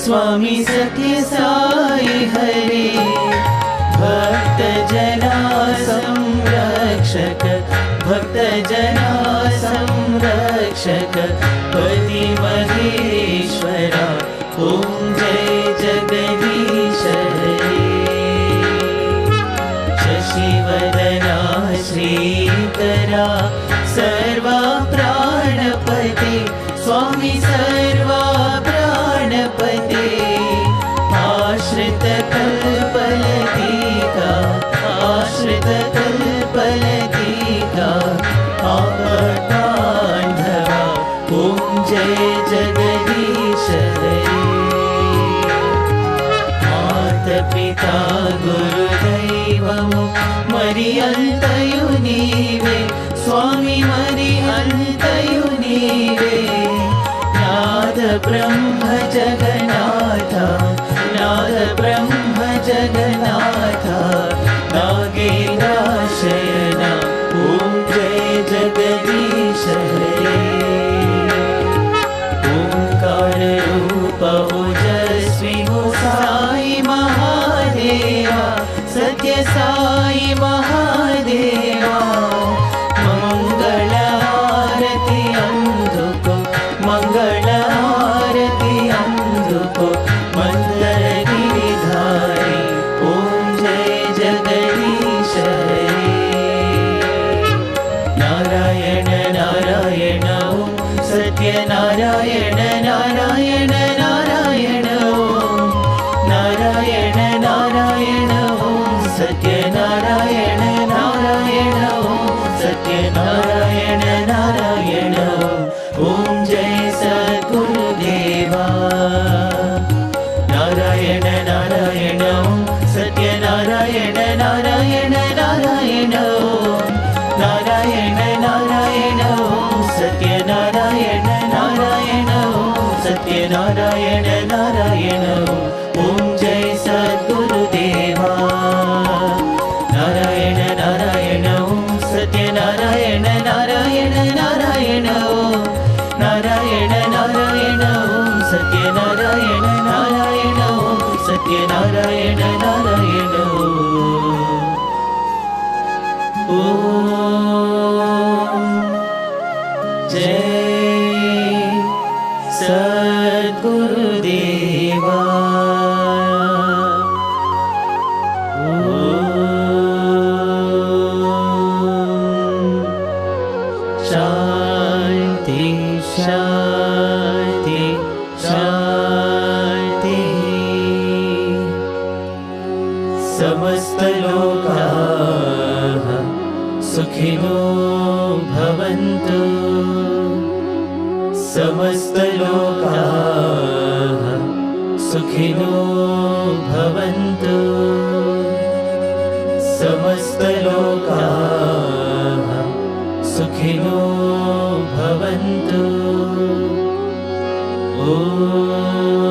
स्वामी सत्य साई हरे भक्त जना संरक्षक भक्त जना संरक्षक पति महेश्वरा ॐ जय जगदीश हरे शशिवदना श्रीकरा सर्वा प्राणपते स्वामी सर्वा प्राणपते आश्रित कल्पलतिका आश्रित कल्पलतिका आपदान्धवा ॐ जय जगदीश हरे పితా గురుదైవము మరి అంతయు నీవే స్వామి మరి అంతయు నీవే నాద బ్రహ్మ జగన్నాథ నాద బ్రహ్మ జగన్నాథ నాగేంద్రాశయన ఓం జయ జగదీశ హరే ఓంकार रूप ओजस्वी हो साई महादेवा सत्य साई महादेवा मंगल आरती अंधुको मंगल आरती अंधुको मंदर गिरिधारी ओम जय जगदीश हरे नारायण नारायण ओम सत्य नारायण नारायण नारायण ओम नारायण नारायण ओम सत्य नारायण नारायण ओम सत्य नारायण नारायण ओम जय सद्गुरुदेवा नारायण नारायण ओम सत्य नारायण नारायण नारायण ओम नारायण नारायण ओम सत्य नारायण नारायण ओम सत्य नारायण नारायण ओम जय सद्गुरुदेवा नारायण नारायण ओम सत्य नारायण नारायण नारायण ओम नारायण नारायण ओम सत्य नारायण नारायण ओम सत्य नारायण नारायण ओम जय सद्गुरुदेवा शांति शांति शांति समस्त लोकाः सुखिनो भवन्तु समस्त लोकाः सुखिनो भवन्तु समस्त लोकाः सुखिनो भवन्तु ॐ